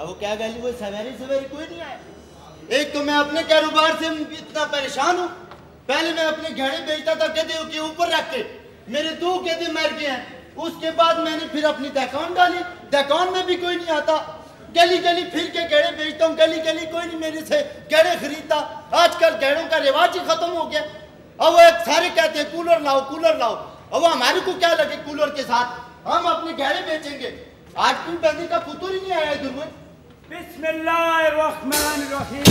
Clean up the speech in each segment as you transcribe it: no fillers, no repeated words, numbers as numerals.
अब वो क्या गली वो सवेरे सवेरे कोई नहीं आया। एक तो मैं अपने कारोबार से इतना परेशान हूँ। पहले मैं अपने घेड़े बेचता था गधे के ऊपर रख के, मेरे 2 गधे मर गए हैं। उसके बाद मैंने फिर अपनी दुकान डाली, दुकान में भी कोई नहीं आता। गली गली फिर के घेड़े बेचता हूँ, गली गली कोई नहीं मेरे से घेड़े खरीदता। आजकल घेड़ों का रिवाज ही खत्म हो गया। अब वो सारे कहते हैं कूलर लाओ कूलर लाओ। अब हमारे को क्या लगे कूलर के साथ, हम अपने घेड़े बेचेंगे। आज कोई बंदे का पुतुर ही नहीं आया इधर में। बिस्मिल्लाहिर्रहमानिर्रहीम।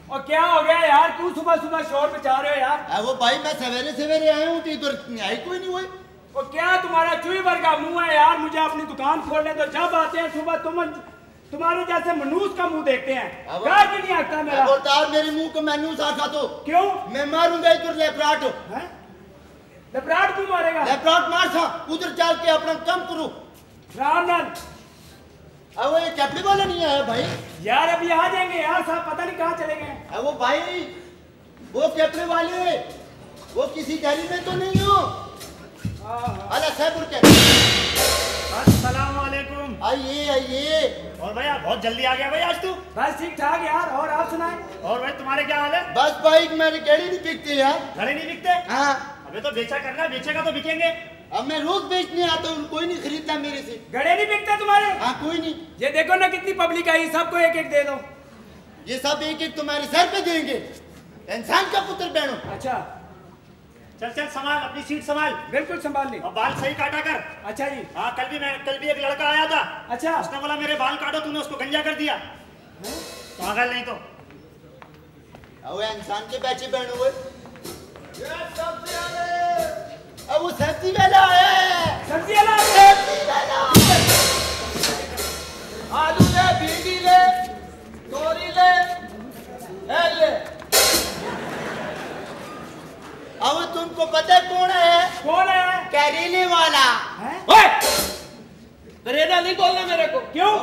और क्या हो गया यार, तू सुबह सुबह शोर मचा रहे हो यार? वो भाई मैं सवेरे सवेरे आया हूँ तो इधर आई कोई नहीं हुई। और क्या तुम्हारा चूही भर का मुंह है यार, मुझे अपनी दुकान खोलने तो जब आते हैं सुबह तुम्हारे जैसे मनूस का मुंह देखते हैं। क्या कि नहीं आता मेरा? बोलता मेरे मुंह को मनूस आखा तो क्यों? मैं मारूंगा इधर लेपराट। लेपराट क्यों मारेगा? लेपराट मार सा उधर चल के अपना काम करो। रामनाथ अब वो ये कैपड़ी वाला नहीं आया भाई यार, अभी आ जाएंगे यार साहब, पता नहीं कहाँ चले गए। अब वो भाई वो कैपड़ी वाले वो किसी गली में तो नहीं हो। अल्लाह साहब के अस्सलाम वालेकुम। आइए आइए। और भैया बहुत जल्दी आ गया भाई आज तू। बस ठीक ठाक यार, और आप सुनाए? और भाई तुम्हारे क्या हाल है? बस भाई मेरे गड़ी नहीं बिकते यार। घड़े नहीं बिकते? हाँ अबे तो बेचा करना, बेचेगा तो बिकेंगे। अब मैं रोज बेचने आता हूँ, कोई नहीं खरीदता मेरे से। गड़े नहीं बिकते तुम्हारे? हाँ कोई नहीं। ये देखो ना कितनी पब्लिक आई, सबको एक एक दे दो। ये सब एक एक तुम्हारे सर पे देंगे, इंसान का पुत्र बहनों। अच्छा चल चल संभाल अपनी सीट संभाल। बिल्कुल संभाल ली। और बाल सही काटा कर। अच्छा जी। हाँ कल भी एक लड़का आया था। अच्छा। उसने बोला मेरे बाल काटो, तूने उसको गंजा कर दिया। पागल नहीं तो। अब इंसान के बच्चे बहन हुए। अब वो सब्जी वाला है। सब्जी वाला आलू ले, भिंडी ले, तोरी ले, ले। अब तुमको पता है कौन है? कौन है? करेले वाला है? करेला नहीं बोलना मेरे को। क्यों?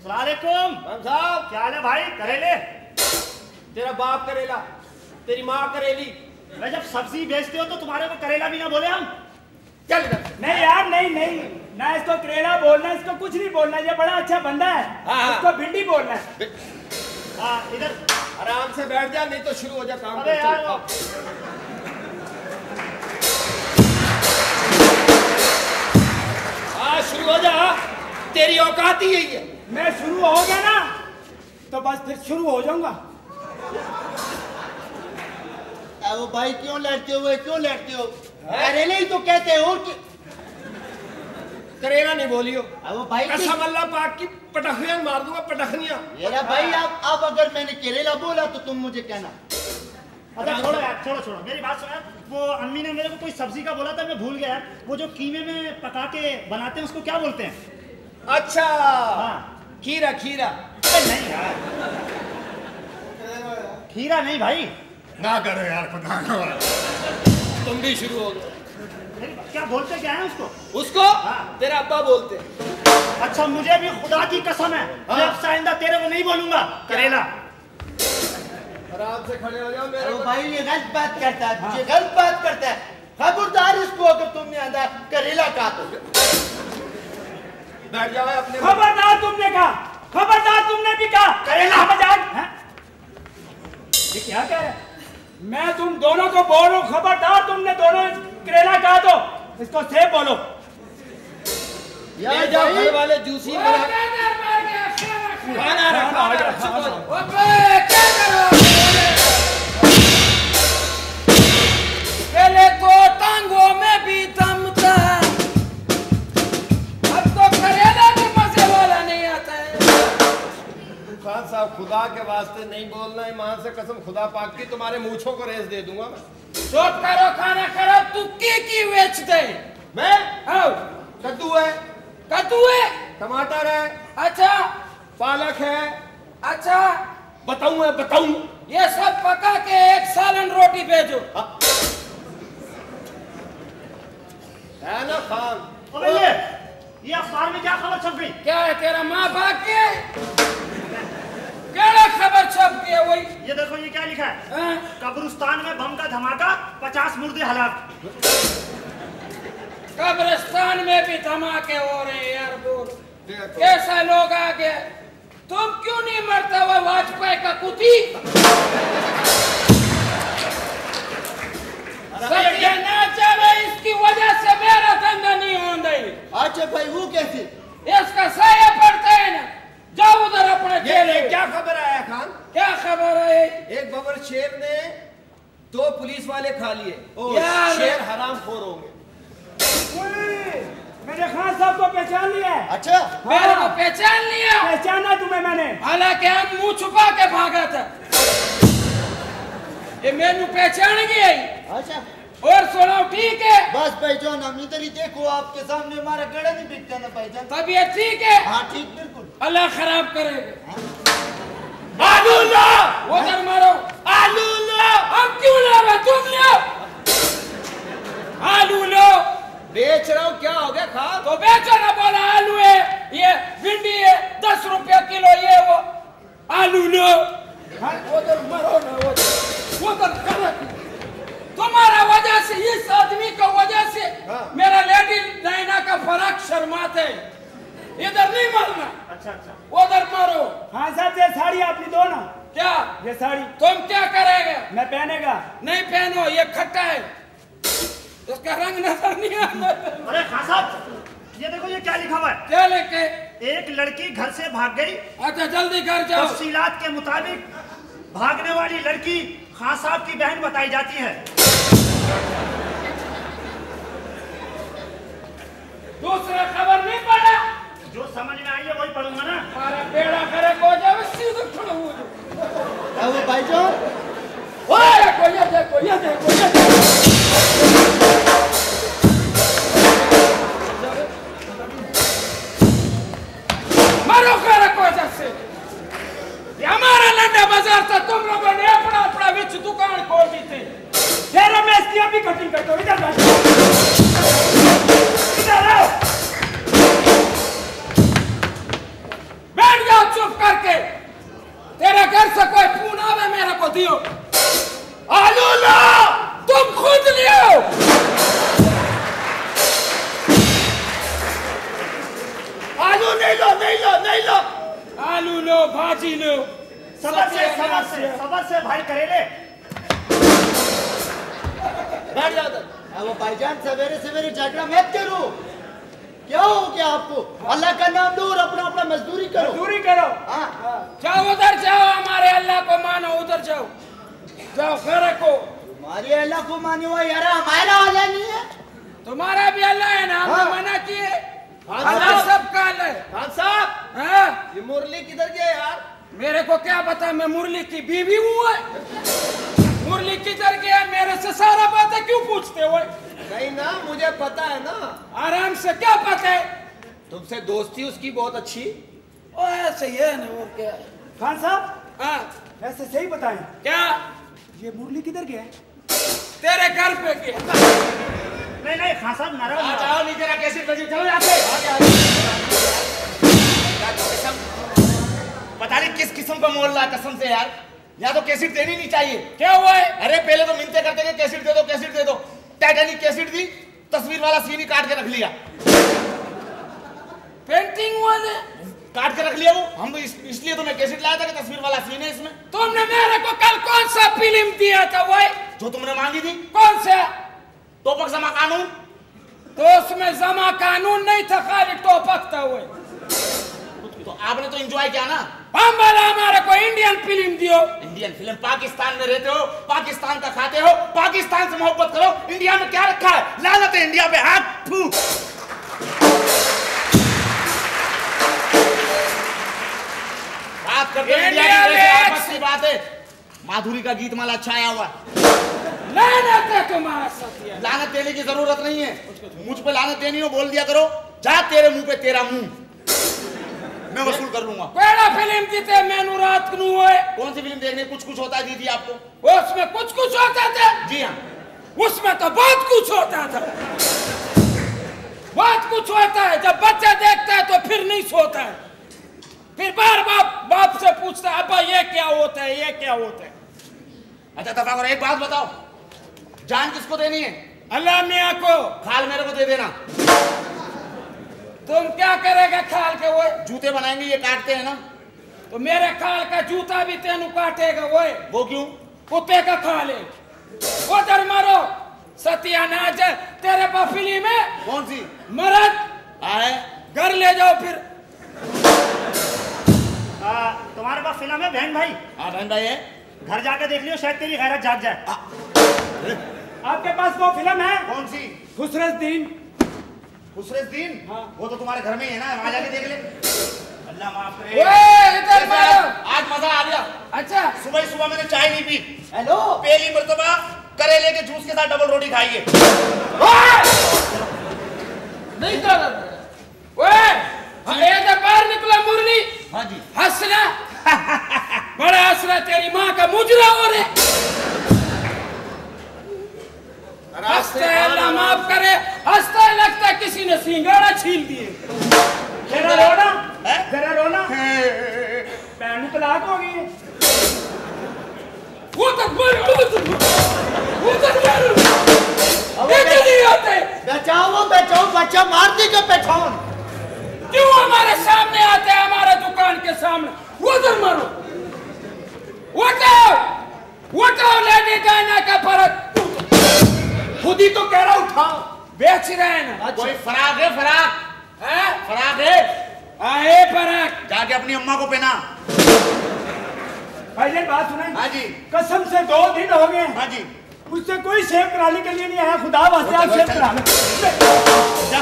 सलामुअलैकुम साहब। क्या हाल है भाई? करेले? तेरा बाप करेला, तेरी माँ करेली। मैं जब सब्जी बेचते हो तो तुम्हारे को करेला भी ना बोले हम? चल इधर। नहीं यार, नहीं ना इसको करेला बोलना है, इसको कुछ नहीं बोलना। ये बड़ा अच्छा बंदा है। हाँ। इसको भिंडी बोलना है। हाँ इधर आराम से बैठ जा, नहीं तो शुरू हो जा काम। अबे यार हाँ शुरू हो जा, तेरी औकात ही यही है। मैं शुरू हो गया ना तो बस फिर शुरू हो जाऊंगा। वो भाई क्यों लड़ते हो, क्यों लड़ते हो? करेले ही तो कहते हैं और करेला नहीं बोलियो। वो भाई कसम अल्लाह पाक की पटखनियां मार दूंगा, पटखनियां। मेरा भाई अब अगर मैंने करेला बोला तो तुम मुझे कहना। अच्छा छोड़ो यार, छोड़ो मेरी बात सुनो। वो अम्मी ने मेरे को कोई सब्जी का बोला था, मैं भूल गया। वो जो कीमे में पका के बनाते हैं उसको क्या बोलते हैं? अच्छा हाँ खीरा। नहीं यार, खीरा नहीं भाई। ना करो यार, खुदा तुम भी शुरू हो गए। क्या बोलते क्या है उसको? हाँ। तेरा अब्बा बोलते। अच्छा मुझे भी खुदा की कसम है, मैं अब से आइंदा तेरे को नहीं बोलूंगा करेला। आराम से खड़े हो जाओ मेरे को। भाई ये गलत बात करता है, ये गलत बात करता है। खबरदार इसको अगर तुमने आंदा करेला कहा तो बैठ जाओ अपने। खबरदार तुमने कहा, खबरदार तुमने भी कहा करेला मजाक। ये क्या कह रहा है? मैं तुम दोनों को बोल रहा हूँ, खबरदार तुमने दोनों करेला कहा तो इसको सेब बोलो। ले जाओ घर वाले जूसी खाना रखा। पहले तो टांगों में भी दम था, अब तो करेला भी मजे वाला नहीं आता है। खान साहब खुदा के वास्ते नहीं बोलना, ईमान से कसम खुदा पाक की, तुम्हारे मूंछों को रेस दे दूंगा मैं। चुप करो, खाना करो। तू की बेच दे? मैं आओ। कद्दू है, कद्दू है, टमाटर है, अच्छा पालक है। अच्छा बताऊं ये सब पका के एक सालन रोटी भेजो। है ना खान? अबे ये अखबार में क्या खबर छप गई? क्या है तेरा माँ बाप के? क्या खबर छप गई है? वही ये देखो ये क्या लिखा है? हाँ? कब्रिस्तान में बम का धमाका, 50 मुर्दे हलाक। कब्रिस्तान में भी धमाके हो रहे हैं यार। बोल कैसा लोग आ गए। तुम क्यों नहीं मरता हुआ वाजपेयी का कुती? इसकी वजह से मेरा धंधा नहीं होता है। अच्छा भाई वो कैसे? इसका साया पड़ता है ना। जाओ उधर अपने ये क्या खबर आया खान? क्या खबर है? एक बबर शेर ने 2 पुलिस वाले खा लिए। यार शेर हराम खोर होंगे। मैंने खान साहब को पहचान लिया है। अच्छा मेरे को पहचान लिया? पहचाना तुम्हें मैंने। हालांकि हम मुंह छुपा के भागा था। ये मैंने पहचान गया। अच्छा और सुनो ठीक है? बस भाईजान हम इधर ही देखो आपके सामने हमारा गड़ा नहीं बिकता ना भाईजान। तबीयत ठीक है? हाँ ठीक बिल्कुल। अल्लाह खराब करेगा। आलू लो, उधर मारो। आलू लो। हम क्यों ला? तुम लो। आलू लो। बेच रहा हूँ, क्या हो गया खान? तो बेचो ना। बोला आलू है, ये भिंडी है 10 रुपया किलो, ये वो। आलू लो। उधर मारो ना, उधर। तुम्हारा वजह से, इस आदमी का वजह से मेरा लेडी नैना का फराक शर्माते। इधर नहीं मारना। अच्छा उधर मारो। हाँ साहब ये साड़ी आपने दो ना। क्या? ये साड़ी तुम क्या करेगा? मैं पहनेगा। नहीं पहनो, ये खट्टा है, इसका रंग नजर नहीं आता। अरे खान साहब ये देखो, ये क्या लिखा हुआ है? क्या लेके? एक लड़की घर से भाग गई। अच्छा जल्दी घर जाओ। तफसीलात के मुताबिक भागने वाली लड़की खान साहब की बहन बताई जाती है। दूसरा खबर नहीं पड़ा? जो समझ में आई है वही पढ़ूंगा ना। हमारा बेड़ा करे को जावे सीधे खड़ा हो जाओ। अब भाईजान ओए देखो, ये देखो, ये देखो, ये देखो। मारो करे को जैसे। ये हमारा लंडा बाजार था, तुम लोगों ने अपना अपना बिच दुकान खोल दी थी। तेरा मैं इसकी अभी कटिंग करता हूँ। इधर बैठ। इधर आओ। बैठ जाओ चुप करके। तेरे घर से कोई फोन आवे मेरे को दियो। आलू लो, तुम खुद लियो। आलू नहीं लो, नहीं लो, नहीं लो। आलू लो, भाजी लो। सबर से भाई करेले। बैठ जाओ उधर। अब भाईजान सवेरे सवेरे झगड़ा मत करो। क्या हो गया आपको? अल्लाह का नाम लो और अपना अपना मजदूरी करो। दूरी करो। हाँ जाओ उधर जाओ, हमारे अल्लाह को मानो। उधर जाओ, जाओ घर को। तुम्हारे अल्लाह को माने हुआ यार, हमारा अल्लाह नहीं है। तुम्हारा भी अल्लाह है ना? हमने मना किए। अल्लाह सबका अल्लाह है। खान साहब हाँ? ये मुरली किधर गया यार? मेरे को क्या पता, मैं मुरली की बीवी हूँ। मुरली किधर गया? मेरे से सारा बातें क्यों पूछते हो? नहीं ना, मुझे पता है ना। आराम से। क्या पता है? तुमसे दोस्ती उसकी बहुत अच्छी। ओ ऐसे ही है ना, और क्या है? खान साहब हाँ ऐसे सही बताएं, क्या? ये मुरली किधर गया? तेरे घर पे गया। नहीं खान साहब नाराज मत। जाओ नीचे ना, कैसे बजे चलो यहाँ से। पता नहीं किस किस्म का मोल रहा कसम से यार। यहाँ तो कैसेट देनी नहीं चाहिए। क्या हुआ है? अरे पहले तो मिनते करते कि कैसेट दे दो, कैसेट दे दो। टाइटैनिक कैसेट दी, तस्वीर वाला सीन ही काट के रख लिया। पेंटिंग हुआ है, काट के रख लिया वो। हम इसलिए तो मैं कैसेट लाया था कि तस्वीर वाला सीन है इसमें। तुमने मेरे को कल कौन सा फिल्म दिया था? वो जो तुमने मांगी थी, कौन सा? टोपक जमा कानून। तो उसमें जमा कानून नहीं था, खाली टोपक था वो। तो आपने तो एंजॉय किया ना। हम बोला हमारे को इंडियन फिल्म दियो। इंडियन फिल्म, पाकिस्तान में रहते हो, पाकिस्तान का खाते हो, पाकिस्तान से मोहब्बत करो। इंडिया में क्या रखा है? लानत है इंडिया पे। हाथ फू। बात करते हैं इंडिया की, आपस की बात है। माधुरी का गीत माला अच्छा आया हुआ। लानत है तुम्हारा साथ यार। लानत देने की जरूरत नहीं है। मुझ पे लानत देनी हो बोल दिया करो। जा तेरे मुंह पे तेरा मुंह, मैं वसूल कर लूंगा। केड़ा फिल्म जीते मैनू रात नू होए? कौन सी फिल्म देखने? कुछ कुछ होता है दीदी आपको? उसमें कुछ कुछ होता था? जी हाँ। उसमें तो बहुत कुछ होता था। बहुत कुछ होता है। जब बच्चा देखता है तो फिर नहीं सोता है, फिर बार बाप से पूछता है, अब्बा ये क्या होता है, ये क्या होता है। अच्छा दफा करो। एक बात बताओ, जान किसको देनी है? अल्लाह मियाँ को। खाल मेरे को दे देना। तुम क्या करेगा खाल के वो? जूते बनाएंगे, ये काटते हैं ना। तो मेरे खाल का जूता भी तेनू काटेगा वो क्यों? कुत्ते का खाल है। उधर मारो सत्यानाश है। तेरे पास फिल्म है? कौन सी? मरद है, घर ले जाओ फिर। तुम्हारे पास फिल्म है बहन भाई? हाँ बहन भाई है। घर जाके देख लियो, शायद तेरी गैरत जाग जाए। आपके पास वो फिल्म है? कौन सी? खुसरद्दीन। खुसरद्दीन? हाँ। वो तो तुम्हारे घर में ही है ना, वहां जाके देख ले। अल्लाह माफ करे। इधर मारो। आज मजा आ गया। अच्छा सुबह सुबह मैंने चाय नहीं पी। हेलो, पहली मर्तबा करेले के जूस के साथ डबल रोटी खाई है। नहीं कर बाहर निकला मुरली। हाँ जी। हंसना बड़ा हंसना, तेरी माँ का मुजरा हो रहे। हंसता है, अल्लाह माफ करे। हंसता है, लगता है किसी ने सिंगाड़ा छील दिए। जरा रोना, है? जरा रोना। बहन तलाक हो गई है। बचाओ बचाओ, बच्चा मार दी के पेछान। क्यों हमारे सामने आते हैं, हमारे दुकान के सामने? उधर मारो, उठाओ लेडी गाना का फर्क। खुद ही तो कह रहा उठाओ। बेच रहे हैं ना। कोई फराक है? फराक हैं? फराक है। आए फर्क जाके अपनी अम्मा को पहना। भाईजान बात सुनाई। हाँ जी। कसम से 2 दिन हो गए। हाँ जी। मुझसे कोई शेव कराने के लिए नहीं आया। खुदा वास्ते आप शेव करा लो।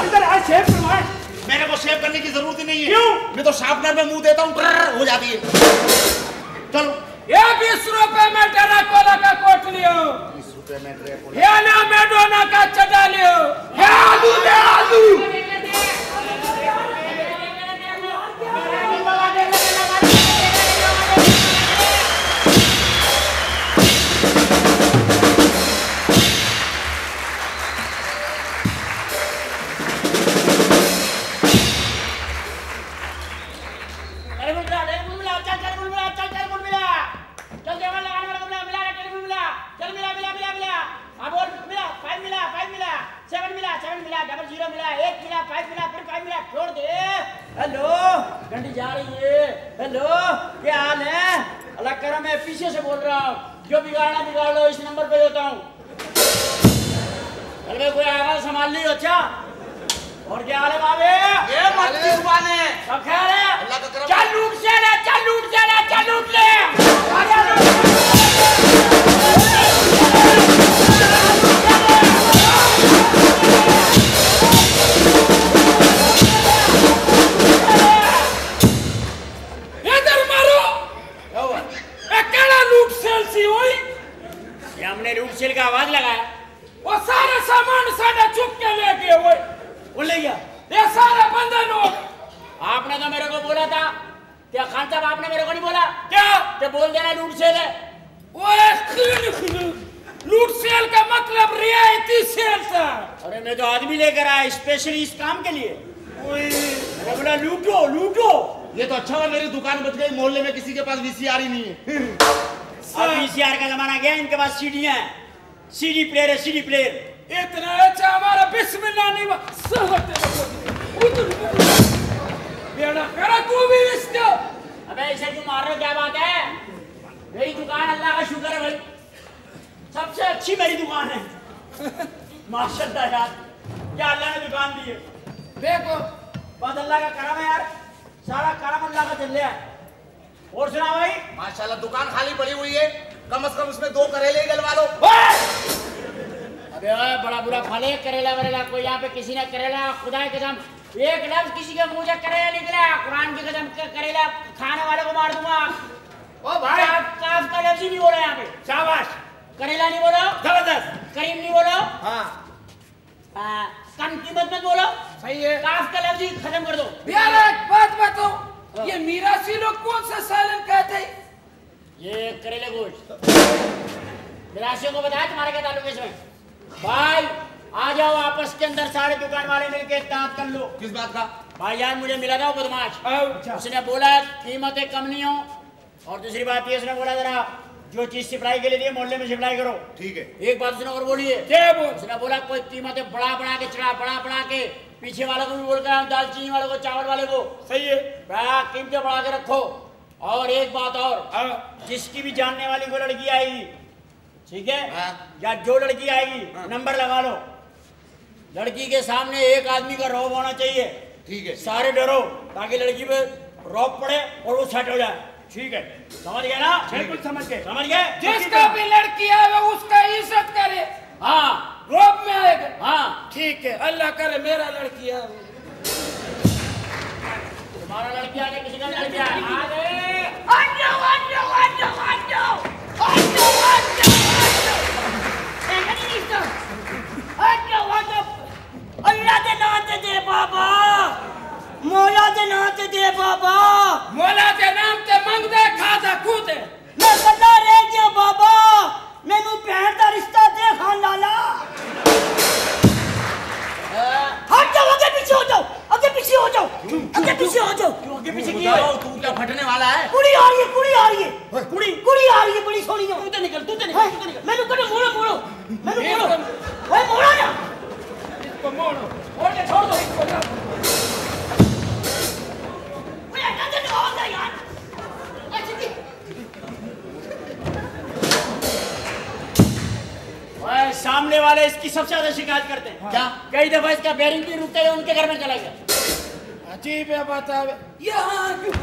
इधर आज शेव करवाए। मेरे को शेव करने की जरूरत ही नहीं है। क्यों? मैं तो शार्पनर में मुंह देता हूँ, हो जाती है। चलो। ये 20 रुपए में टेराकोला का कोट लियो। 20 रुपए में टेराकोला। ये ना मैडोना का चटा लियो। ये आलू ले आलू। हेलो, घंटी जा रही है। हेलो, क्या हाल है? अल्लाह करम है, पीछे से बोल रहा हूँ। जो बिगाड़ना बिगाड़ लो, इस नंबर पे होता हूँ। अरे कोई आवाज संभाल ली। अच्छा, और क्या हाल है बाबे? ये मत की जुबान है। सब ख्याल है? अल्लाह का करम। चल लूट से ले, चल लूट से ले, चल लूट ले। इधर मारो। अकेला लूट सेल सी हुई। ये हमने लूट सेल का आवाज लगाया। वो सारा सामान साढ़े चुप के ले गए हुए। वो ले गया। ये सारा बंदा लोग। आपने तो मेरे को बोला था। क्या खान साहब, आपने मेरे को नहीं बोला क्या? कि बोल देना लूट सेल है? वो लूट सेल का मतलब रियायती सेल था। अरे मैं तो आदमी लेकर आया स्पेशली इस काम के लिए। मैंने बोला लूटो लूटो। ये तो अच्छा हुआ मेरी दुकान बच गई। मोहल्ले में किसी के पास वीसीआर ही नहीं है। अब वीसीआर का जमाना गया, इनके पास सीडीयां हैं। सीडी प्लेयर है, सीडी प्लेयर। इतना अच्छा हमारा बिस्मिल्लाह नहीं हुआ। बेड़ा करा तू भी इसको। अबे इसे क्यों मार रहे हो? क्या बात है? मेरी दुकान, अल्लाह का शुक्र है भाई, सबसे अच्छी मेरी दुकान है। माशाल्लाह यार, क्या अल्लाह ने दुकान दी है। देखो बस अल्लाह का करम है यार, सारा करम अल्लाह का चल रहा है। और सुना भाई? माशाल्लाह दुकान खाली पड़ी हुई है, कम से कम उसमें 2 करेले ही डलवा लो। अबे ओए, बड़ा बुरा फल है करेला वरेला। कोई यहाँ पे किसी ने करेला, खुदा की कसम एक लफ्ज किसी के मुंह से करेला निकला, कुरान की कसम करेला खाने वाले को मार दूंगा। ओ भाई, काफ का लफ्ज ही नहीं बोला यहाँ पे। शाबाश, करेला नहीं बोलो, जबरदस्त। करीम नहीं बोलो, हाँ कम कीमत मत बोलो, सही है। काफ का लफ्ज ही खत्म कर दो। यार एक बात बताओ, ये मीरासी लोग कौन सा सालन कहते हैं? ये करेले गोश्त निराशियों को बताया तुम्हारे क्या ताल्लुक है इसमें? भाई आ जाओ आपस के अंदर, सारे दुकान वाले मिलके इत्तेहाद कर लो। किस बात का? भाई यार मुझे मिला था वो बदमाश, अच्छा। उसने बोला कीमतें कम नहीं हो, और दूसरी बात ये उसने बोला जरा जो चीज सप्लाई के लिए दी मोहल्ले में सप्लाई करो। ठीक है। एक बात उसने और बोली है, क्या बोल? उसने बोला कोई कीमतें बढ़ा बढ़ा के चढ़ा, बढ़ा बढ़ा के पीछे वाले को भी बोल कर दालचीनी वाले को, चावल वाले को। सही है। कीमतें बढ़ा के रखो। और एक बात और, जिसकी भी जानने वाली वो लड़की आएगी, ठीक है, या जो लड़की आएगी नंबर लगा लो। लड़की के सामने एक आदमी का रौब होना चाहिए। ठीक है। सारे डरो ताकि लड़की पे रौब पड़े और वो सेट हो जाए। ठीक है, समझ गए ना? बिल्कुल समझ गए। समझ गए? जिसका भी लड़की आवे उसका इज्जत करे। हाँ, रोब में आएगा। हाँ ठीक है, अल्लाह करे मेरा लड़की आवे। तुम्हारा लड़की आगे, किसी का लड़की आगे। अल्लाह दे नाम ते दे बाबा, मौला दे नाम ते दे बाबा, मौला के नाम ते मंगदे खादा कूदे। मैं कल्ला रह गया बाबा, मैनू भैन दा रिश्ता दे खान लाला। हट जाओ, आगे पीछे हो जाओ, आगे पीछे हो जाओ, आगे पीछे हो जाओ। क्यों आगे पीछे किया? तू क्या फटने वाला है? कुड़ी आ रही है, कुड़ी आ रही है, कुड़ी आ रही है, बड़ी सोहनी है। तू तो निकल, तू तो निकल, तू तो निकल। मैनू करो, मोड़ो मोड़ो, मैनू मोड़ो, ओए मोड़ो ना, इसको मोड़ो। छोड़ दे, छोड़ दो इसको। ओए हटा दे तो आवाज यार। अच्छी थी। ओए, सामने वाले इसकी सबसे ज्यादा शिकायत करते हैं। क्या? कई दफा इसका बेरिंग भी रुकता है, उनके घर में चला गया। अजीब है बतावे। यहाँ क्यों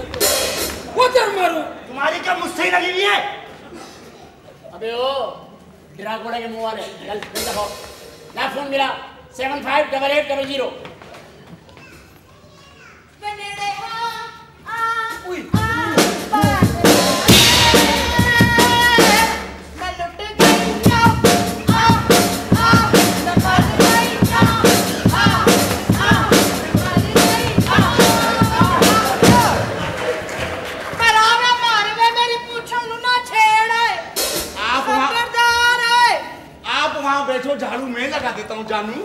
उधर मारो? तुम्हारी क्या मुझसे ही लगी हुई है? अबे ओ ड्राकोड़ा के मुंह वाले, चल दफा ना। फोन मिला 758800। बैठो, झाड़ू मैं लगा देता हूँ जानू।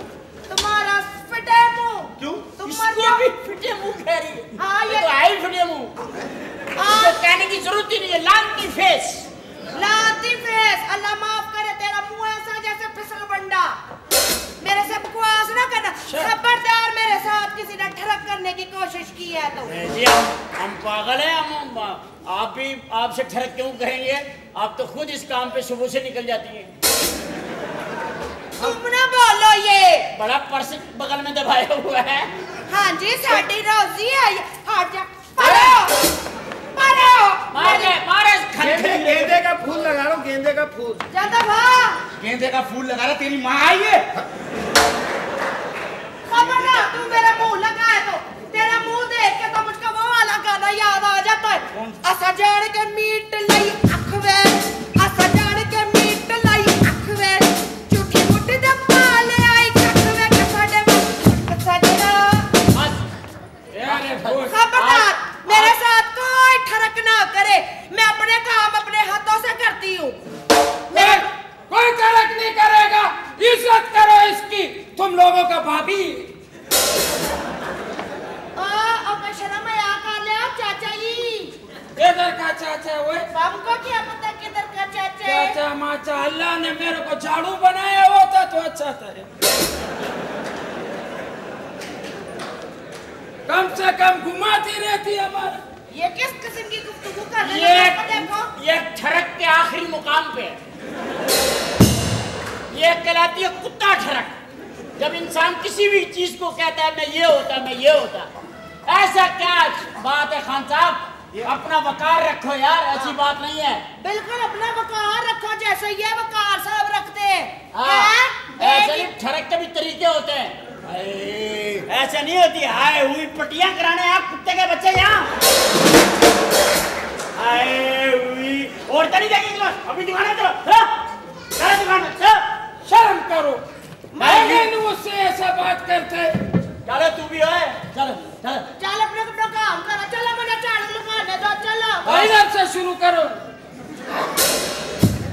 तुम्हारा फिटे मुंह। क्यों? इसको भी फिटे मुंह कह रही है। हाँ, ये तो आई फिटे मुंह। तो कहने की जरूरत ही नहीं है। लांती फेस, लाती फेस। अल्लाह माफ करे, तेरा मुंह ऐसा जैसे फिसल बंडा। मेरे से बकवास ना करना, खबरदार मेरे साथ किसी ने ठरक करने की कोशिश की है तो। जी हम पागल हैं, हम आप भी आपसे ठरक क्यों कहेंगे? आप तो खुद इस काम पे सुबह से निकल जाती हैं। तुम ना बोलो ये। बड़ा पर्स बगल में दबाया हुआ है। हाँ जी, साड़ी रोजी है ये। हट जा, परो परो। मारे गेंदे का फूल लगा लो, गेंदे का फूल। ज्यादा भा गेंदे का फूल लगा रहा, तेरी माँ आई है। खबरदार, तू मेरा मुंह लगा है तो तेरा मुंह देख के तो मुझको वो वाला गाना याद आ जाता है। असा जान के मीट लई अख वे, असा जान के मीट लई अख वे, झूठी मुट्ठी दे पाले आई कख वे के साडे सजना। खबरदार, मेरे साथ कोई ठरक ना करे। मैं अपने काम अपने हाथों से करती हूँ। कोई ठरक नहीं करेगा। इज्जत करो इसकी, तुम लोगों का भाभी। अब शर्म आया कर ले चाचा जी। इधर का चाचा हुए? हमको क्या पता किधर का चाचा है? चाचा माचा, अल्लाह ने मेरे को झाड़ू बनाया होता तो अच्छा था। कम से कम घुमाती रहती हमारा। ये किस किस्म की गुफ्तगू कर रहे हैं? देखो, ये ठरक के आखिरी मुकाम पे है। ये कहलाती है कुत्ता ठरक। जब इंसान किसी भी चीज को कहता है मैं ये होता, मैं ये होता। ऐसा क्या बात है खान साहब? अपना वकार रखो यार, ऐसी बात नहीं है। बिल्कुल अपना वकार रखो जैसे ये वकार साहब रखते हैं। ऐसे ही ठरक के भी तरीके होते हैं। ऐसे नहीं होती हाय हुई पटियां कराने आप कुत्ते के बच्चे यहाँ। हाय हुई और तरी देगी अभी दुकान चलो, चलो दुकान चलो। शर्म करो, मैं उससे ऐसा बात करते। चलो तू भी है, चलो चलो चल अपने काम करो। चलो मुझे झाड़ू लगाने दो, चलो। इधर से शुरू करो।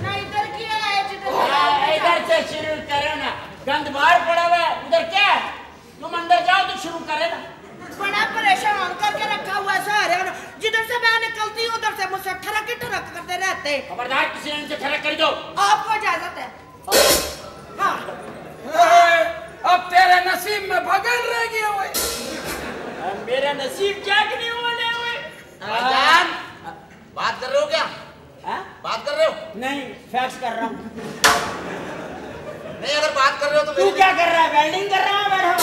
ना इधर की है, इधर से शुरू करो ना। गंद बाहर पड़ा हुआ है, उधर क्या है? तुम अंदर जाओ तो शुरू करे ना। बड़ा परेशान करके रखा हुआ है सारे। जिधर से मैं निकलती हूँ उधर से मुझसे ठरक करते रहते। खबरदार किसी ने इनसे ठरक कर दो। आपको इजाजत है। हाँ, अब तेरे नसीब में भगन रह गया। मेरा नसीब जागने वाले हुए। भाईजान, बात कर रहे हो क्या? हाँ? बात कर रहे हो? नहीं, फैक्स कर रहा हूँ। नहीं, अगर बात कर रहे हो तो तू क्या कर रहा है? वेल्डिंग कर रहा है बैठा?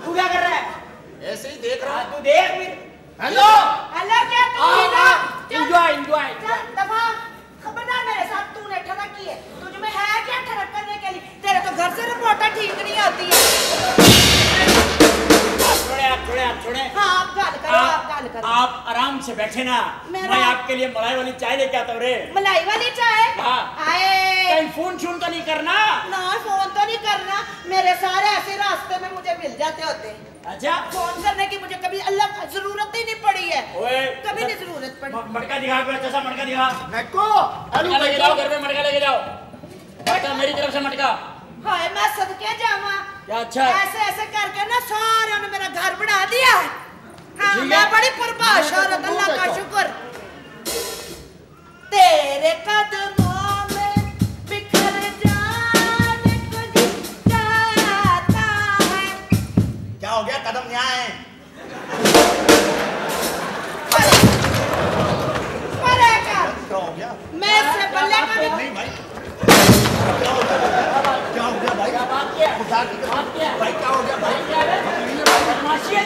तू क्या कर रहा है? ऐसे ही देख रहा हूँ। तू देख भी। हेलो, हेलो क्या एंजॉय एंजॉय। दफा खबरदार मेरे साथ तूने ठनक की है। तुझ में है क्या ठनक करने के लिए? तेरे तो घर से रिपोर्टर ठीक नहीं होती है। छोड़े। हाँ, आप गाल करो, आप गाल करो। आप आराम से बैठे ना। मैं आपके लिए मलाई वाली चाय लेके आता हूँ रे। मलाई वाली चाय? हाँ। आए। कहीं फोन तो नहीं करना? ना, फोन तो नहीं करना। मेरे सारे ऐसे रास्ते में मुझे मिल जाते होते। अच्छा। फोन करने की मुझे कभी अल्लाह जरूरत ही नहीं पड़ी है। कभी नहीं जरूरत पड़ी। मटका दिखा, अच्छा मटका दिखा। मैको मटका लेके जाओ, घर में मटका लेके जाओ। मटका मेरी तरफ से मटका। हाय, मैं सदके जावा। अच्छा। ऐसे करके ना सारा ने मेरा घर बना दिया। हाँ, मैं बड़ी प्रभाश औरत, अल्लाह का शुक्र। तेरे कदमों में बिखर जाने को जी चाहता है। क्या हो गया? कदम यहाँ है। पड़ेगा। क्या हो गया? मैं इससे बल्ले का भी नहीं भाई, क्या हो गया भाई? बात क्या? खुदा की बात क्या? भाई क्या हो गया भाई? बदमाशी है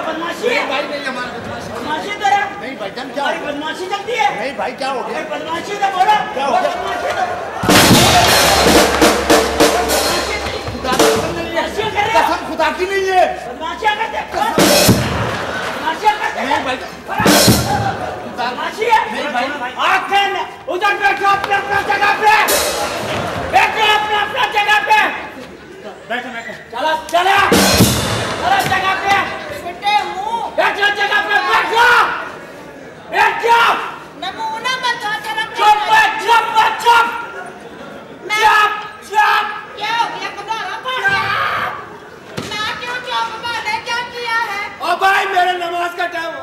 बदमाशी है भाई नहीं, हमारा बदमाशी बदमाशी तेरा। नहीं भाईजान, क्या हो हमारी गया? बदमाशी चलती है। नहीं भाई, क्या हो गया? बदमाशी तो बोलो। क्या हो गया? बदमाशी तो कसम खुदा की नहीं है। बदमाशियाँ करते नहीं भाई, बदमाशी है। नहीं भाई। आखिर उधर बैठो अपने जगह पे। बैठो अपना जगह पे। बैठो चला जगह पे। बेटे मुंह बैठो जगह पे। बैठो नमूना मत तेरा। चुप। क्या हो गया? खुदारा पड़ गया। मैं क्यों चौक मैंने क्या किया है? ओ भाई, मेरे नमाज का टाइम।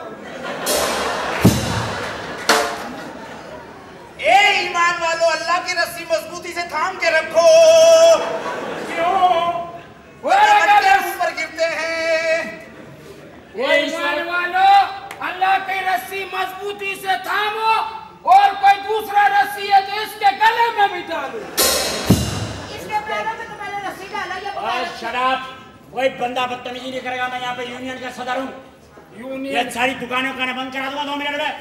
ए ईमान वालों, अल्लाह की रस्सी मजबूती से थाम के रखो। क्यों? ऊपर गिरते हैं। ईमान वालों, अल्लाह की रस्सी मजबूती से थामो और कोई दूसरा रस्सी है तो इसके गले में भी डालो। इसके पैरों में तो पहले रस्सी डाला या और शराब कोई बंदा बदतमीजी नहीं करेगा। मैं यहाँ पे यूनियन का सदर हूँ। ये सारी दुकानें बंद करा दूंगा 2 मिनट में।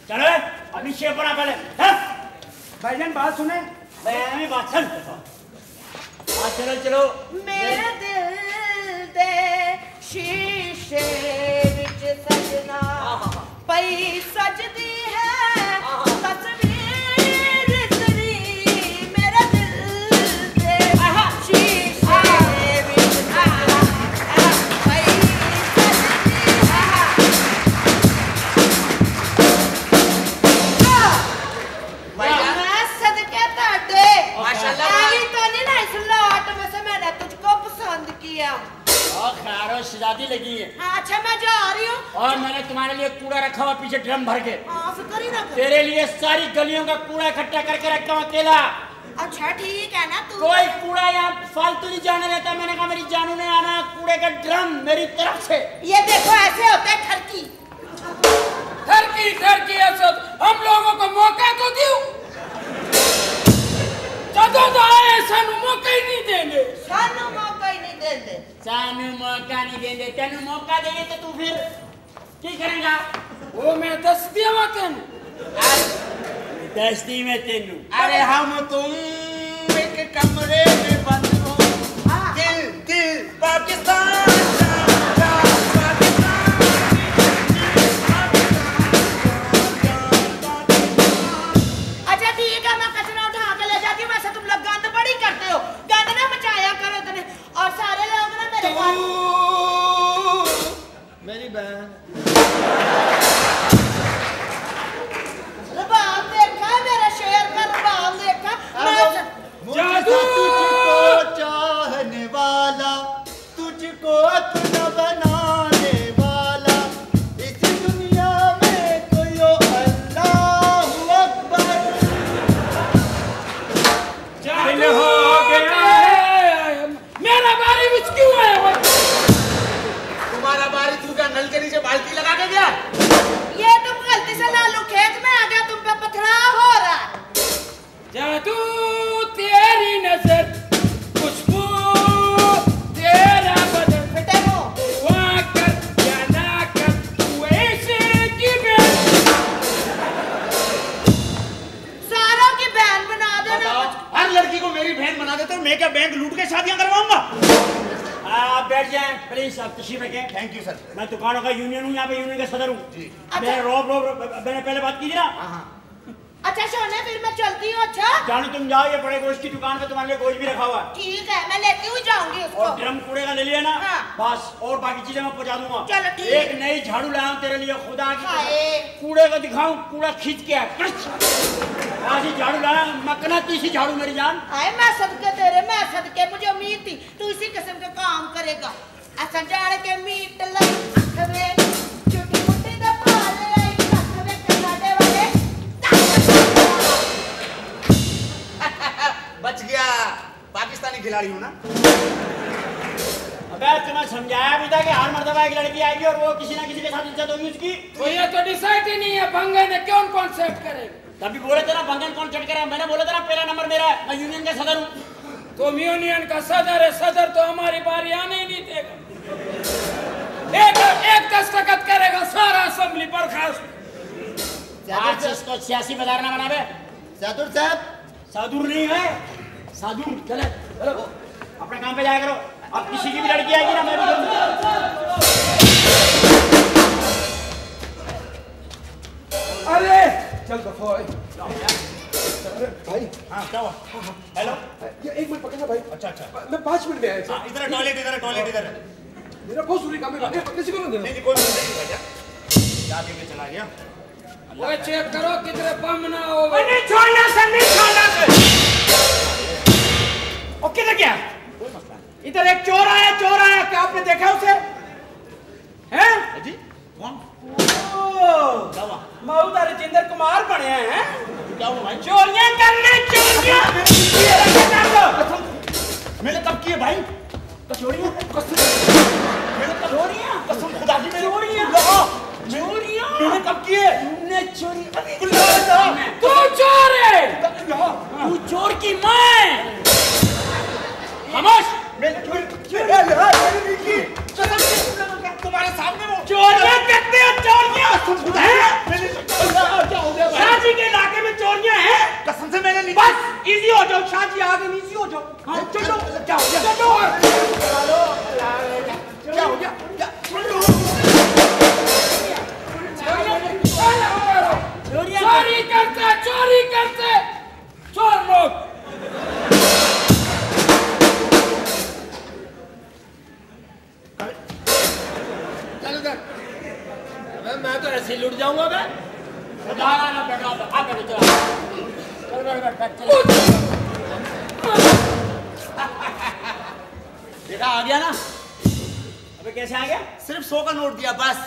चलो अभी शेप बना पहले। भाईजान बात सुने। मैं बात सुन। चलो मेरा दिल दे शीशे विच सजना पई सजदी है तस्वीर तेरी। मेरा दिल दे शीशे विच सजना पई सजदी है। मैं सदके ताड़े माशाल्लाह। आई तो नहीं ना इस लौट में से मैंने तुझको पसंद किया। और खैरो शहजादी लगी है। अच्छा, मैं जा रही हूँ। और मैंने तुम्हारे लिए कूड़ा रखा हुआ पीछे ड्रम भर के। हाँ, फिक्र ही ना कर। तेरे लिए सारी गलियों का कूड़ा इकट्ठा करके रखा हूँ अकेला। अच्छा ठीक है ना तू। कोई कूड़ा यहाँ फालतू नहीं जाने देता। मैंने कहा मेरी जानू ने आना। कूड़े का ड्रम मेरी तरफ से। ये देखो ऐसे होता है ठरकी। ठरकी ऐसा हम लोगों को मौका तो दियो। जदों तो आए सानू मौका ही नहीं देंगे। सानू मौका ही नहीं देंगे। सानू मौका नहीं देंगे। तेनू मौका देंगे तो तू फिर क्या करेगा? वो मैं दस दिया तेन। दस्ती में तेनू। अरे हम तुम एक कमरे में बंद हो। दिल पाकिस्तान। अच्छा ठीक है, मैं कचरा उठा के ले जाती हूँ। वैसे तुम लोग गंद बड़ी करते हो। गंद ना मचाया करो इतने। और सारे लोग ना मेरे पास। मेरी बहन। रबाब देखा मेरा शेर का रबाब देखा। जादू तुझको चाहने वाला, तुझको अपना बनाने वाला, इस दुनिया में कोई अल्लाहु अकबर। दिल हो गया है। मेरा बारी में क्यों है वो? तुम्हारा बारी तू क्या जाए प्लीज, आप तशरीफ रखें। Thank you sir. मैं दुकानों का यूनियन हूँ, यहाँ पे यूनियन का सदर हूँ। मैंने मैंने पहले बात की थी ना। अच्छा सोने, फिर मैं चलती हूँ। अच्छा जानो तुम जाओ, ये बड़े गोश्त की दुकान पे तुम्हारे लिए गोश्त भी रखा हुआ है। ठीक है, मैं लेती हुई जाऊंगी उसको। और ड्रम कूड़े का ले लिया ना। हाँ। बस, और बाकी चीजें मैं पहुंचा दूंगा। चलो ठीक। एक नई झाड़ू लाया हूं तेरे लिए, खुदा की हाय। कसम। कूड़े को दिखाऊं, कूड़ा खींच के आज ही झाड़ू लाया, मकना तीसी झाड़ू मेरी जान। हाय, मैं सदके तेरे, मैं सदके, मुझे उम्मीद थी तू इसी किस्म के काम करेगा। ऐसा जान के मीट लई अख में छोटी मुट्ठी दा पाल लई अख में कनाडे वाले। बच गया, पाकिस्तानी खिलाड़ी हूँ ना। अबे तुम्हें समझाया भी था कि हर मर्तबा एक लड़की आएगी और वो किसी ना किसी के साथ इज्जत होगी उसकी। तो ये तो डिसाइड ही नहीं है, भंगे ने कौन कौन सेट करेगा। तभी बोले थे ना भंगन कौन चट करे, मैंने बोला था ना पहला नंबर मेरा है, मैं यूनियन का सदर हूँ। तुम यूनियन का सदर है, सदर तो हमारी बारी आने ही नहीं देगा। एक दस्तखत करेगा सारा असेंबली बर्खास्त। आज इसको सियासी बाजार ना बनावे। सादुर साहब, साधुर नहीं है, साधु। चले चलो अपने काम पे जाया करो। अब किसी की भी लड़की आएगी ना, मैं भी अरे चल दफा भाई। हाँ क्या हुआ? हेलो, ये 1 मिनट पकड़ना भाई। अच्छा अच्छा, मैं 5 मिनट में आया। हाँ इधर टॉयलेट, इधर टॉयलेट, इधर है। मेरा बहुत जरूरी काम है, किसी को नहीं देना। नहीं कोई नहीं भैया, क्या देके चला गया। वो चेक करो कितने बम ना हो। नहीं छोड़ना सर, नहीं छोड़ना सर। और किधर गया? इधर एक चोर आया, क्या आपने देखा उसे? हैं? जी कौन? क्या हुआ? मऊद राजेंद्र कुमार बने हैं। क्या हुआ भाई? चोरियां करने, चोरियां। मैंने कब किए भाई? चोरियां? मैंने कब चोरियां? कसम खुदा की मैंने चोरियां। चोरियां मैंने कब किए? तुमने चोरी तू चोर है। तू चोर की माँ। खामोश। मैंने चोरी नहीं की। तुम्हारे सामने वो चोरियां करते हैं, चोरियां। क्या हो गया भाई? शादी के इलाके में चोरियां हैं। कसम से मैंने नहीं। बस इजी हो जाओ, शादी आगे इजी हो जाओ। हाँ चलो, क्या हो गया? चलो क्या हो गया? चोरी करते चोर लोग। मैं तो ऐसे ही लुट जाऊंगा। मैं देखा आ गया ना। अबे कैसे आ गया? सिर्फ 100 का नोट दिया बस।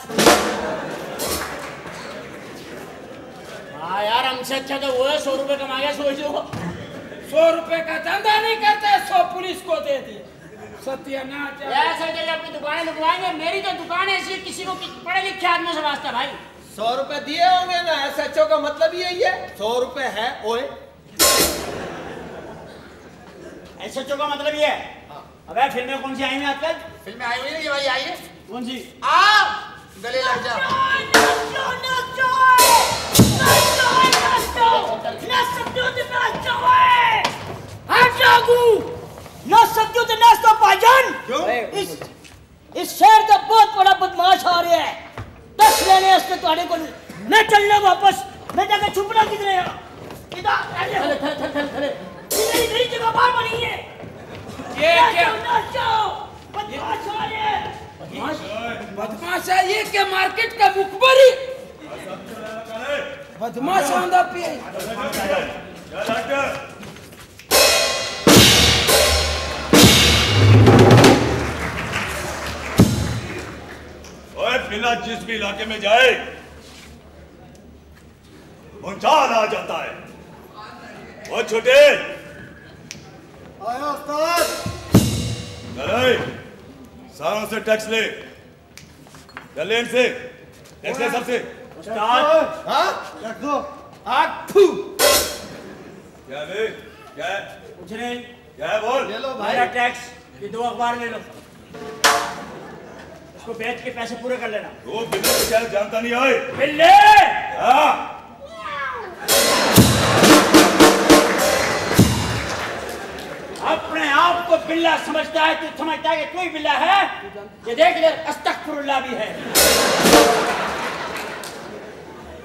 हाँ यार, हमसे अच्छा तो वो है 100 रुपए कमा गया। सोचो 100 रुपए का धंधा नहीं करते, 100 पुलिस को दे दिए। सत्यानाश। ऐसे जब अपनी दुकानें लुटवाएंगे। मेरी तो दुकान ऐसी, किसी को पढ़े लिखे आदमी से वास्ता भाई। 100 रुपए दिए होंगे ना, SHO का मतलब यही है। 100 रुपए है ओए। SHO का मतलब ये है। अबे फिल्में कौन सी आई हुई आजकल? फिल्में आई हुई है भाई, आई है। कौन सी? गले लग जा। इस शहर का बहुत बड़ा बदमाश आ रहा है। 10 लेने इसने तुम्हारे को मैं चलना वापस। मैं जाकर छुपना किधर है? इधर मेरी जगह बाहर बनी है। ये क्या बदमाश आ रहे हैं। बदमाश है ये क्या? मार्केट का मुखबरी बदमाश आंदा पे। ओए बिना जिस भी इलाके में जाए भूचाल आ जाता है। ओ छोटे आया उस्ताद। चले सारों से टैक्स ले। चले इनसे टैक्स ले सबसे। उस्ताद हाँ रख दो। आग फू। क्या ले? क्या है? कुछ नहीं। क्या है बोल? ले लो भाई। मेरा टैक्स ये 2 अखबार ले लो। इसको बेच के पैसे पूरे कर लेना। वो बिना बेचारे जानता नहीं आए। बिल्ले हाँ अपने आप को बिल्ला समझता है, तू समझता है कि कोई बिल्ला है? ये देख ले, अस्तगफिरुल्लाह भी है।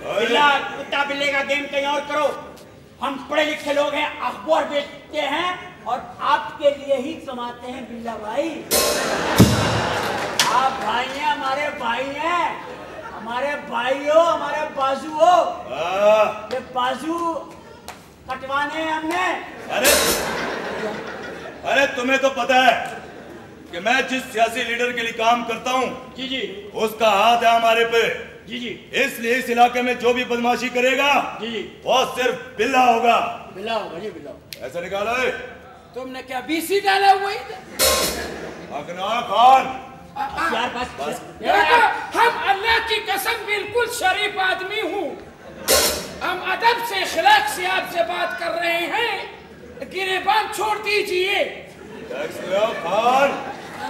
बिल्ला कुत्ता बिल्ले का गेम कहीं और करो। हम पढ़े लिखे लोग हैं, अखबार बेचते हैं और आपके लिए ही कमाते हैं बिल्ला भाई। आप भाई हैं, हमारे भाई हैं, हमारे भाई हो, हमारे बाजू हो। ये बाजू कटवाने हैं हमने। अरे तुम्हें तो पता है कि मैं जिस सियासी लीडर के लिए काम करता हूँ, जी जी, उसका हाथ है हमारे पे। जी जी, इसलिए इस इलाके में जो भी बदमाशी करेगा, जी जी, वो सिर्फ बिल्ला होगा। बिल्ला होगा जी, बिल्ला होगा। ऐसा निकाला है? तुमने क्या बीसी डाला हुआ इधर? अकना खान, यार बस देखो, हम अल्लाह की कसम बिल्कुल शरीफ आदमी हूँ। हम अदब से इखलाक से आपसे बात कर रहे हैं। गिरेबान छोड़ दीजिए। खान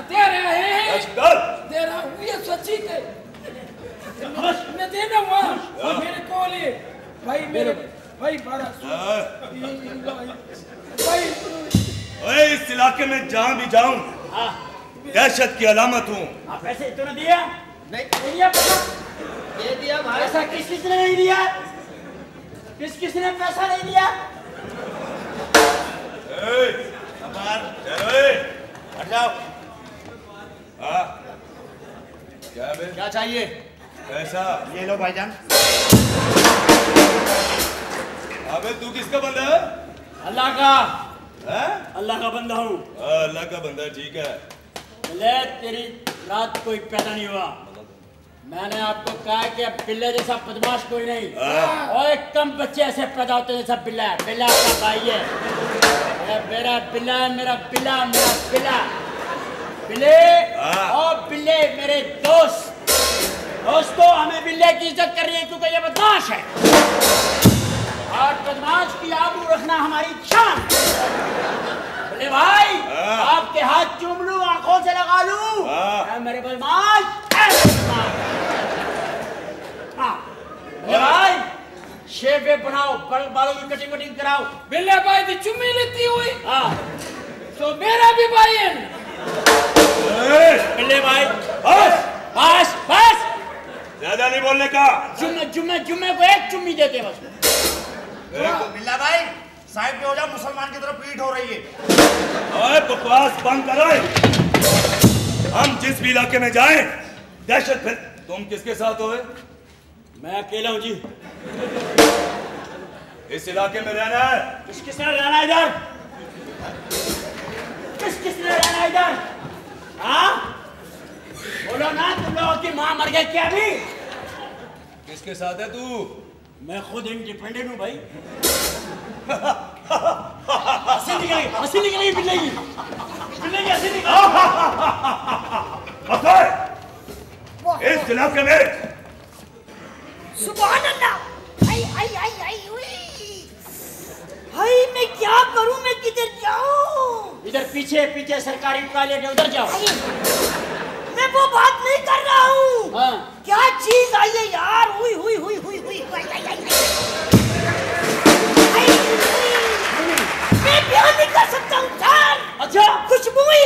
दे रहे हैं, दे रहा हूँ, ये सच्ची है। मैं देना वहाँ मेरे को ले भाई, मेरे भाई बड़ा भाई। इस इलाके में जहाँ भी जाऊँ दहशत की अलामत हूँ। आप पैसे तूने दिया? नहीं दिया। पैसा ये दिया भाई। पैसा किसने नहीं दिया? किसने पैसा नहीं दिया? हट जाओ। क्या चाहिए? पैसा। ये लो भाईजान। अबे तू किसका बंदा है? अल्लाह का। है? अल्लाह का बंदा हूँ। अल्लाह का बंदा, ठीक है। ले तेरी रात कोई पैदा नहीं हुआ। मैंने आपको कहा कि अब बिल्ले जैसा बदमाश कोई नहीं, और कम बच्चे ऐसे पैदा होते जैसा बिल्ला है। बिल्ला आपका भाई है, मेरा बिल्ला है, मेरा बिल्ला, मेरा बिल्ला। बिल्ले और बिल्ले मेरे दोस्तों, हमें बिल्ले की इज्जत करनी है क्योंकि ये बदमाश है और बदमाश की आबरू रखना हमारी शान। बिल्ले भाई, आपके हाथ चूम लूं, आंखों से लगा लूं, मेरे बदमाश। भाई शेव बनाओ, बालों की कटिंग कराओ। बिल्ले भाई तो चुम्मी लेती हुई। तो मेरा भी भाई है। बिल्ले भाई बस ज्यादा नहीं बोलने का। जुम्मे को एक चुम्मी देते बस। बिल्ला भाई साइड पे हो जाओ, मुसलमान की तरफ पीठ हो रही है। ओए बकवास बंद करो। हम जिस भी इलाके में जाएं दहशत फिर। तुम किसके साथ हो? मैं अकेला हूँ जी। इस इलाके में रहना है? किसने रहना इधर? किसने रहना इधर? हाँ बोलो ना, तुम लोगों की माँ मर गई क्या अभी? किसके साथ है तू? मैं खुद इंडिपेंडेंट हूँ भाई। हंसी निकलेगी बिल्ले की हंसी निकलेगी। इस इलाके में सुभान अल्लाह। आई आई आई आई भाई, मैं क्या करूं, मैं किधर जाऊं? इधर पीछे सरकारी टॉयलेट है, उधर जाओ। मैं वो बात नहीं कर रहा हूँ। हाँ। क्या चीज आई है यार? हुई हुई हुई हुई हुई आई आई आई मैं बयान नहीं कर सकता हूँ सर। अच्छा, खुशबुएं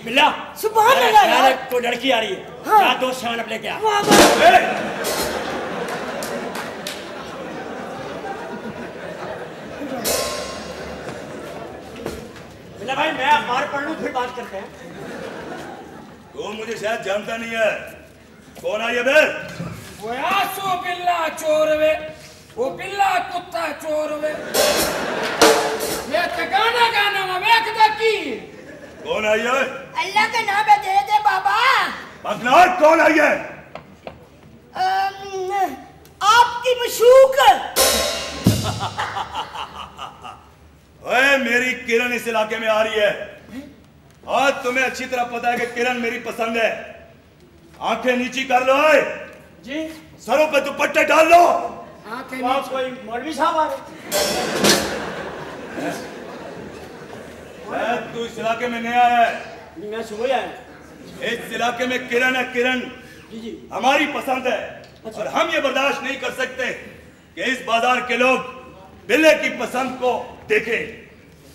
बिल्ला सुभान अल्लाह यार। कोई लड़की आ रही है। हाँ। क्या दोस्त शान लेके आ। बिल्ला भाई मैं अखबार पढ़ लूं फिर बात करते हैं। तू मुझे शायद जानता नहीं है। कौन आई है बे? वो आसो बिल्ला चोरवे, वो बिल्ला कुत्ता चोरवे। मैं तो गाना मैं कदा की। कौन आई है? अल्लाह के नाम पे दे दे बाबा। पकनार कौन आई है? आपकी मशूक। ओए मेरी किरण इस इलाके में आ रही है और तुम्हें अच्छी तरह पता है कि किरण मेरी पसंद है। आंखें नीची कर लो जी, सरों पे दुपट्टे डाल लो। कोई मौलवी साहब आ रहे? तू इस इलाके में नया है? मैं सुबह आया। इस इलाके में किरण है, किरण जी हमारी पसंद है। और हम ये बर्दाश्त नहीं कर सकते कि इस बाजार के लोग बिल्ले की पसंद को देखें।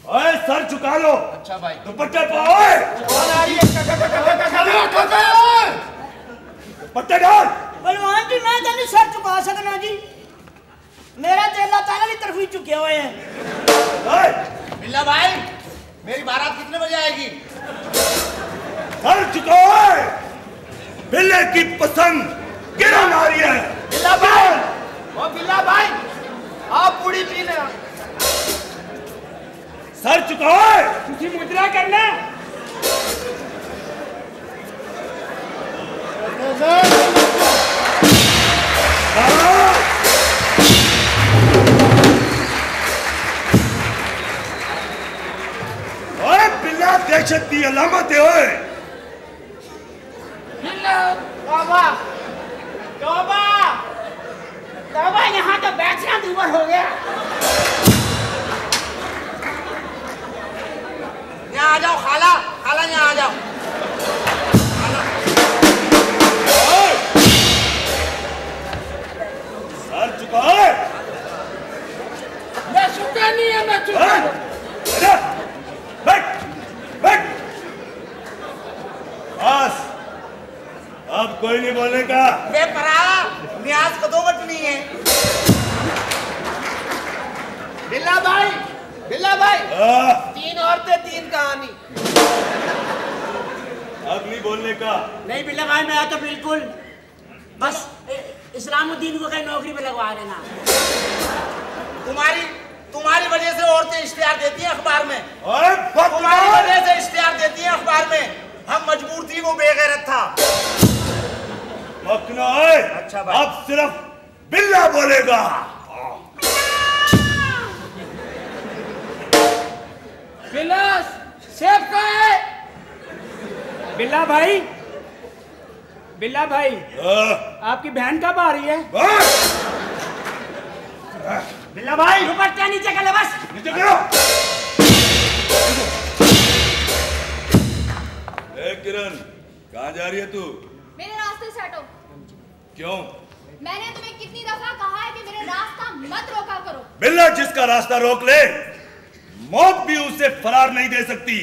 ओए सर झुका लो। अच्छा भाई। दुपट्टे पाओ। कौन आ रही है? दुपट्टे डाल। बलवान जी मैं तो नहीं सर झुका सकना जी, मेरा चेला ताला की तरफ ही चुके हुए हैं। बिल्ला भाई मेरी बारात कितने बजे आएगी? सर झुकाओ। बिल्ले की पसंद किरण आ रही है। बिल्ला भाई, ओ बिल्ला भाई आप पूरी पी ले। सर झुकाओ। तुझी मुद्रा करना। ओए बिल्ला दहशत की अलामत है। ओए तौबा तौबा तौबा, यहाँ तो बैठना दूबर हो गया। यहाँ आ जाओ खाला, खाला यहाँ आ जाओ। सर झुकाओ। मैं झुका नहीं है, मैं झुका नहीं। बैठ बैठ। बस अब कोई नहीं बोलने का। वे परा न्याज कदों बटनी है। बिल्ला भाई, बिल्ला भाई तीन औरतें तीन कहानी। अब नहीं बोलने का। नहीं बिल्ला भाई मैं तो बिल्कुल बस इस्लामुद्दीन को कहीं नौकरी पे लगवा देना। तुम्हारी वजह से औरतें इश्तिहार देती हैं अखबार में। तुम्हारी ओए वजह से इश्तिहार देती हैं अखबार में। हम मजबूर थी, वो बेगैरत था। मखना है। अच्छा भाई। अब सिर्फ बिल्ला बोलेगा। बिल्ला सेब का है। बिल्ला भाई, बिल्ला भाई आपकी बहन कब आ रही है? बिल्ला भाई दुपट्टा नीचे कर ले बस। नीचे करो। ए किरण कहाँ जा रही है तू? मेरे रास्ते से हटो। क्यों? मैंने तुम्हें कितनी दफा कहा है कि मेरे रास्ता मत रोका करो। बिल्ला जिसका रास्ता रोक ले मौत भी उसे फरार नहीं दे सकती।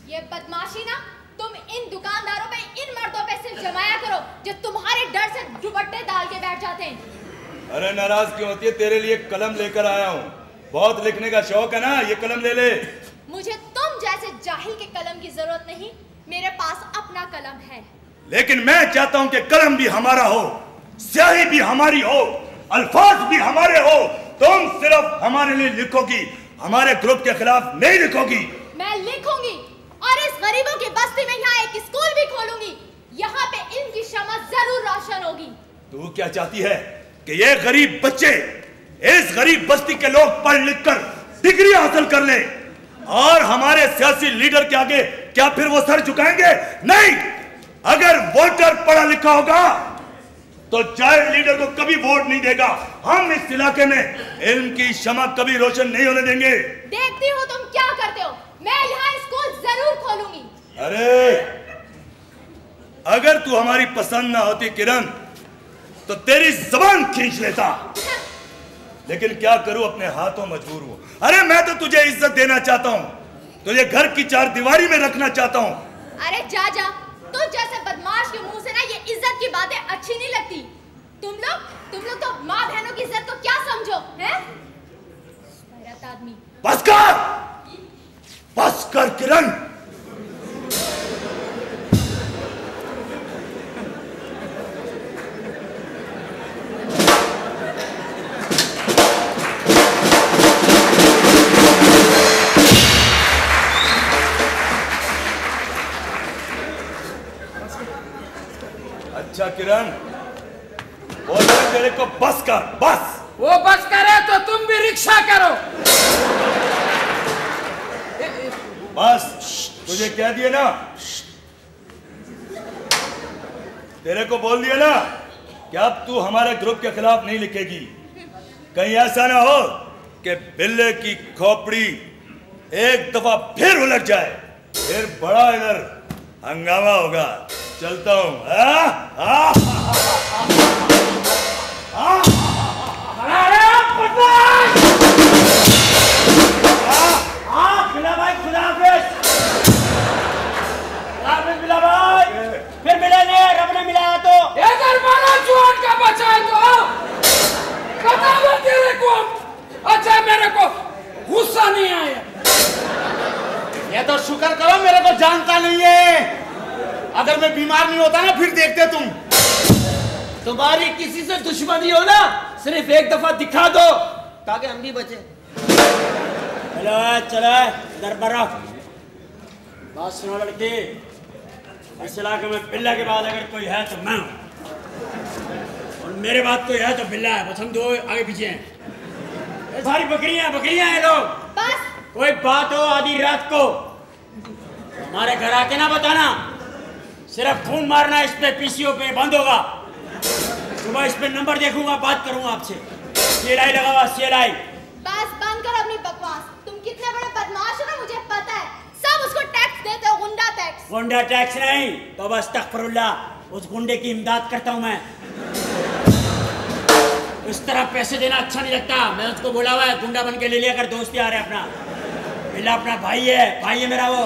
ये बदमाशी ना तुम इन दुकानदारों पे, इन मर्दों पे सिर्फ जमाया करो जो तुम्हारे डर से दुपट्टे डाल के बैठ जाते हैं। अरे नाराज क्यों होती है? तेरे लिए कलम लेकर आया हूँ। बहुत लिखने का शौक है ना, ये कलम ले ले। मुझे तुम जैसे जाहिल के कलम की जरूरत नहीं, मेरे पास अपना कलम है। लेकिन मैं चाहता हूँ कि कलम भी हमारा हो, स्याही भी हमारी हो, अल्फाज भी हमारे हो। तुम सिर्फ हमारे लिए लिखोगी, हमारे ग्रुप के खिलाफ नहीं लिखोगी। मैं लिखूंगी और इस गरीबों की बस्ती में यहाँ एक स्कूल भी खोलूंगी। यहाँ पे इल्म की शमा जरूर रोशन होगी। तू क्या चाहती है कि ये गरीब बच्चे इस गरीब बस्ती के लोग पढ़ लिख कर डिग्री हासिल कर ले और हमारे सियासी लीडर के आगे क्या फिर वो सर झुकाएंगे? नहीं। अगर वोटर पढ़ा लिखा होगा तो चाइल्ड लीडर को कभी वोट नहीं देगा। हम इस इलाके में इल्म की शमा कभी रोशन नहीं होने देंगे। देखती हो तुम क्या करते हो। मैं यहाँ स्कूल जरूर खोलूंगी। अरे अगर तू हमारी पसंद ना होती किरण तो तेरी जबान खींच लेता, लेकिन क्या करूं, अपने हाथों मजबूर हूं। अरे मैं तो तुझे इज्जत देना चाहता हूं, तुझे घर की चार दीवारी में रखना चाहता हूं। अरे जा जा, तुझ जैसे बदमाश के मुंह से ना ये इज्जत की बातें अच्छी नहीं लगती। तुम लोग तो माँ बहनों की इज्जत को क्या समझो हैं? गैरत आदमी। बस कर किरण। अच्छा किरण बोल रहे तेरे को बस कर, बस। वो बस करे तो तुम भी रिक्शा करो। बस तुझे कह दिया ना, तेरे को बोल दिया ना कि अब तू हमारे ग्रुप के खिलाफ नहीं लिखेगी। कहीं ऐसा ना हो कि बिल्ले की खोपड़ी एक दफा फिर उलट जाए, फिर बड़ा इधर हंगामा होगा। चलता हूं। गुस्सा नहीं आया। ये तो शुक्र करो मेरे को जानता नहीं है। अगर मैं बीमार नहीं होता ना फिर देखते तुम। तुम्हारी किसी से दुश्मनी हो ना, सिर्फ एक दफा दिखा दो ताकि हम भी बचे। चलो चलो इधर पर रहो। बात सुनो लड़की, इस इलाके में बिल्ला के बाद अगर कोई है तो मैं हूँ, और मेरे बाद कोई है तो बिल्ला है। बस हम दो आगे पीछे हैं। सारी बकरियां हैं लोग। बस कोई बात हो आधी रात को हमारे घर आके ना बताना। सिर्फ खून मारना इस पे पीसीओ पे बंद होगा। सुबह इस पे नंबर देखूंगा, बात करूंगा आपसे। CLI लगा हुआ CLI। बस बंद करो अपनी बकवास। तुम कितने बड़े बदमाश हो ना मुझे पता है। सब उसको टैक्स देते हो, गुंडा टैक्स। गुंडा टैक्स नहीं तो बस अस्तगफिरुल्लाह, उस गुंडे की इमदाद करता हूं मैं। इस तरह पैसे देना अच्छा नहीं लगता। मैं उसको बोला हुआ है गुंडा बन के ले लिया कर, दोस्त यार है अपना। बिल्ला अपना भाई है मेरा। वो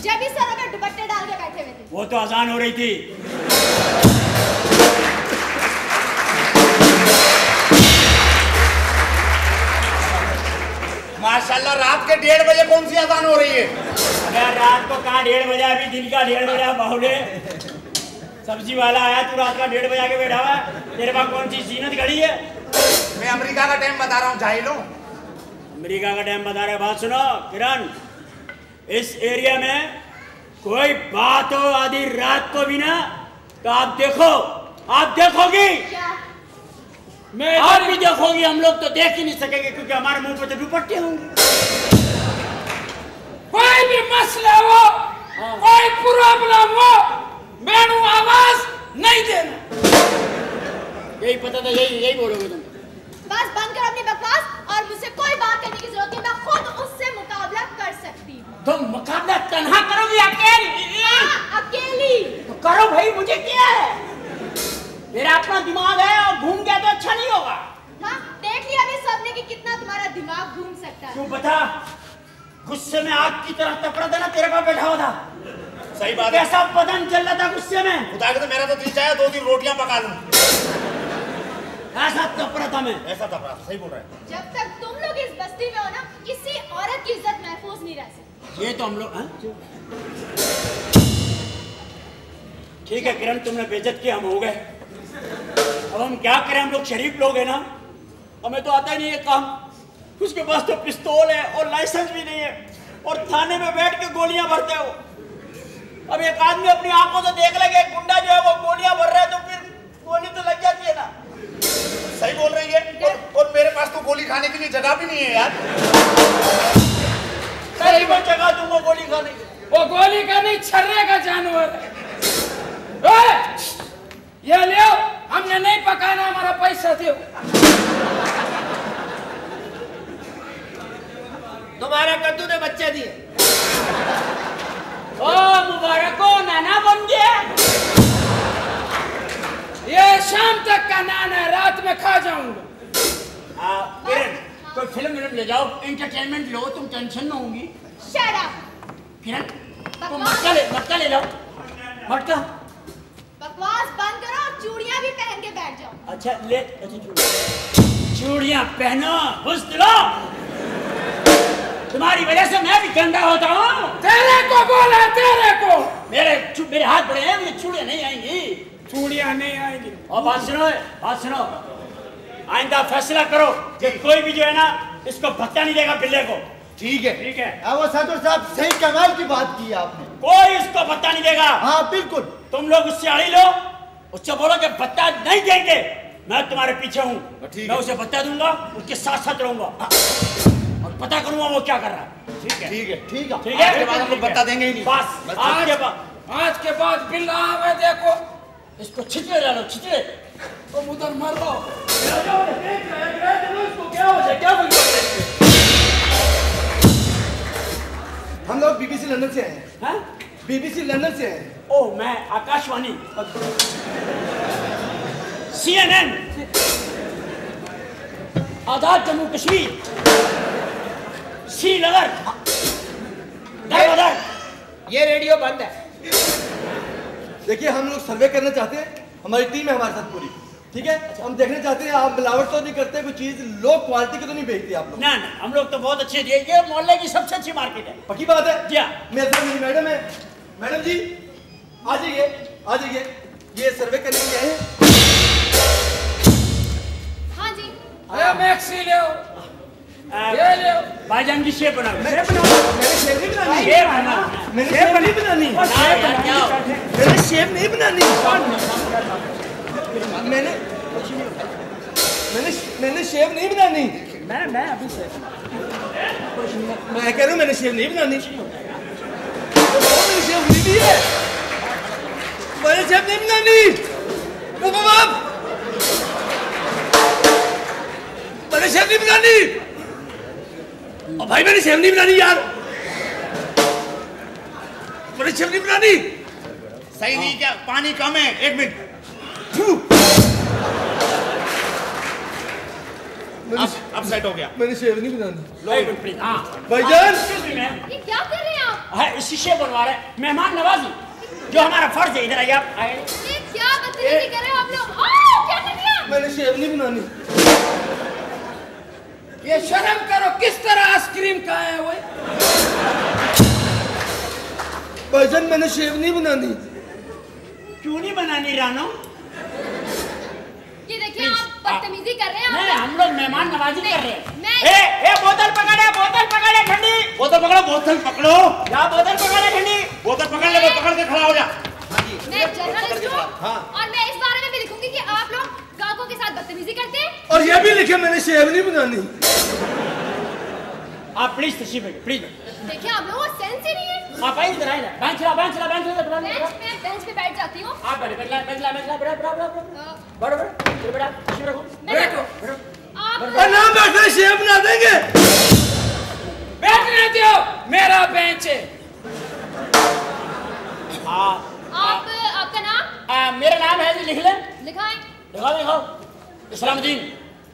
जब इस सरों में दुपट्टे डाल के बैठे हुए थे। वो तो अजान हो रही थी। माशाल्लाह रात के 1:30 बजे कौन सी अजान हो रही है? अगर रात को कहाँ 1:30 बजे, अभी दिन का 1:30 बजे। बाहुले सब्जी वाला आया, तू रात का 1:30 बजे आके बैठा हुआ है। तेरे पास कौन सी जीनत घड़ी है? मैं अमेरिका का टाइम बता रहा हूँ, जाहिलो। अमेरिका का टाइम बता रहे। बात सुनो किरण, इस एरिया में कोई बात हो आधी रात को भी ना तो आप देखोगी। क्या? आप भी देखोगी। हम लोग तो देख ही नहीं सकेंगे क्योंकि हमारे मुंह पे तो दुपट्टे होंगे। कोई भी मसला हो, कोई प्रॉब्लम हो, मैनू आवाज नहीं देना। यही पता था, यही बोलोगे तुम। बस बंद करो अपनी बकवास और मुझसे कोई बात करने की जरूरत नहीं। मैं खुद उससे मुकाबला कर सकती हूँ। तुम मुकाबला तन्हा करोगी? अकेली? हाँ, अकेली। तो करो भाई, मुझे क्या है। मेरा अपना दिमाग है और घूम गया तो अच्छा नहीं होगा। हाँ, देख लिया अभी सबने कि कितना तुम्हारा दिमाग घूम सकता है। तू बता, गुस्से में आग की तरह तपड़ा था ना तेरे पास बैठा हुआ था। सही बात है। कैसा बदन चल रहा था गुस्से में। खुदा के तो मेरा तो दिल चाहे 2 रोटियां पका लूं। ऐसा तपड़ा था मैं। ऐसा तपड़ा, सही बोल रहा है। जब तक तुम लोग इस बस्ती में हो ना, किसी औरत की इज्जत महफूज नहीं रह सकती। ये तो हम लोग ठीक है किरण, तुमने बेइज्जत किया, हम हो गए। अब हम क्या करें, हम लोग शरीफ लोग हैं ना, हमें तो आता ही नहीं है काम। उसके पास तो पिस्तौल है और लाइसेंस भी नहीं है, और थाने में बैठ के गोलियां भरते हो। अब एक आदमी अपनी आंखों से देख लेगा एक गुंडा जो है वो गोलियां भर रहा है, तो फिर गोली तो लग जाती है ना। सही बोल रही है। और मेरे पास तो गोली खाने के लिए जगह भी नहीं है यार। सही में जगह दूंगा गोली खाने की। वो गोली का नहीं, छर्रे का जानवर है। ये ले, हमने नहीं पकाना, हमारा पैसा दो। तुम्हारे कद्दू ने बच्चे दिए। ओ मुबारक हो, नाना बन गया। ये शाम तक का नाना, रात में खा जाऊंगा। किरण, कोई फिल्म ले जाओ, एंटरटेनमेंट लो, तुम टेंशन में होंगी। Shut up। किरण, तुम मटका ले जाओ। मटका बकवास बंद करो और चूड़ियां भी पहन के बैठ जाओ। अच्छा ले, चूड़ियां पहनो, खुश दिलो। तुम्हारी वजह से मैं भी गंदा होता हूँ। तेरे को बोला, तेरे को। मेरे हाथ बड़े हैं, मुझे चूड़ियां नहीं आएंगी। चूड़ियां नहीं आएंगी। और बात सुनो, आइंदा फैसला करो कि कोई भी जो है ना इसको भत्ता नहीं देगा बिल्ले को। ठीक है। वो सदर साहब सही कमाल की बात की आपने। कोई इसको भत्ता नहीं देगा। हाँ बिल्कुल। तुम लोग उससे अड़ी लो, उससे बोलो कि भत्ता नहीं देंगे, मैं तुम्हारे पीछे हूँ। मैं उसे भत्ता दूंगा, उसके साथ साथ रहूंगा और पता करूंगा वो क्या कर रहा है। ठीक है। आज के बाद हम लोग भत्ता देंगे ही नहीं। बस आज के बाद बिल्ला आवे, देखो इसको छिचड़े डालो, छिचड़े। तुम उधर मर लो। हम लोग BBC लंदन से हैं। BBC लंदन से हैं। ओह, मैं आकाशवाणी CNN आजाद जम्मू कश्मीर श्रीनगर। ये रेडियो बंद है। देखिए हम लोग सर्वे करना चाहते हैं, हमारी टीम है हमारे साथ पूरी। ठीक है, हम देखना चाहते हैं आप मिलावट तो नहीं करते, कोई चीज लो क्वालिटी की तो नहीं बेचते आप लोग? ना ना, हम लोग तो बहुत अच्छे दिए, ये मोहल्ले की सबसे अच्छी मार्केट है। पक्की बात है? जी हाँ। मेरे साथ मेरी मैडम है। मैडम जी आ जाइए, आ जाइए, ये सर्वे करने के लिए आए हैं। हाँ जी। अरे मैक्सी ले आओ, ये ले आओ। भाईजान की शेप बना, मैंने शेप नहीं बनानी, शेप बना, मैंने शेप नहीं बनानी, मैंने शेप नहीं बनानी, मैंने शेप नहीं बनानी। मैं अभी से मैं कह रहा हूँ मैंने शेप नहीं बनानी। मैंने शेप नहीं दी है, मैंने शेप नहीं बनानी। मैंने शेप नहीं बनानी। और भाई मैंने शेप नहीं बनानी यार, मैंने शेप नहीं बनानी। सही नहीं क्या? पानी कम है, 1 मिनट। अब सेट हो गया। मैंने शेव नहीं बनानी। हाँ भाईजान ये क्या कर रहे हैं आप? है, शीशे बनवा रहे हैं, मेहमान नवाजी जो हमारा फर्ज है। इधर आइए आप। आए। ये क्या बदतमीजी कर रहे हो आप लोग? ओह, क्या कर दिया? मैंने शेव नहीं बनानी। ये शर्म करो, किस तरह आइसक्रीम का है वो? भाईजान मैंने शेव नहीं बनानी। क्यों नहीं बनानी रानो? ये देखिए आप बदतमीजी कर रहे हैं। नहीं, हम लोग मेहमान नवाजी कर रहे हैं। मैं बोतल पकड़े ठंडी। बोतल पकड़ो, बोतल पकड़ो। क्या बोतल पकड़े ठंडी? बोतल पकड़ ले, पकड़ के खड़ा हो जा। मैं जर्नलिस्ट हूँ और मैं इस बारे में भी लिखूंगी कि आप लोग ग्राहकों के साथ बदतमीजी करते हैं। और ये भी लिखे मैंने शेव नहीं बनानी। आप प्लीज तशरीफ रखिए, प्लीज। देखिए आप लोगों को सेंस ही नहीं है। आप आइए इधर आइए। बेंच ला। मैं बेंच पे बैठ जाती हूँ। आप बैठो, बेंच ला। बड़ा तशरीफ रखो। बैठो। आप ना बैठे शेव बना देंगे। बैठने दो, मेरा बेंच है। आपका नाम? मेरा नाम है जी, लिख ले। लिखाएं। दिखाओ। इस्लामुद्दीन।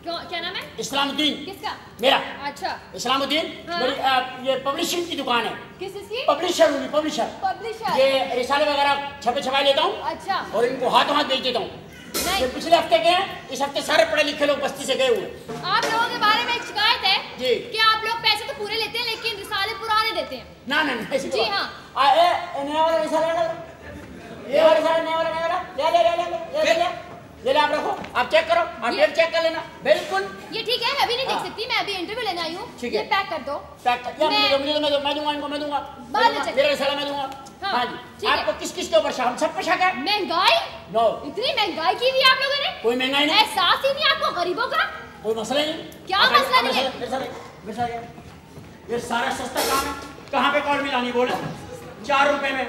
क्या नाम है? इस्लामुद्दीन। किसका? मेरा। अच्छा। इस्लामुद्दीन। हाँ। मेरी ये पब्लिशिंग की दुकान है। किस चीज़ की? पब्लिशर हूँ, पब्लिशर। पब्लिशर। ये रिसाले वगैरह छपे लेता हूँ। अच्छा। और इनको हाथों हाथ बेच देता हूँ। नहीं। ये पिछले हफ्ते गए हैं, इस हफ्ते सारे पढ़े लिखे लोग बस्ती से गए हुए। आप लोगों के बारे में एक शिकायत है जी। कि आप लोग पैसे तो पूरे लेते हैं लेकिन रिसाले पुराने देते हैं। ना ऐसी जी हाँ। नया वाला रिसाला ये वाला रिसाला, नया वाला ले आप रखो, आप चेक करो, आप डेट चेक कर लेना। बिल्कुल ये ठीक है, मैं अभी नहीं देख सकती, मैं अभी इंटरव्यू लेने आई हूँ। ठीक ये है। पैक कर दो। पैक कर। मैं दूंगा इनको, मैं दूंगा। बाद में check मेरा रिसाला मैं दूंगा। हाँ, हाँ ठीक जी। है। आपको किस के ऊपर शक? सब पे शक है? महंगाई? नो। इतनी महंगाई की हुई है आप लोगों ने? कोई महंगाई नहीं। एहसास ही नहीं आपको गरीबों का? कोई मसला ही नहीं। क्या आप मसला मेरे नहीं है? साथ- मेरे साथ ये सारा सस्ता काम है। कहाँ पे कॉल मिलानी बोलो? 4 रुपए में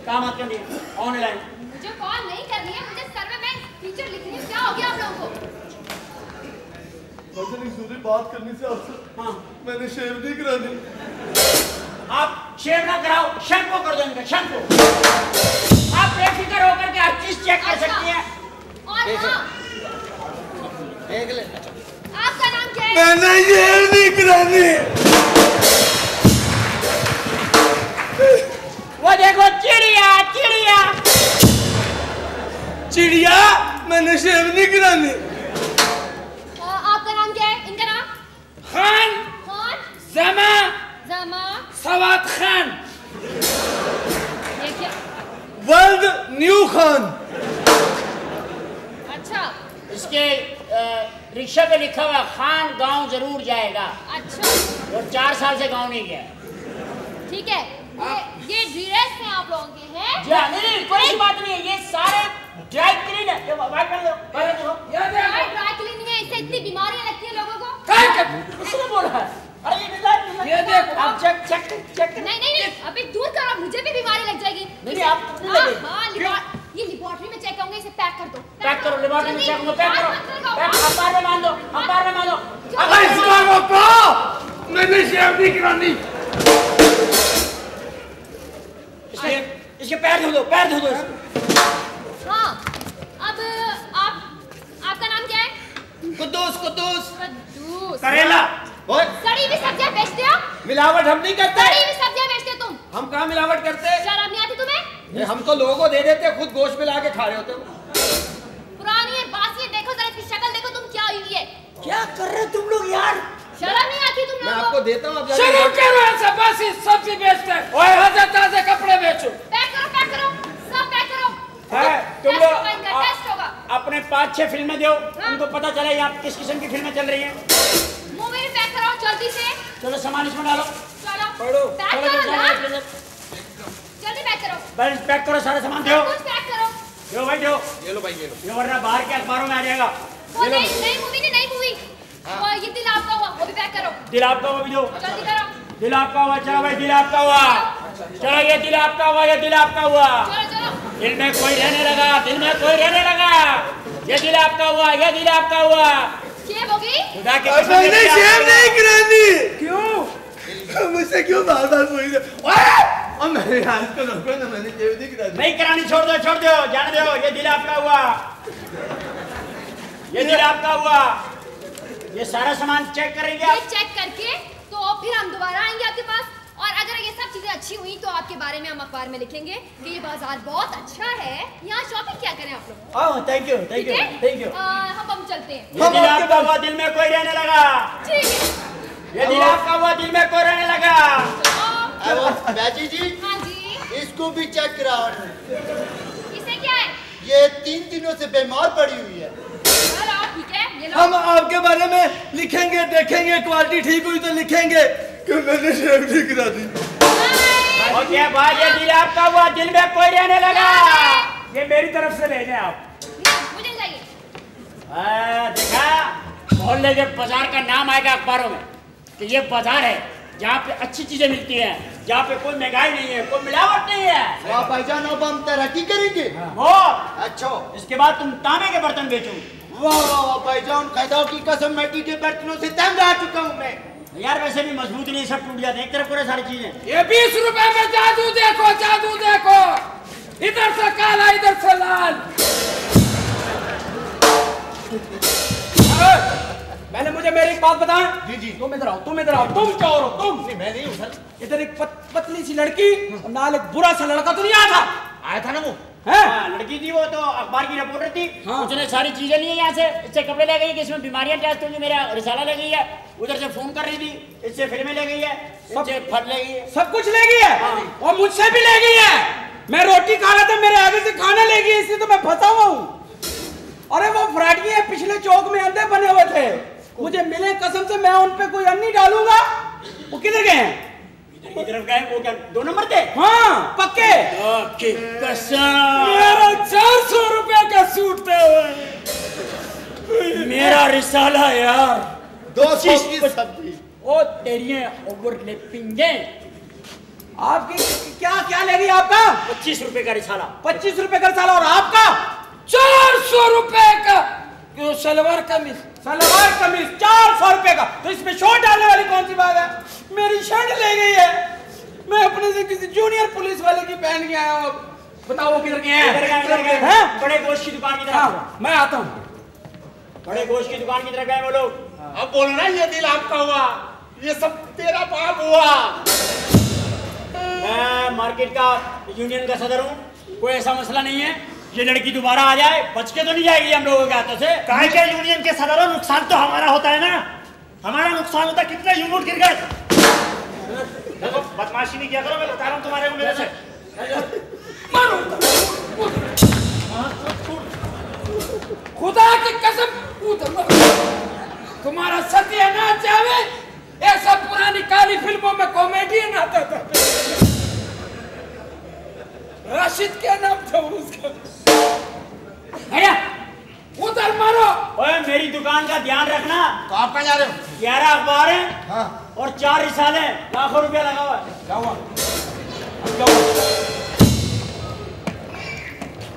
काम आते हैं ऑनलाइन। मुझे कॉल नहीं करनी है, मुझे सर्वे में फीचर लिखनी है। क्या हो गया आप लोगों को? दूसरी बात करनी से आपसे। हाँ। मैंने शेव नहीं करानी। आप शेव ना कराओ, शैम्पू कर दो इनका, शैम्पू। आप बेफिक्र होकर के हर चीज चेक कर सकती हैं। और हाँ, देख ले। आपका नाम क्या है? मैंने शेव नहीं करानी। वो देखो चिड़िया। चिड़िया, मैंने शेव नहीं करानी। आपका नाम क्या है? इनका नाम? खान, जमा। सवाद खान। ये क्या? World new Khan. अच्छा। इसके रिक्शा पे लिखा हुआ खान गांव जरूर जाएगा। अच्छा। और 4 साल से गांव नहीं गया। ठीक है। ये ड्रेस हैं आप लोगों के हैं? जी हाँ, नहीं कोई बात नहीं है, ये सारे ड्राई क्लीन है। ये बात कर दो। ड्राई क्लीनिंग है, इससे इतनी बीमारियां लगती हैं लोगों को। किसने बोला है? अरे ये देखो। आप चेक। नहीं, अबे दूर करो, मुझे भी बीमारी लग जाएगी। नहीं, आप नहीं लगेगी। ये लेबोरेटरी में चेक होंगे, इसे पैक कर दो। पैक करो, लेबोरेटरी में चेक होंगे, पैक करो। अखबार में मान दो। मैंने शेव नहीं करानी। इसके पैर धो दो। हाँ, अब आपका नाम क्या है? कुद्दूस। करेला। सड़ी हुई सब्जियां बेचते हो? मिलावट हम नहीं करते। सड़ी हुई सब्जियां बेचते हो तुम? हम कहाँ मिलावट करते? शर्म नहीं आती तुम्हें? हम तो लोगों को दे देते, खुद गोश्त मिला के खा रहे होते हो। पुरानी है, बासी देखो जरा इसकी शक्ल देखो, तुम क्या हुई है? क्या कर रहे तुम लोग यार? शर्म नहीं आती तुम मैं लोगों आपको को? देता हूँ, शुरू करो ऐसा, बस सब्जी बेचते हैं, ताजे ताजे कपड़े बेचो। पैक करो, सब पैक करो। तुम टेस्ट लोग होगा इनका, टेस्ट होगा। अपने 5-6 फिल्में दो, हमको पता चले यहाँ किस किस्म की फिल्में चल रही हैं। मूवी भी पैक करो जल्दी से। चलो सामान इसमें डालो। चलो पढ़ो, पैक चलो, करो चलो, ना, चलो। जल्दी पैक करो, बस पैक करो, सारा सामान दो। कुछ पैक करो। दो भाई दो। ये लो भाई, ये लो। ये वरना बाहर के अखबारों में आ जाएगा। वो नई मूवी, वो ये दिल आपका हुआ, वो भी पैक करो। दिल आपका हुआ भी दो। जल्दी करो। दिल आपका हुआ, चलो भाई दिल आपका हुआ। चलो ये दिल आपका हुआ, ये दिल आपका हुआ। चलो दिल में कोई रहने लगा, दिल में कोई रहने लगा। ये दिल आपका हुआ, ये दिल आपका हुआ। शेव होगी? खुदा के नहीं शेव नहीं करानी। क्यों? मुझसे क्यों बार-बार पूछ रहे हो? और मेरे हाथ को रोको ना, मैंने शेव नहीं करानी। नहीं करानी, छोड़ दो, जाने दो। ये दिल आपका हुआ, ये दिल आपका हुआ। ये सारा सामान चेक करेंगे ये आप। चेक करके तो फिर हम दोबारा आएंगे आपके पास, और अगर ये सब चीजें अच्छी हुई तो आपके बारे में हम अखबार में लिखेंगे कि ये बाजार बहुत अच्छा है, यहाँ शॉपिंग क्या करें आप लोग। ओह थैंक यू, ठीक है? Thank you. हम चलते हैं। ये दिल आपका हुआ, दिल में कोई रहने लगा। ठीक है। ये दिल आपका हुआ, दिल में कोई रहने लगा। बैजी जी, हाँ जी, इसको भी चेक कराओ। इसे क्या है? ये 3 दिनों से बीमार पड़ी हुई है। चलो ठीक है, ये लो। हम आपके बारे में लिखेंगे, देखेंगे, क्वालिटी ठीक हुई तो लिखेंगे कि मैंने शेव नहीं करा दी। और क्या बात, ये दिल आपका हुआ, दिल में कोई रहने लगा। ये मेरी तरफ से ले जाए आप। मुझे चाहिए। देखा, मोहल्ले के बाजार का नाम आएगा अखबारों में कि ये बाजार है जहाँ पे अच्छी चीजें मिलती हैं, जहाँ पे कोई महंगाई नहीं है, कोई मिलावट नहीं है। वाह भाईजान, अब हम तरक्की करेंगे। हो, अच्छा, इसके बाद तुम तांबे के बर्तन बेचो। वाह वाह भाईजान, खुदा की कसम, मिट्टी के बर्तनों से तंग आ चुका हूँ मैं। यार वैसे भी मजबूत नहीं, सब टूट जाते हैं, एक तरफ पूरे सारी चीजें। ये 20 रुपए में जादू देखो, जादू देखो। इधर से काला, इधर से लाल। पहले मुझे मेरी एक बात बताएं। जी जी। तुम इधर आओ, तुम चोर हो, तुम। नहीं, मैं नहीं हूँ सर। इधर एक पतली सी लड़की और नाल एक बुरा सा लड़का तो नहीं आया था? आया था ना वो। हाँ, लड़की थी, वो तो अखबार की रिपोर्टर थी। उसने सारी चीजें ली यहाँ से, इससे कपड़े ले गई कि इसमें बीमारियां टेस्ट होंगी, मेरा रिसाला ले गई है। उधर से फोन कर रही थी, इससे फिल्में ले गई है, इससे फल ले गई है, सब कुछ ले गई है, और मुझसे भी ले गई है। मैं रोटी खा रहा था, मेरे आगे से खाना ले गई, इसलिए तो मैं फंसा हुआ हूँ। अरे वो फ्राटियां पिछले चौक में अंधे बने हुए थे, मुझे मिले कसम से, मैं उन पे कोई अन्नी डालूंगा। वो किधर गए हैं? की तरफ गए। वो क्या 2 नंबर थे? हाँ पक्के। कसम, मेरा 400 रुपए का सूट थे मेरा रिसाला यार। 200 की सब्जी। ओ तेरी ओवरलैपिंग है। आपकी क्या क्या लेगी आपका? 25 रुपए का रिसाला। 25 रुपए का रिसाला। और आपका 400 रुपए का सलवार कमीज। सलवार कमीज 400 रुपए का, तो इसमें शॉर्ट डालने वाली कौन सी बात है? मेरी शर्ट ले गई है, मैं अपने से किसी जूनियर पुलिस वाले की पहन के आया हूँ। बताओ वो किधर गए हैं? बड़े गोश्त की दुकान की तरफ। हाँ, मैं आता हूँ। बड़े गोश्त की दुकान की तरफ गए वो लोग। अब बोलना, ये दिल आपका हुआ, ये सब तेरा पाप हुआ। मैं मार्केट का यूनियन का सदर हूँ, कोई ऐसा मसला नहीं है। ये लड़की दोबारा आ जाए, बच के तो नहीं जाएगी हम लोगों के हाथों से। काहे के यूनियन के सदर हो, नुकसान तो हमारा होता है ना, हमारा नुकसान होता है। कितने यूनिट गिर गए। देखो बदमाशी नहीं किया करो, मैं बता रहा हूँ तुम्हारे को मेरे से। खुदा की कसम, तुम्हारा सत्यानाश चाहे, ऐसा पुरानी काली फिल्मों में कॉमेडियन आता था, राशिद क्या नाम था उसका। उधर मारो। ओए मेरी दुकान का ध्यान रखना। तो आप कहाँ जा रहे हो? 11 अखबार हैं। हाँ। और 4 रिसाले, लाखों रुपया लगा हुआ है। क्या हुआ?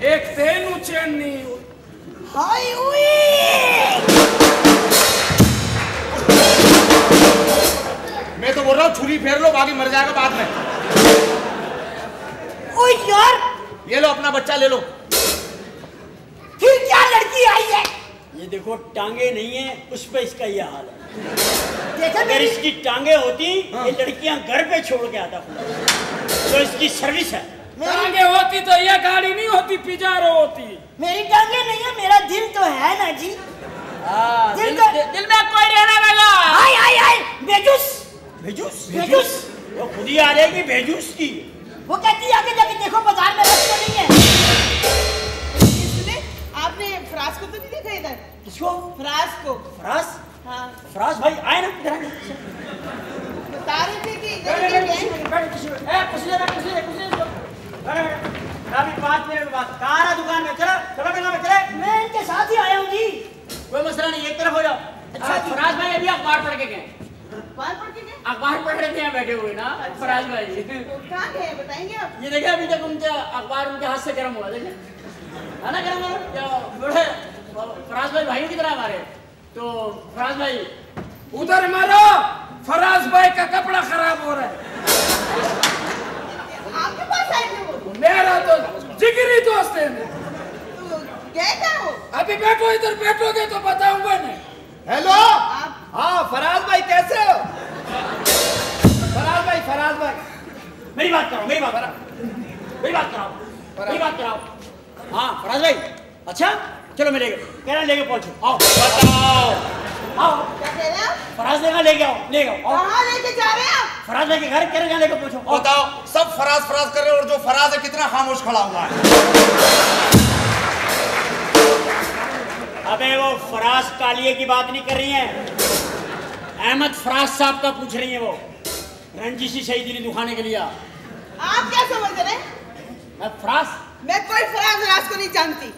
एक तेनू चैन नहीं हुई। हाय हुई। मैं तो बोल रहा हूँ छुरी फेर लो, बाकी मर जाएगा बाद में। ओ यार, ये लो अपना बच्चा ले लो। फिर क्या लड़की आई है? ये देखो टांगे नहीं है, उस पे इसका ये हाल है। देखा अगर इसकी टांगे होती, ये लड़कियां घर पे छोड़ के आता, तो इसकी सर्विस है। टांगे होती तो ये गाड़ी नहीं होती, पिजारो होती। मेरी टांगे नहीं है, मेरा दिल तो है ना जी। दिल में कोई रहने लगा। हाय हाय हाय, बेजूस भेजूस बेजूस। वो खुद ही आ जाएगी भेजूस की। वो कहती है आगे जाके देखो बाजार में रख तो नहीं है। इसलिए आपने फराज को तो नहीं देखा इधर? किसको? फराज को। फराज? हाँ। फराज भाई आए ना इधर। बता रहे थे कि इधर अभी 5 मिनट बाद कहाँ दुकान में चलो चलो दुकान में चले। मैं इनके साथ ही आया हूँ जी। कोई मसला नहीं, एक तरफ हो जाओ। अच्छा फराज भाई अभी अखबार पढ़ के गए। अखबार पढ़ के गए? अखबार पढ़ रहे थे यहाँ बैठे हुए ना फराज भाई। कहाँ गए बताएंगे आप? ये देखिए अभी तक उनका अखबार उनके हाथ से गर्म हुआ, देखिए है ना गर्म हुआ। बड़े फराज भाई भाइयों की तरह हमारे। तो फराज भाई उधर मारो, फराज भाई का कपड़ा खराब हो रहा है। आपके पास आए थे वो? मेरा तो जिगरी दोस्त है। तो गए क्या वो? अभी बैठो, इधर बैठोगे तो बताऊंगा नहीं। हेलो, हाँ फराज भाई कैसे हो? फराज भाई मेरी बात कराओ, मेरी बात कराओ। हाँ फराज भाई, अच्छा चलो मैं लेके कह रहा लेके पहुंचो। आओ बताओ, आओ क्या कह रहे हैं आप? फराज लेगा लेके आओ, कहाँ लेके जा रहे हैं आप? फराज भाई के घर कह रहे हैं लेके पहुंचो। बताओ, सब फराज फराज कर रहे हो और जो फराज है कितना खामोश खड़ा हुआ है। अबे वो फराज कालिए की बात नहीं कर रही हैं, अहमद फराज साहब का पूछ रही हैं। वो रंजीशी शहीदी दिखाने के लिए। आप क्या समझ रहे हैं? मैं फराज? मैं कोई फराज को नहीं जानती।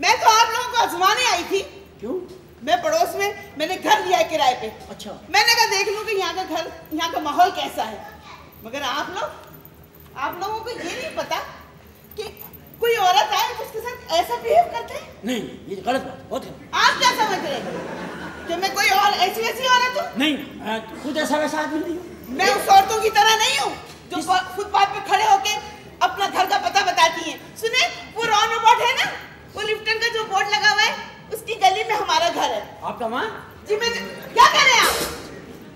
मैं तो आप लोगों को आजमाने आई थी। क्यों? मैं पड़ोस में मैंने घर लिया है किराए पे। अच्छा। मैंने कहा देख लूं कि यहाँ का घर, यहाँ का माहौल कैसा है। मगर आप लोगों को ये नहीं पता कि कोई औरत आए तो उसके साथ ऐसा बिहेव करते हैं। नहीं, ये गलत बात, बहुत गलत। आप क्या समझ रहे हैं कि मैं कोई और ऐसी वैसी औरत हूँ? नहीं, मैं खुद ऐसा वैसा आदमी नहीं हूँ। मैं उस औरतों की तरह नहीं हूँ जो फुटपाथ पे खड़े होके अपना घर का पता बताती हैं। सुने, वो रॉन रोबोट है ना, वो लिफ्टन का जो बोर्ड लगा हुआ है उसकी गली में हमारा घर है। आपका माँ? जी मैं क्या कर रहे हैं आप?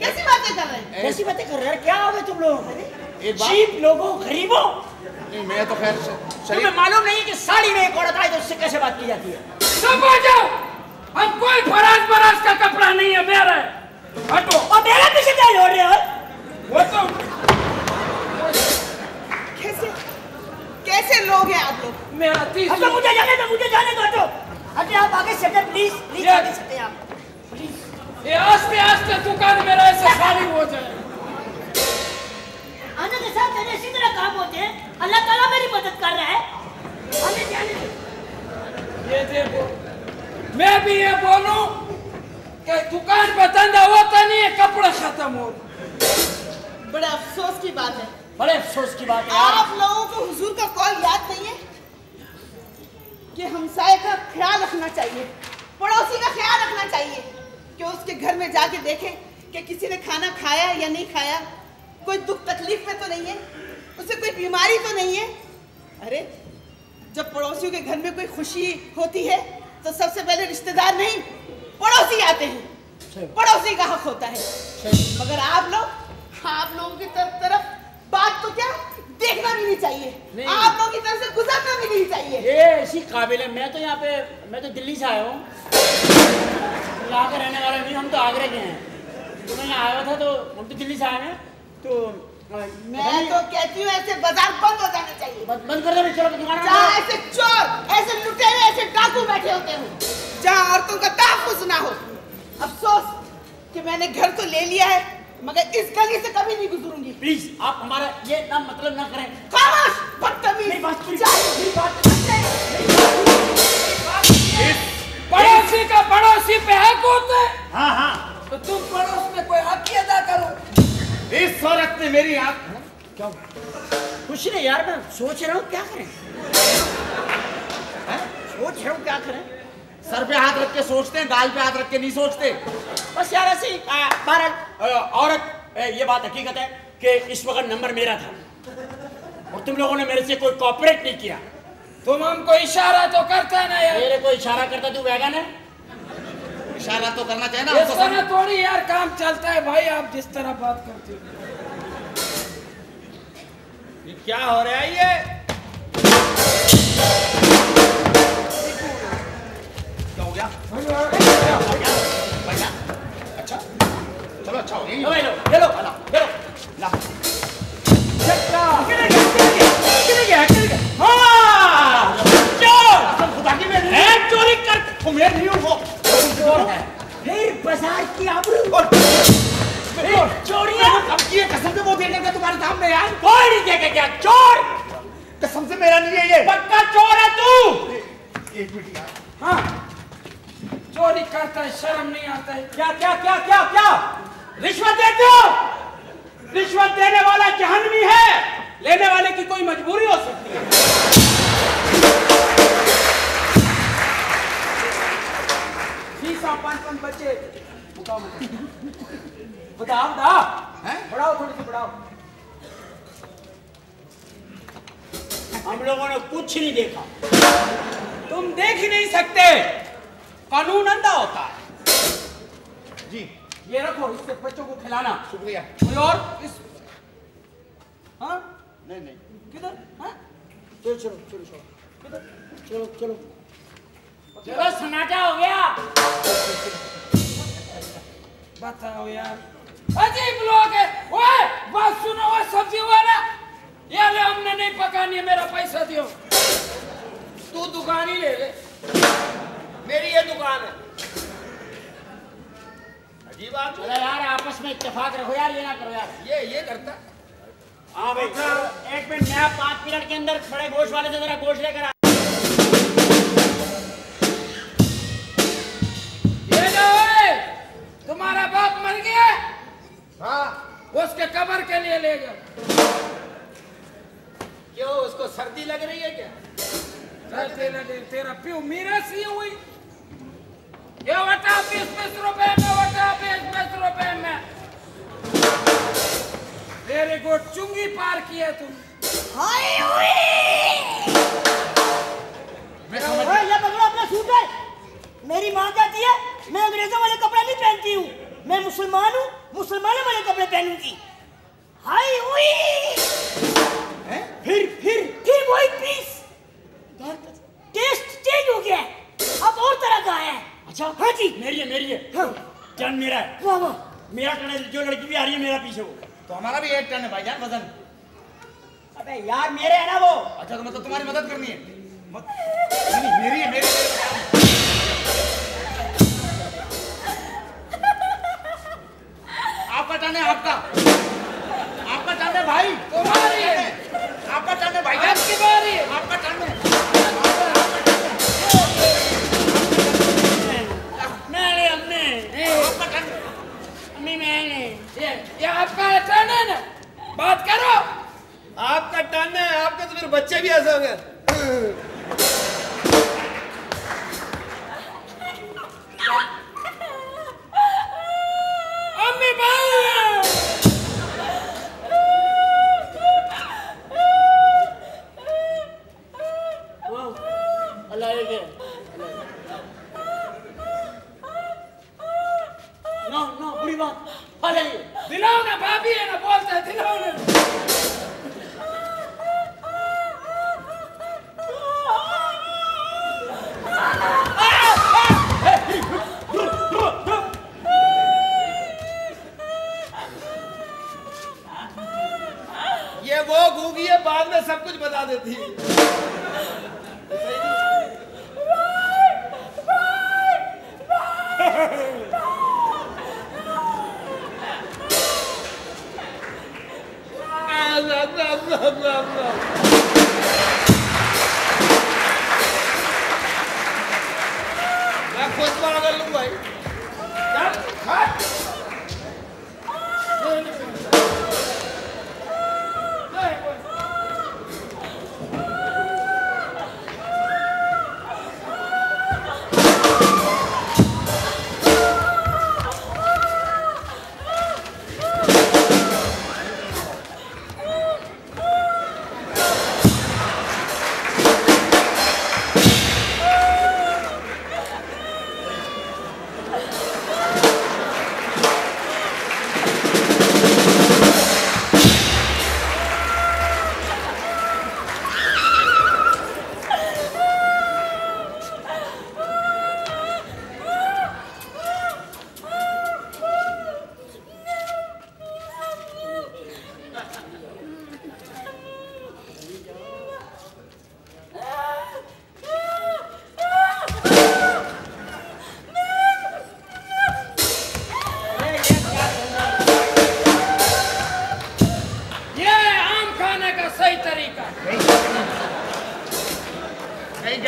कैसी बातें कर रहे हैं? कैसी बातें कर रहे हैं? क्या हो गए तुम लोग? चीप लोगों, गरीबों। नहीं मैं तो खैर तुम्हें मालूम नहीं कि साड़ी में एक औरत आई तो उससे कैसे बात की जाती है? सब आ जाओ, हम कोई फराज का कपड़ा नहीं है, मेरा है। हटो। और मेरा पीछे क्या जोड़ रहे हो? वो तो कैसे लोग हैं आप लोग? मेरा 30। अच्छा मुझे जाने दो हटो। अरे आप आगे से प्लीज आगे से आप प्लीज। ये आस्ते आस्ते दुकान मेरा ऐसे खाली हो जाए। आने के साथ मेरे इसी तरह काम होते हैं। अल्लाह ताला मेरी मदद कर रहा है। आने जाने दो। ये देखो, मैं भी ये बोलूं कि दुकान पे धंधा होता नहीं है, कपड़ा खत्म हो। बड़ा अफसोस की बात है। बड़े अफसोस की बात है यार। आप लोगों को हुजूर का कॉल याद नहीं है कि हमसाये का ख्याल रखना चाहिए, पड़ोसी का ख्याल रखना चाहिए, कि उसके घर में जाके देखें कि किसी ने खाना खाया या नहीं खाया, कोई दुख तकलीफ में तो नहीं है, उसे कोई बीमारी तो नहीं है। अरे जब पड़ोसियों के घर में कोई खुशी होती है तो सबसे पहले रिश्तेदार नहीं पड़ोसी आते हैं, पड़ोसी का हक होता है। मगर आप लोगों की तरफ बात तो क्या देखना भी नहीं चाहिए, आप लोगों की तरफ से गुजरना भी नहीं चाहिए। ये इसी काबिल है। मैं तो दिल्ली से आया हूँ, यहाँ के रहने वाले नहीं, हम तो आगरे के हैं। तो मैं यहाँ आया था तो हम तो दिल्ली से आए हैं। तो मैं तो कहती हूँ ऐसे बाजार बंद हो जाने चाहिए। बंद कर दो, चलो दुकान। जहाँ ऐसे चोर, ऐसे लुटेरे, ऐसे डाकू बैठे होते हो, जहाँ औरतों का तहफ्फुज़ ना हो। अफसोस कि मैंने घर तो ले लिया है मगर इस गली से कभी नहीं गुजरूंगी। प्लीज आप हमारा ये ना मतलब ना करें। खामोश, बदतमीज। पड़ोसी का पड़ोसी पे हक होता है। हाँ हाँ, तो तुम पड़ोस में कोई हक ही अदा करो। इस औरत ने मेरी आंख। क्या कुछ नहीं यार, मैं सोच रहा हूँ क्या करें। सोच रहा हूँ क्या करें। सर पे हाथ रख के सोचते हैं, गाल पे हाथ रख के नहीं सोचते। बस यार ऐसे ही औरत ये बात हकीकत है कि इस वक्त नंबर मेरा था और तुम लोगों ने मेरे से कोई कॉपरेट नहीं किया। तुम हमको इशारा तो करता ना यार। मेरे को इशारा करता तू वैगन है, इशारा तो करना चाहिए ना। इस तरह थोड़ी यार काम चलता है भाई, आप जिस तरह बात करते हो। ये क्या हो रहा है? ये अच्छा चलो अच्छा हो लो भाई, लो लो ला चक्का किधर गया हाँ चोर खुदा की मेरी है चोरी कर तुम्हें नहीं हूँ वो चोर है फिर बाजार की आबरू चोरी अब की कसम से वो देने का तुम्हारे सामने यार कोई नहीं देगा क्या चोर कसम से मेरा नहीं है ये पक्का चोर है तू एक मिनट यार हाँ चोरी करता है शर्म नहीं आता है क्या क्या क्या क्या क्या रिश्वत देते हो रिश्वत देने वाला जहन्नमी है लेने वाले की कोई मजबूरी हो सकती है फीसा 5 बच्चे बताओ बढ़ाओ थोड़ी सी बढ़ाओ हम लोगों ने कुछ नहीं देखा तुम देख ही नहीं सकते कानून अंधा होता है जी ये रखो इससे बच्चों को खिलाना शुक्रिया कोई और इस हाँ नहीं किधर हाँ चलो चलो चलो चलो किधर चलो चलो चलो सन्नाटा हो गया बताओ यार अजीब लोग है ओए बात सुनो ओए सब्जी वाला ये ले हमने नहीं पकानी है मेरा पैसा दियो तू दुकान ही ले ले मेरी ये दुकान है अजीब बात चलो यार आपस में इत्तेफाक रखो यार ये ना करो यार ये करता हाँ भाई एक मिनट मैं 5 मिनट के अंदर बड़े गोश्त वाले से जरा गोश्त लेकर आ ये लो ओए तुम्हारा बाप मर गया हाँ उसके कब्र के लिए ले जाओ क्यों उसको सर्दी लग रही है क्या तेरा प्यू मेरा सी हुई ये वटा 20 रुपए में वटा 20 रुपए में तेरे को चुंगी पार किया तुम हाय ओए ये पकड़ो अपना सूट है मेरी माँ कहती है मैं अंग्रेजों वाले कपड़े नहीं पहनती हूँ मैं मुसलमान हूँ मुसलमानों वाले कपड़े पहनूंगी हाय ओए फिर वही पीस टेस्ट चेंज हो गया है अब और तरह का है अच्छा हाँ जी मेरी है हाँ टन मेरा है वाह वाह मेरा टन है जो लड़की भी आ रही है मेरा पीछे वो तो हमारा भी 1 टन है भाईजान वजन अबे यार मेरे है ना वो अच्छा तो मतलब तुम्हारी मदद करनी है नहीं मेरी है आपका टन है आपका टन है भाई तुम्हारी है आपका टन है भाई आपकी बारी है आपका टन है मैंने हमने आपका टन अम्मी मैंने ये आपका टर्न है ना बात करो आपका टन है आपके तो फिर बच्चे भी ऐसे होंगे अम्मी भाई अल्लाह के नो बुरी बात अरे दिलाओ ना भाभी है ना बोलते हैं दिलाओ ना ये वो गूंगी है बाद में सब कुछ बता देती है मैं खुद पागल हूँ भाई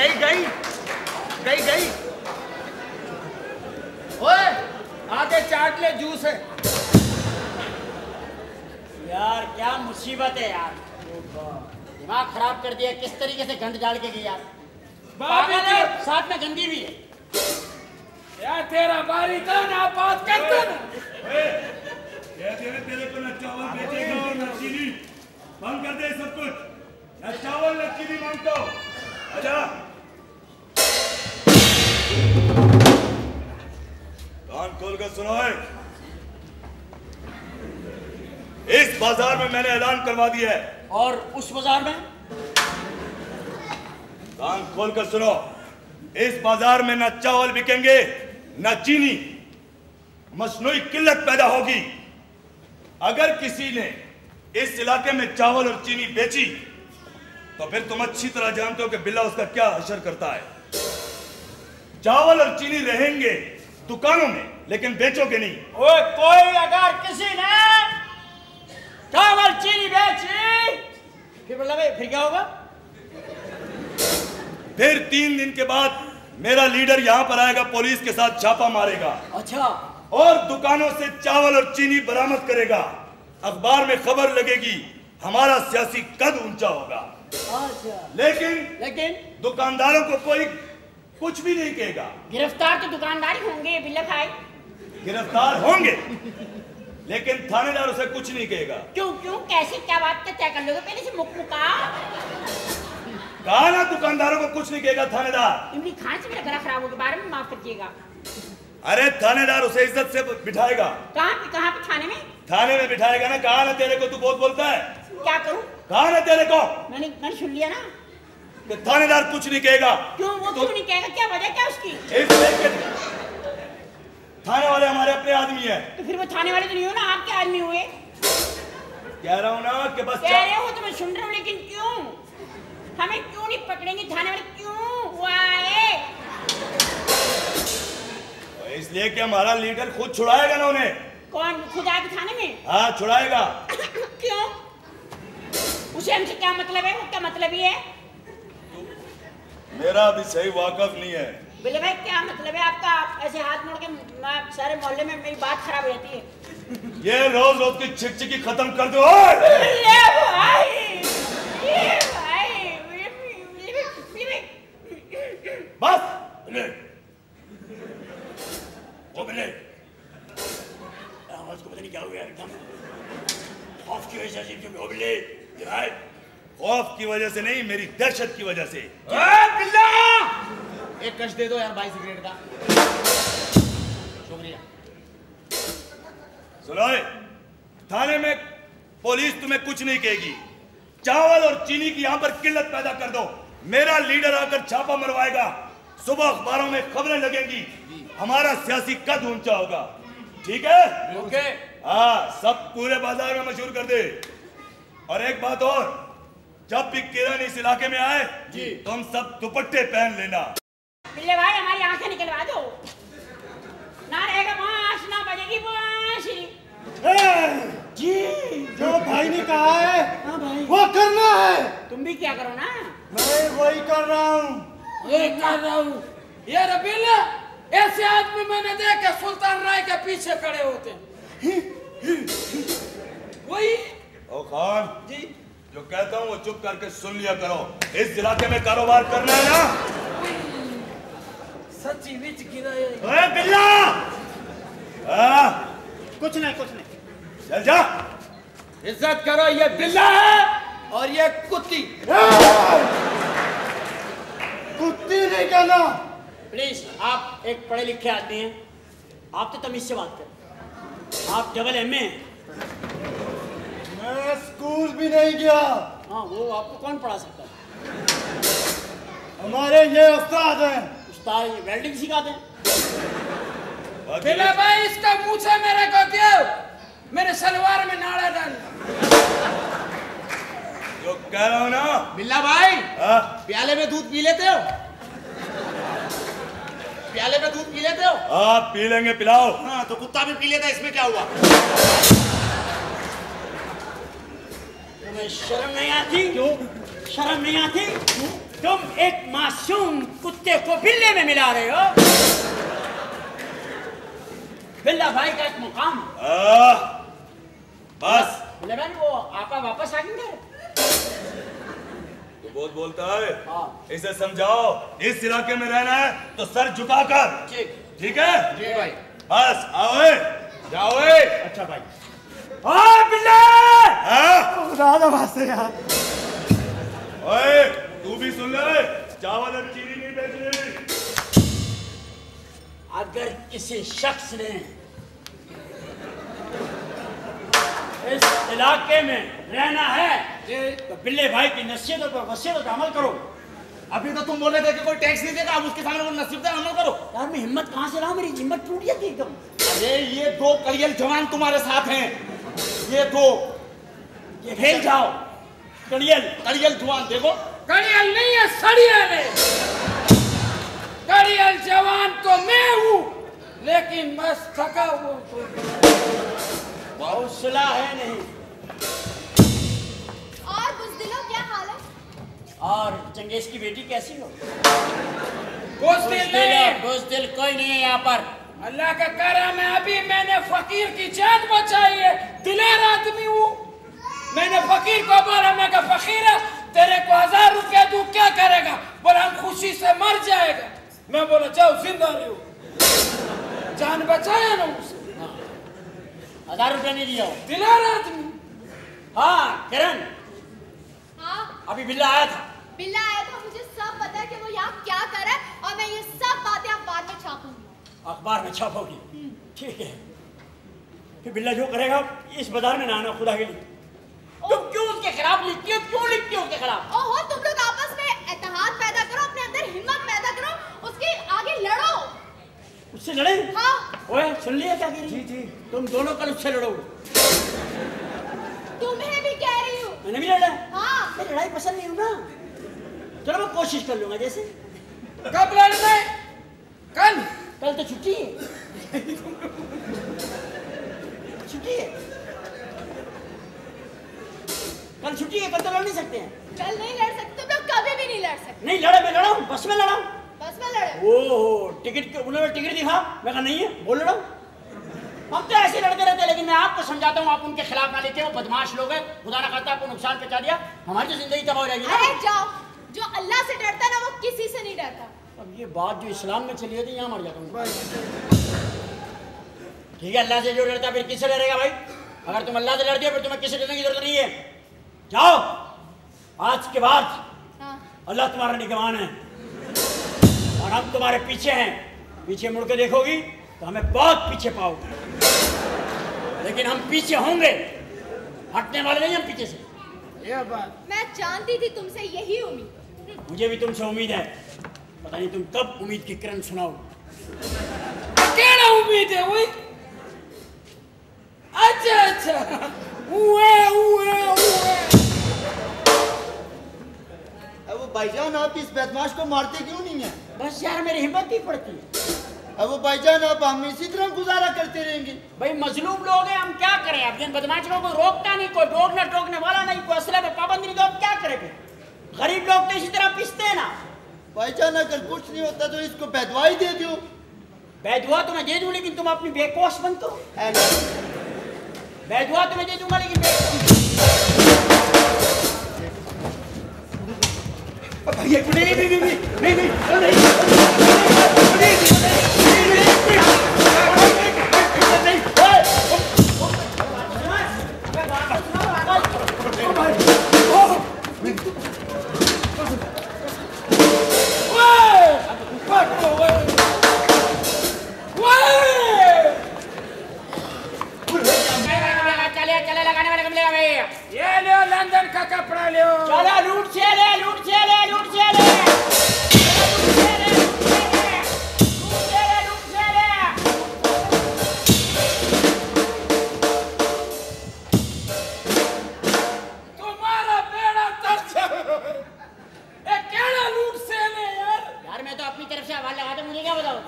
गई गई गई गई। ओए आगे चाट ले, जूस है। यार क्या मुसीबत है यार, दिमाग खराब कर दिया। किस तरीके से गंद डाल के गई यार। बाबी पागल है, साथ में गंदी भी है यार। तेरा बारी का ना बात करते ना। तेरे को न चावल बेचेगा और न चीनी। बंद कर दे सब कुछ, न चावल न चीनी मांगता हूं। अच्छा कान खोल कर सुनो है, इस बाजार में मैंने ऐलान करवा दिया है। और उस बाजार में? कान खोल कर सुनो, इस बाजार में न चावल बिकेंगे न चीनी। मसनूई किल्लत पैदा होगी। अगर किसी ने इस इलाके में चावल और चीनी बेची तो फिर तुम अच्छी तरह जानते हो कि बिल्ला उसका क्या असर करता है। चावल और चीनी रहेंगे दुकानों में, लेकिन बेचोगे नहीं। ओए कोई अगर किसी ने चावल चीनी बेची फिर मतलब फिर क्या होगा? फिर 3 दिन के बाद मेरा लीडर यहाँ पर आएगा, पुलिस के साथ छापा मारेगा। अच्छा। और दुकानों से चावल और चीनी बरामद करेगा। अखबार में खबर लगेगी, हमारा सियासी कद ऊंचा होगा। अच्छा। लेकिन दुकानदारों को कोई कुछ भी नहीं कहेगा। गिरफ्तार तो दुकानदार ही होंगे बिल्ला भाई। गिरफ्तार होंगे, लेकिन थानेदार उसे कुछ नहीं कहेगा। क्यों क्यों कैसे क्या बात का तय कर लोगे पहले से मुक्का? कहा ना दुकानदारों को कुछ नहीं कहेगा थानेदार। इमली खान से मेरा गला खराब हो गया, बारे में माफ करिएगा। अरे थानेदार उसे इज्जत से बिठाएगा। कहाँ पे थाने में? थाने में बिठाएगा ना। कहा ना तेरे को, तू बहुत बोलता है। क्या करूं? कहा ना तेरे को। मैंने सुन लिया ना कि थानेदार कुछ नहीं कहेगा। क्यों वो क्यों नहीं कहेगा? क्या वजह क्या उसकी? थाने वाले हमारे अपने आदमी है। तो फिर वो थाने वाले तो नहीं हो ना, आपके आदमी हुए। कह रहा हूँ ना कि बस कह रहे हो तो मैं सुन रहा हूँ, लेकिन क्यों हमें क्यों नहीं पकड़ेंगे थाने वाले? क्यों वो आए? इसलिए कि हमारा लीडर खुद छुड़ाएगा ना उन्हें। कौन खुद आएगा थाने में? हाँ छुड़ाएगा। क्यों? उसे हमसे क्या मतलब है? वो क्या मतलब ही है? मेरा भी सही वाकफ नहीं है। बिल्ले भाई क्या मतलब है आपका? आप ऐसे हाथ मोड़ के सारे मोहल्ले में मेरी बात खराब हो जाती है। ये रोज रोज की चिकचिकी खत्म कर दो। बिल्ले भाई, ये भाई, बस वो बिल्ले आवाज को पता नहीं क्या हो गया, एकदम खौफ की वजह से। वो बिल्ले खौफ की वजह से नहीं, मेरी दहशत की वजह से। बिल्ला एक कश दे दो यार, 22 सिगरेट का। शुक्रिया। सुनो, थाने में पुलिस तुम्हें कुछ नहीं कहेगी। चावल और चीनी की यहां पर किल्लत पैदा कर दो, मेरा लीडर आकर छापा मरवाएगा। सुबह अखबारों में खबरें लगेंगी, हमारा सियासी कद ऊंचा होगा। ठीक है? ओके। हाँ, सब पूरे बाजार में मशहूर कर दे। और एक बात और, जब भी किरण इस इलाके में आए जी, तुम सब दुपट्टे पहन लेना। बिल्ले भाई हमारी आंखें निकलवा दो, ना रहेगा बांस ना बजेगी बांसुरी। जी जो भाई ने कहा है हाँ भाई वो करना है। तुम भी क्या करो ना। मैं वही कर रहा हूँ। ये कर रहा हूँ। ये बिल्ला ऐसे आदमी मैंने देखा सुल्तान राय के पीछे खड़े होते। वही ओ खान जी, जो कहता हूँ वो चुप करके सुन लिया करो। इस इलाके में कारोबार करना है ना? सच्ची बीच गिराया। ओए बिल्ला! कुछ नहीं कुछ नहीं। चल जा। इज्जत करो, ये बिल्ला है और ये कुत्ती। कुत्ती नहीं कहना। प्लीज, आप एक पढ़े लिखे आदमी हैं, आप तो तमीज से बात करें। आप डबल एमए हैं। मैं स्कूल भी नहीं गया। हाँ, वो आपको कौन पढ़ा सकता है? हमारे ये उस्ताद हैं। उस्ताद वेल्डिंग सिखाते हैं। बिल्ला भाई इसका मुंह से मेरे को दो, मेरे सलवार में नाड़ा डाल। जो कह रहा हूँ ना। बिल्ला भाई प्याले में दूध पी लेते हो? प्याले में दूध पी लेते हो? हाँ पी लेंगे, पिलाओ। हाँ तो कुत्ता भी पी लेता, इसमें क्या हुआ? तुम्हें शर्म नहीं आती? क्यों शर्म नहीं आती? तुम एक मासूम कुत्ते को बिल्ले में मिला रहे हो। बिल्ला भाई का एक मुकाम। बस बिल्ला भाई वो आपा वापस आ गए। तू बहुत बोलता है, इसे समझाओ इस इलाके में रहना है तो सर झुकाकर। ठीक है जी भाई। बस आओ जाओ। अच्छा भाई। बिल्ले दादा वास्ते यार। ओए तू भी सुन ले, चावल और चीनी नहीं बेचनी। अगर किसी शख्स ने इस इलाके में रहना है तो बिल्ले भाई की नसीहतों पर वसीयतों पर अमल करो। अभी तो तुम बोल रहे थे कि कोई टैक्स नहीं देगा, अब उसके सामने वो नसीहतें अमल करो। यार मैं हिम्मत कहाँ से लाऊं, मेरी हिम्मत टूट गई एकदम। अरे ये दो कलियल जवान तुम्हारे साथ हैं, ये दो ये खेल जाओ। कलियल जवान देखो। कड़ियल नहीं है, सड़ियल है। कड़ियल जवान तो मैं हूँ, लेकिन बस थका हुआ हौसला है नहीं। और बुज़दिलों क्या हाल है? और चंगेज की बेटी कैसी हो? बुज़दिल नहीं, बुज़दिल कोई नहीं है यहाँ पर। अल्लाह का करम है, अभी मैंने फकीर की जान बचाई है। दिलेर आदमी हूँ। मैंने फकीर को बोला, मैं कहा फकीर तेरे को 1000 रुपया दूं, क्या करेगा? बोला हम खुशी से मर जाएगा। मैं बोला जाओ जिंदा रहो। जान बचाया ना उसे। 1000 रुपया नहीं दिया। दिलेर आदमी। हाँ किरण, हाँ अभी बिल्ला आया था। बिल्ला आया था, मुझे सब पता है कि वो यहाँ क्या कर रहा है और मैं ये सब बातें अखबार में छापूंगी। अखबार में छापोगी? ठीक है। फिर बिल्ला जो करेगा इस बाजार में ना आना, खुदा के लिए। तुम क्यों उसके खिलाफ लिखती हो? क्यों लिखती हो उसके खिलाफ? ओहो, तुम लोग आपस में इत्तेहाद पैदा करो, अपने अंदर हिम्मत पैदा करो, उसके आगे लड़ो। उससे लड़े? हाँ। ओए सुन लिया क्या कह रही? जी तुम दोनों कल उससे लड़ो। तुम्हें भी कह रही हूँ। मैंने भी लड़ा। हाँ। मैं लड़ाई पसंद नहीं हूँ ना। चलो मैं कोशिश कर लूंगा। जैसे कब लड़ना है? कल तो छुट्टी है। छुट्टी है, कल छुट्टी है, कल तो लड़ नहीं सकते हैं। कल नहीं लड़ सकते, तुम लोग कभी भी नहीं लड़ सकते। नहीं लड़े, मैं लड़ा हूँ, बस में लड़ा हूँ। बस में लड़े? ओहो, टिकट उन्होंने टिकट दिखा, मैं कहा नहीं है, बोल लड़ा हूँ। हम तो ऐसे लड़ते रहते हैं, लेकिन मैं आपको समझाता हूँ, आप उनके खिलाफ ना लेके, वो बदमाश लोग हैं, खुदा ना करता आपको नुकसान पहुंचा दिया, हमारी तो जिंदगी तबाह हो जाएगी। अरे जाओ, जो अल्लाह से डरता है ना वो किसी से नहीं डरता। अब ये बात जो इस्लाम में चली है, यहाँ मर जाता हूँ। ठीक है, अल्लाह से जो डरता है फिर किससे डरेगा भाई? अगर तुम अल्लाह से डरती हो फिर तुम्हें किससे डरने की जरूरत नहीं है। जाओ, आज के बाद अल्लाह तुम्हारा निगरान है और हम तुम्हारे पीछे हैं। पीछे मुड़ के देखोगी तो हमें बहुत पीछे पाओगे, लेकिन हम पीछे होंगे, हटने वाले नहीं हम पीछे से। यह बात मैं जानती थी तुमसे यही उम्मीद। मुझे भी तुमसे उम्मीद है, पता नहीं तुम कब उम्मीद की किरण सुनाओ। अकेला उम्मीद है वही। अच्छा अच्छा, अब वो भाईजान आप इस बदमाश को मारते क्यों नहीं है? बस यार मेरी हिम्मत नहीं पड़ती है। अब वो भाईजान आप हम इसी तरह गुजारा करते रहेंगे। भाई मजलूम लोग हैं, हम क्या करें? अब जिन बदमाशों को रोकता नहीं, कोई टोकने वाला नहीं, कोई असले पे पाबंद नहीं, तो अब क्या करें? गरीब लोग तो इसी तरह पिसते हैं ना। भाईजान अगर कुछ नहीं होता तो इसको बेदवाई दे दो। बेदुआ तो मैं दे दूं, लेकिन तुम अपनी बेकोश बन करो। बेदुआ तो मैं दे दूंगा, लेकिन ये लो लंदन का कपड़ा लो। चलो लूट से ले, लूट से ले, लूट से ले, तुम्हारा बेड़ा तर्ज ये केड़ा लूट से ले यार। यार मैं तो अपनी तरफ से आवाज लगाता, मुझे क्या बताओ?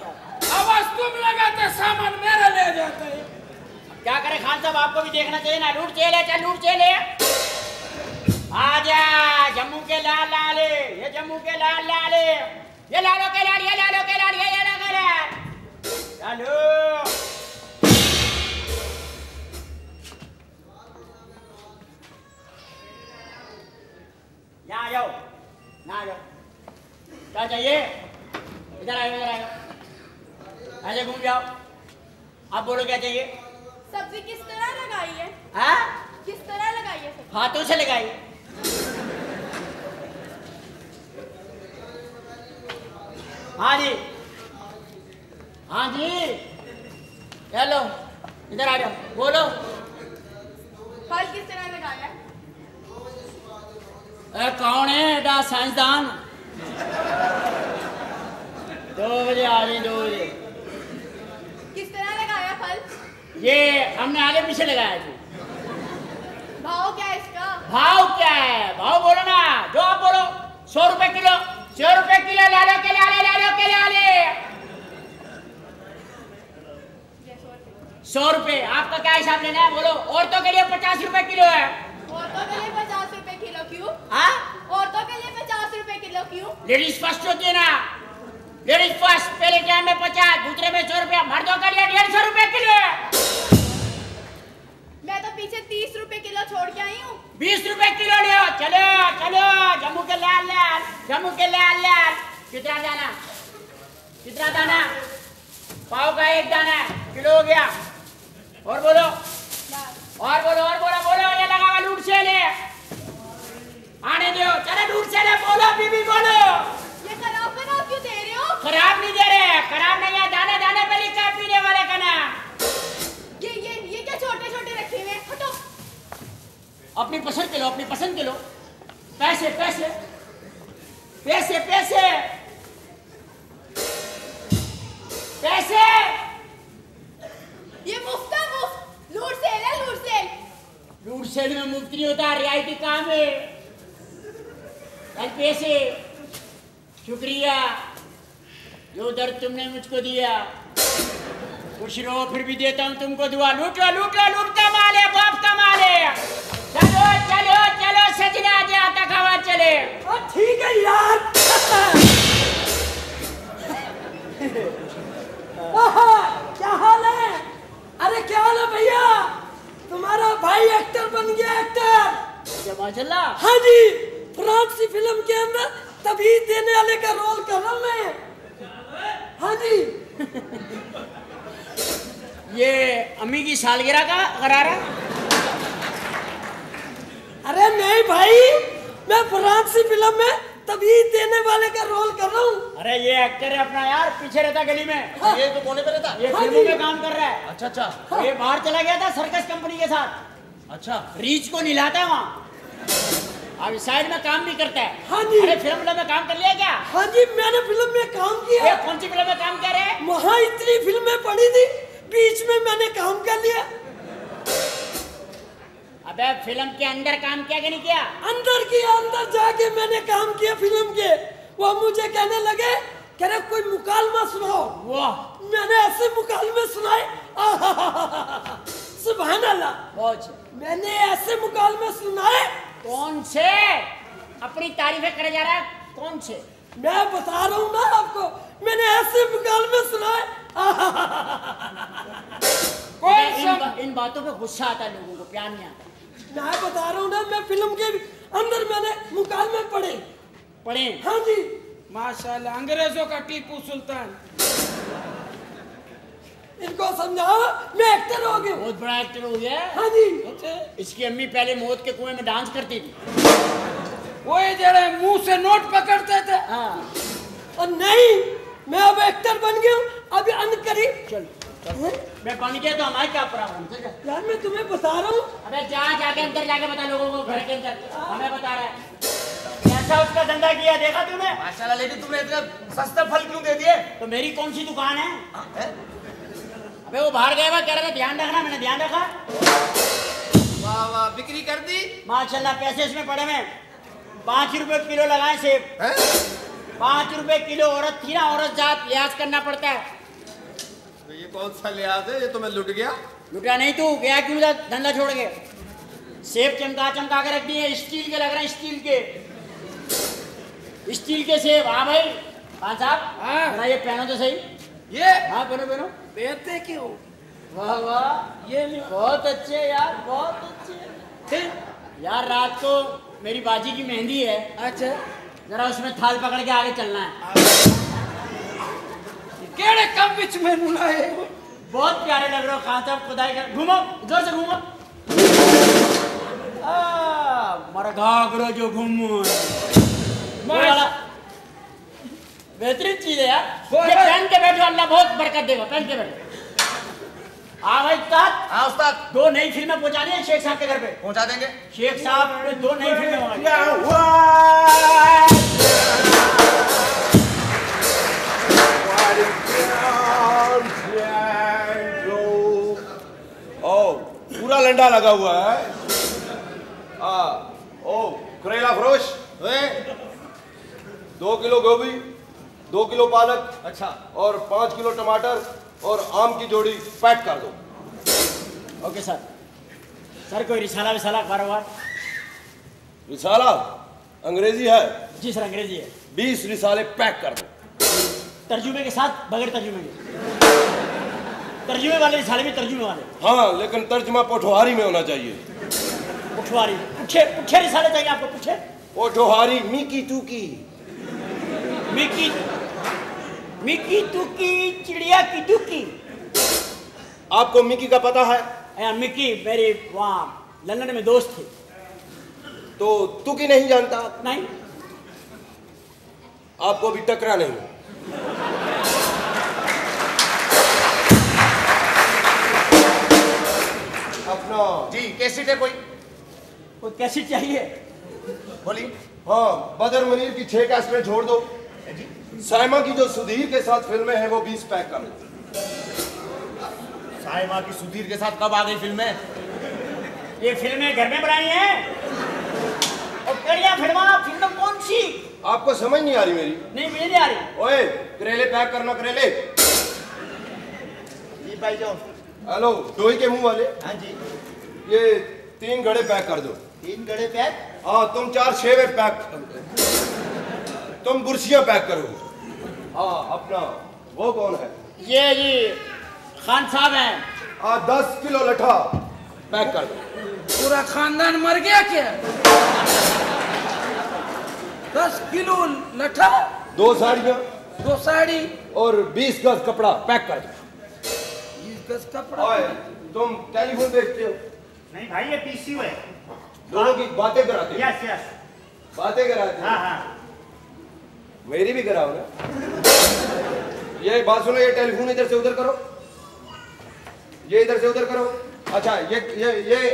आवाज तुम लगाते, सामान मेरा ले जाते हैं। क्या करे खान साहब, आपको भी देखना चाहिए ना। लूट चले, चल लूट चले। आजा जम्मू के लाल लाले, ये जम्मू के लाल लाले, ये लालों के लाल, ये लालों के लाल, ये लालों के लाल। चलो यहाँ आ जाओ, यहाँ आ जाओ। क्या चाहिए? इधर आयो, इधर आयो। ऐसे घूम जाओ। आप बोलो क्या चाहिए? सब्जी किस तरह लगाई है? हाँ? किस तरह लगाई है सब्जी? हाथों से लगाई। हाँ जी, हाँ जी। हेलो, इधर आ जाओ, बोलो। फल किस तरह लगाया है? कौन है एडा साइंसदान? 2 बजे आ रही, 2 बजे। किस तरह लगाया फल? ये हमने आगे पीछे लगाया थी। भाव क्या है इसका? भाव क्या है? भाव बोलो ना, जो आप बोलो। 100 रुपए किलो, 100 रुपए किलो। लालो के लाले, लालो के लाले। 100 रुपए। आपका क्या हिसाब लेना है बोलो। औरतों के लिए 50 रुपए किलो है। औरतों के लिए 50 रुपए किलो क्यों? हाँ? औरतों के लिए 50 रुपए किलो क्यों? लेडीज फर्स्ट होती है ना, लेडीज फर्स्ट। पहले टाइम में 50, दूसरे में 100 रुपया। मर्दों के लिए 150 रुपए किलो है। मैं तो पीछे 30 रुपए किलो छोड़ के आई हूँ। 20 रुपए किलो लियो। चलो चलो, जम्मू के लाल लाल, जम्मू के लाल लाल। कितना दाना? कितना दाना? पाव का 1 दाना, किलो हो गया। और बोलो, और बोलो, और बोलो, बोलो। ये लगा हुआ लूट से ले, आने दो। चलो लूट से ले, बोलो बीबी बोलो। ये खराब क्यों दे रहे हो? खराब नहीं दे रहे, खराब नहीं है। दाने दाने पे लिखा है पीने वाले का नाम। ये क्या छोटे छोटे रखे हुए? हटो। अपनी पसंद के लो, अपनी पसंद के लो। पैसे पैसे पैसे पैसे पैसे। ये मुफ्त है, मुफ्त। लूट सेल है, लूट सेल। लूट सेल में मुफ्त नहीं होता, रियायती काम है। पैसे, शुक्रिया जो दर्द तुमने मुझको दिया। खुश रहो, फिर भी देता हूँ तुमको दुआ। लूटो लूटो, लूट का माल है, बाप का माल है। चलो चलो चलो, सजना जाता खावा चले। ठीक है यार। क्या हाल है? अरे क्या हाल है भैया? तुम्हारा भाई एक्टर बन गया, एक्टर। माशाल्लाह। हाँ जी, फ्रांसी फिल्म के अंदर तभी देने वाले का रोल कर रहा हूं मैं। हाँ जी। ये अम्मी की सालगिरह का करारा? अरे नहीं भाई, मैं फ्रांसी फिल्म में तभी देने वाले का रोल कर रहा हूँ। अरे ये एक्टर है अपना यार, पीछे रहता गली में। हाँ। ये तो कोने पे रहता, ये हाँ फिल्मों जी। में काम कर रहा है। अच्छा अच्छा। हाँ। ये बाहर चला गया था सर्कस कंपनी के साथ। अच्छा। रीच को निलाता है वहाँ। अब साइड में काम भी करता है। हाँ जी। अरे फिल्म में काम कर लिया क्या? हाँ जी, मैंने फिल्म में काम किया। ये कौन सी फिल्म में काम कर रहे हैं? वहाँ इतनी फिल्में पड़ी थी, बीच में मैंने काम कर लिया। अबे फिल्म के अंदर काम किया कि नहीं किया? अंदर जाके मैंने काम किया फिल्म के। वो मुझे कहने लगे, कह रहे कोई मुकालमा सुनाओ। वाह। मैंने ऐसे मुकालमे सुनाए, सुभान अल्लाह। मैंने ऐसे मुकालमे सुनाए। कौन से? अपनी तारीफें करे जा रहा है, कौन से? मैं बता रहा हूँ ना आपको, मैंने ऐसे मुकालमे सुनाए। इन बातों पे गुस्सा आता है लोगों को, प्यार नहीं आता। मैं बता रहा हूँ ना, मैं फिल्म के अंदर मैंने मुकालमे पढ़े। हाँ जी। माशाल्लाह, अंग्रेजों का टीपू सुल्तान। इनको समझाओ, मैं एक्टर हो गया। बहुत बड़ा एक्टर हो गया। हाँ जी। इसकी अम्मी पहले मौत के कुएं में डांस करती थी। वो जरा मुंह से नोट पकड़ते थे। हाँ। और नहीं, मैं अब एक्टर बन गया हूँ। अभी अनकरीब चल मैं बन गया तो हमारे क्या प्रॉब्लम? यार मैं तुम्हें बता रहा हूँ। अबे जाके अंदर जाके बता लोगों को, घर के अंदर हमें बता रहा है कैसा उसका धंधा किया, देखा तूने? माशाल्लाह, लेकिन तुमने इतना सस्ता फल क्यों दे दिए? तो मेरी कौन सी दुकान है? अबे वो बाहर गया, कह रहा था ध्यान रखना, मैंने ध्यान रखा। वाह वाह, बिक्री कर दी माशाल्लाह। पैसे इसमें पड़े में 5 रुपए किलो लगाए सेब। 5 रुपए किलो। औरत थी ना, औरत जात, लिहाज करना पड़ता है। तो ये कौन सा लिहाज है? ये तो मैं लुट गया। लुटा नहीं तू, गया क्यों धंधा छोड़ के? सेब चमका चमका के रख दिए, स्टील के लग रहे हैं, स्टील के सेब। हाँ भाई खान साहब, हाँ ये पहनो तो सही। ये हाँ पहनो पहनो। पहनते क्यों? वाह वाह, ये बहुत अच्छे यार, बहुत अच्छे। यार रात को मेरी बाजी की मेहंदी है। अच्छा, जरा उसमें थाल पकड़ के आगे चलना है। केड़े कम बिच में मुलाए, बहुत प्यारे लग रहे हो खान साहब, खुदाई कर। घूमो, जोर से घूमो। मरघा करो जो घूमो, बेहतरीन चीज है यार। ये पहन के बैठो, अल्लाह बहुत बरकत देगा। पहन के बैठो। हाँ भाई उस्ताद। हाँ उस्ताद, 2 नई फिल्में पहुंचानी है शेख साहब के घर पे। पहुंचा देंगे। शेख साहब ने 2 नई फिल्में मंगाई। पूरा लंडा लगा हुआ है। ओ करेला फरोश, 2 किलो गोभी, 2 किलो पालक, अच्छा, और 5 किलो टमाटर और आम की जोड़ी पैक कर दो। Okay sir. सर कोई रिसाला विसाला कारोबार? रिसाला अंग्रेजी है? जी सर अंग्रेजी है। 20 रिसाले पैक कर दो। तर्जुमे के साथ, बगैर तर्जुमे के? तर्जुमे वाले रिसाले में तर्जुमे वाले? हाँ, लेकिन तर्जुमा पोठोहारी में होना चाहिए। पोठोहारी? पुट्ठे रिसाले चाहिए आपको? पुट्ठे पोठोहारी, मिकी टूकी। मिकी टूकी, चिड़िया की टूकी। आपको मिकी का पता है? मिकी मेरी वहाँ लंदन में दोस्त थे। तो टूकी नहीं जानता? नहीं। आपको भी टकरा नहीं। अपना जी कैसेट है कोई कैसेट चाहिए? बोलिए। हाँ, बदर मुनीर की 6 कैसेटें छोड़ दो। साइमा की जो सुधीर के साथ फिल्में हैं वो 20 पैक कर दो। साइमा की सुधीर के साथ कब आ गई फिल्में? ये फिल्में घर में बनाई हैं। और कड़िया फिल्म कौन सी? आपको समझ नहीं आ रही मेरी? नहीं मुझे नहीं आ रही। ओए करेले पैक करना, करेले। जी भाई जाओ। हेलो, डोई के मुंह वाले। हाँ जी। ये 3 घड़े पैक कर दो। 3 घड़े पैक? हाँ, तुम 4 शेवे पैक, तुम बुर्शियां पैक करो। हाँ, अपना वो कौन है? ये जी खान साहब हैं। 10 किलो लठा पैक कर दो। पूरा खानदान मर गया क्या? 10 किलो लठा, 2 साड़ियाँ, 2 साड़ी और 20 गज कपड़ा पैक कर दो। 20 गज कपड़ा? तुम टेलीफोन देखते हो? नहीं भाई, ये पीसीयू है। दोनों की बातें कराते हो? Yes yes. बातें कराते हो? हाँ हाँ। मेरी भी कराओ ना। ये बात सुनो, ये टेलीफोन इधर से उधर करो, ये इधर से उधर करो। अच्छा, ये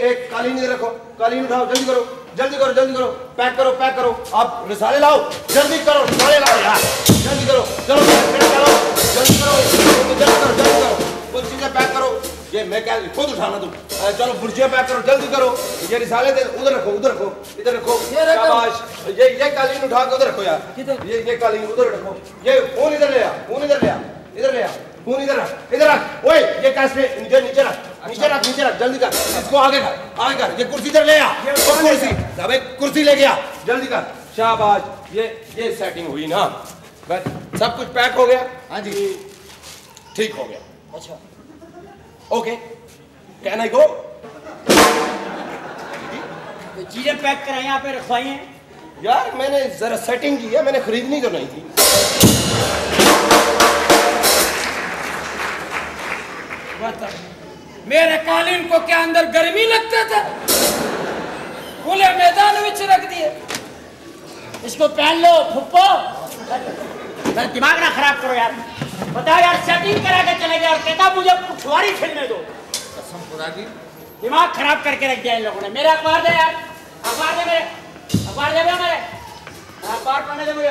एक कालीन इधर रखो, कालीन उठाओ, जल्दी करो, जल्दी करो, जल्दी करो, पैक करो, पैक करो। आप रिसाले लाओ, जल्दी करो, रिसाले लाओ यार, जल्दी करो, चलो जल्दी करो, जल्दी करो, जल्दी करो, कुछ चीजें पैक करो। ये मैं क्या खुद उठाना तुम? चलो बुर्जियां पैक करो, जल्दी करो। ये रिसाले दे उधर रखो, उधर रखो, इधर रखो। शाबाश। ये कालीन उठा के उधर रखो यार। ये कालीन उधर रखो। ये फोन इधर ले आ, फोन इधर ले आ, इधर ले आ, फोन इधर रख, इधर रख। ओए ये कैसे नीचे नीचे रख, नीचे रख, नीचे रख, जल्दी कर। इसको आगे कर, आगे कर। ये कुर्सी इधर ले आ, कुर्सी, अबे कुर्सी ले गया, जल्दी कर। शाबाश। ये सेटिंग हुई ना, बस सब कुछ पैक हो गया? हाँ जी, ठीक हो गया। अच्छा ओके, कैन आई गो? तो चीजें पैक कराई यहाँ पे रखवाई हैं यार। मैंने जरा सेटिंग की है, मैंने खरीदनी तो नहीं थी। मेरे कालीन को क्या अंदर गर्मी लगता था? खुले मैदान में रख दिए। इसको पहन लो फुप्पो। मेरा दिमाग ना खराब करो यार। बताओ यार, सेटिंग करा के चले गए और कहता मुझे पुछवारी खेलने दो। कसम खुदा की, दिमाग खराब करके रख दिया इन लोगों ने। मेरा अखबार दे यार, अखबार दे, मेरे अखबार दे मेरे, अखबार पढ़ने दे मुझे।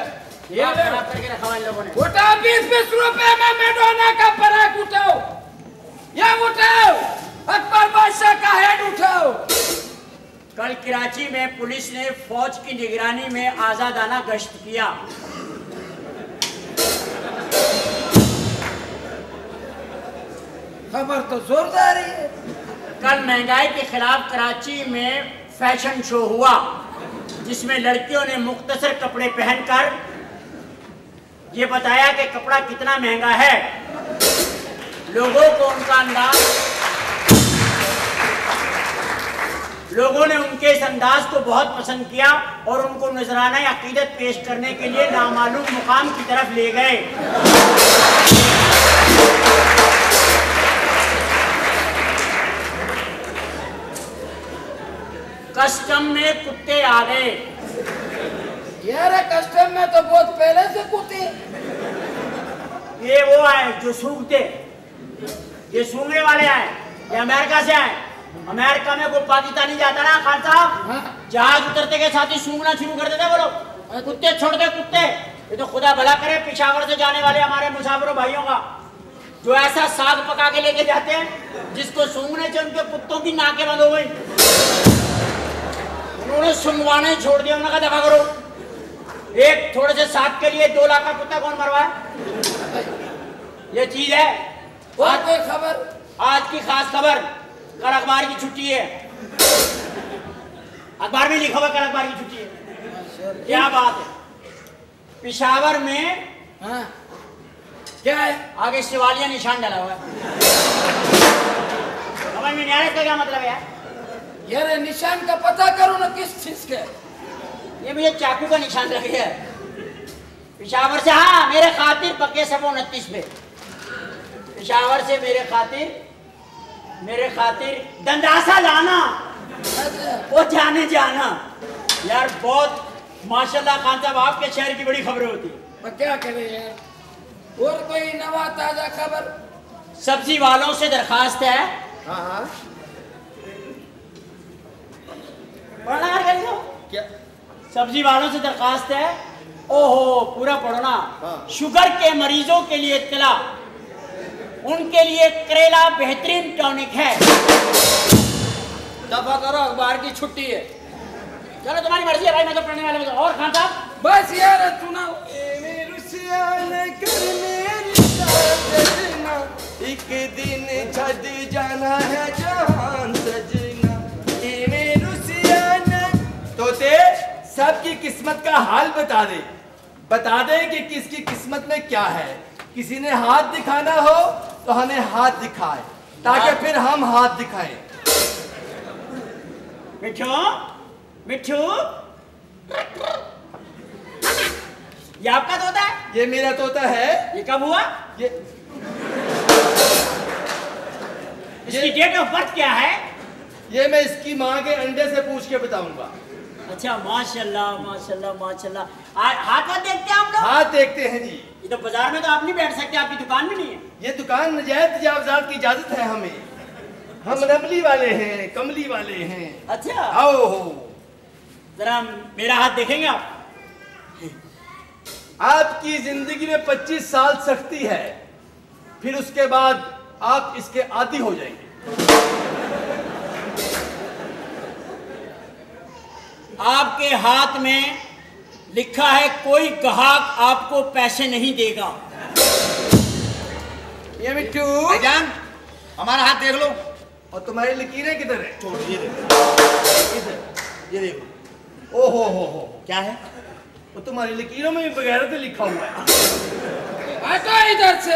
दिमाग खराब करके रखा इन लोगों ने। उठाओ 20-20 रुपए में मैडोना का पराग उठाओ, या उठाओ अकबर बादशाह का हेड उठाओ। कल कराची में पुलिस ने फौज की निगरानी में आजादाना गश्त किया। खबर तो जोरदार है। कल महंगाई के खिलाफ कराची में फैशन शो हुआ जिसमें लड़कियों ने मुख्तसर कपड़े पहनकर ये बताया कि कपड़ा कितना महंगा है। लोगों को उनका अंदाज, लोगों ने उनके इस अंदाज को बहुत पसंद किया और उनको नजराना अकीदत पेश करने के लिए नामालूम मुकाम की तरफ ले गए। कस्टम में कुत्ते आ गए। यार कस्टम में तो बहुत पहले से कुत्ते। ये वो आए जो सूंघते, ये सूंघने वाले आए, ये अमेरिका से आए। अमेरिका में कोई पाकिस्तानी जाता ना खान साहब, जहाज उतरते के साथ ही सूंघना शुरू कर देते। बोलो कुत्ते छोड़ दे कुत्ते। ये तो खुदा भला करे पेशावर से जाने वाले हमारे मुसाफिरों भाइयों का, जो ऐसा साग पका के लेके जाते हैं जिसको सूंघने से उनके कुत्तों की नाकें बंद हो गई। उन्होंने सूंघवाने छोड़ दिया। उन्होंने कहा दफा करो। एक थोड़े से साग के लिए 2 लाख का कुत्ता कौन मरवाए? ये चीज है। और कोई खबर? आज की खास खबर, कल अखबार की छुट्टी है। अखबार में लिखा हुआ कल अखबार की छुट्टी है। क्या बात है? पेशावर में क्या है? आगे शिवालिया निशान डाला हुआ है। समझ में नहीं आ रहा इसका क्या मतलब है? यार निशान का पता करो ना किस चीज के। ये मुझे चाकू का निशान लग गया है पेशावर से। हाँ मेरे खातिर पक्के 129 पे पेशावर से मेरे खातिर दंदासा लाना, वो जाने जाना। यार बहुत माशाल्लाह खान साहब, आपके शहर की बड़ी खबरें होती है। क्या करें यार, और कोई नवा ताजा खबर? सब्जी वालों से दरखास्त है। हाँ पढ़ना करिए क्या? सब्जी वालों से दरखास्त है। ओहो पूरा पढ़ना। शुगर के मरीजों के लिए इत्तला, उनके लिए करेला बेहतरीन टॉनिक है। दफा करो, अखबार की छुट्टी है। चलो तुम्हारी मर्जी है भाई, मैं तो पढ़ने वाला हूं। और खान साहब बस यार सुनाओ। एक दिन छद जाना है जहान सजना। तोते सबकी किस्मत का हाल बता दे कि किसकी किस्मत में क्या है। किसी ने हाथ दिखाना हो तो हमें हाथ दिखाए, ताकि फिर हम हाथ दिखाएं। मिठू मिठू, ये आपका तोता है? ये मेरा तोता है। ये कब हुआ? इसकी डेट ऑफ बर्थ क्या है? ये मैं इसकी माँ के अंडे से पूछ के बताऊंगा। अच्छा माशाल्लाह माशाल्लाह माशाल्लाह। हाथ वाथ देखते हैं आप लोग? हाथ देखते हैं जी। ये तो बाजार में तो आप नहीं बैठ सकते, आपकी दुकान भी नहीं है। ये दुकान नजायज तजावजात की इजाजत है हमें। हम रमली वाले हैं, कमली वाले हैं। अच्छा आओ जरा मेरा हाथ देखेंगे आप? आपकी जिंदगी में 25 साल सख्ती है, फिर उसके बाद आप इसके आदी हो जाएंगे। आपके हाथ में लिखा है कोई ग्राहक आपको पैसे नहीं देगा। ये मिट्टू भाईजान हमारा हाथ देख लो। और तुम्हारी लकीरें किधर है? छोड़ ये देखो, ये देखो। ओहो हो क्या है? वो तुम्हारी लकीरों में भी बगैर से लिखा हुआ है। हटो इधर से,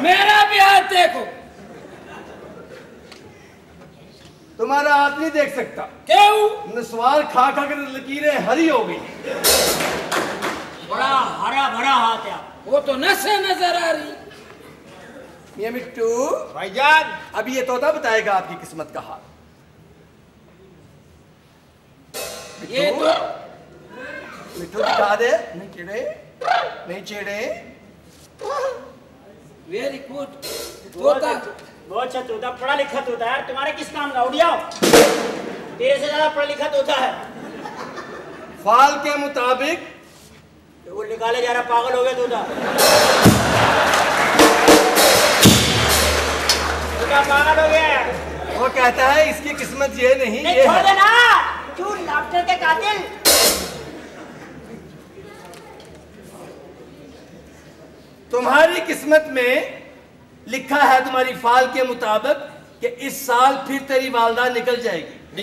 मेरा भी हाथ देखो। तुम्हारा हाथ नहीं देख सकता। क्यों? नस्वार खा खा कर लकीरें हरी हो गई। बड़ा हरा भरा हाथ है। वो तो नसें नजर आ रही। ये मिट्टू भाईजान अभी ये तोता बताएगा आपकी किस्मत का हाल। ये तो मिट्टू दिखा दे। नहीं चिड़े, नहीं चिड़े। वेरी गुड तोता। बहुत अच्छा तोता, पढ़ा लिखा तोता यार। तुम्हारे किस काम का? उड़ जाओ, तेरे से ज्यादा पढ़ा लिखा तोता है। फाल के मुताबिक तो वो निकाले जा रहा, पागल हो गया तोता। तोता पागल हो गया। वो कहता है इसकी किस्मत ये नहीं, ये छोड़ है। देना, क्यों लाफ्टर के कातिल। तुम्हारी किस्मत में लिखा है तुम्हारी फाल के मुताबिक कि इस साल फिर तेरी वालदा निकल जाएगी।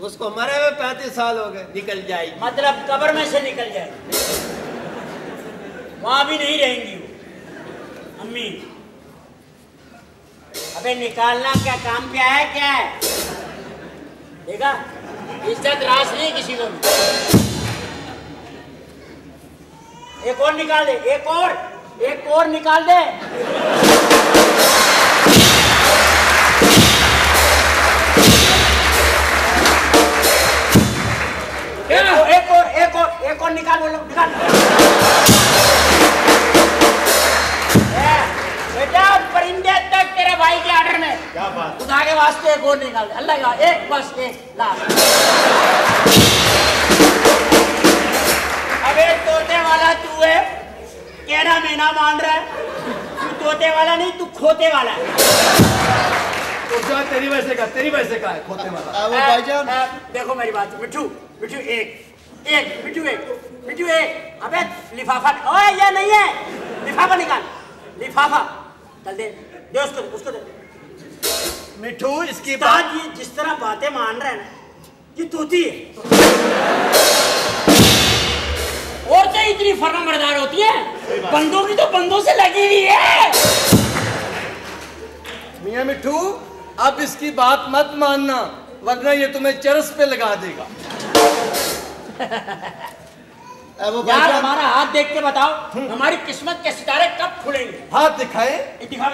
उसको मरे हुए 35 साल हो गए, निकल जाएगी। मतलब कब्र में से निकल जाएगी, वहां भी नहीं रहेंगी वो। अम्मी अबे निकालना क्या काम क्या है, क्या है? देखा, इज्जत रास नहीं किसी को भी। एक और निकाल दे, एक और निकाल दे। एक और निकाल, बोलो निकाल। बेटा परिंदे तक तेरे भाई के ऑर्डर में। क्या बात? खुदा के वास्ते एक और निकाल दे, अल्लाह का, एक बस एक लास्ट। अबे तोते वाला तू है, कहना मेना मान रहा है। तू तोते वाला नहीं, तू खोते वाला है। तो जो तेरी वैसे का है खोते वाला। वो भाईजान देखो मेरी बात, मिठू मिठू एक। अबे लिफाफा, ओए ये नहीं है, लिफाफा निकाल, लिफाफा चल दे उसको दे। मिठू इसकी बात, ये जिस तरह बातें मान रहे हैं ना, ये तोती है। औरतें इतनी फर्माबरदार होती हैं, बंदों की तो बंदों से लगी हुई है। मियां मिठू अब इसकी बात मत मानना, वरना ये तुम्हें चरस पे लगा देगा। यार हमारा हाथ देख के बताओ, हमारी किस्मत के सितारे कब खुलेंगे? हाथ दिखाए। दिखा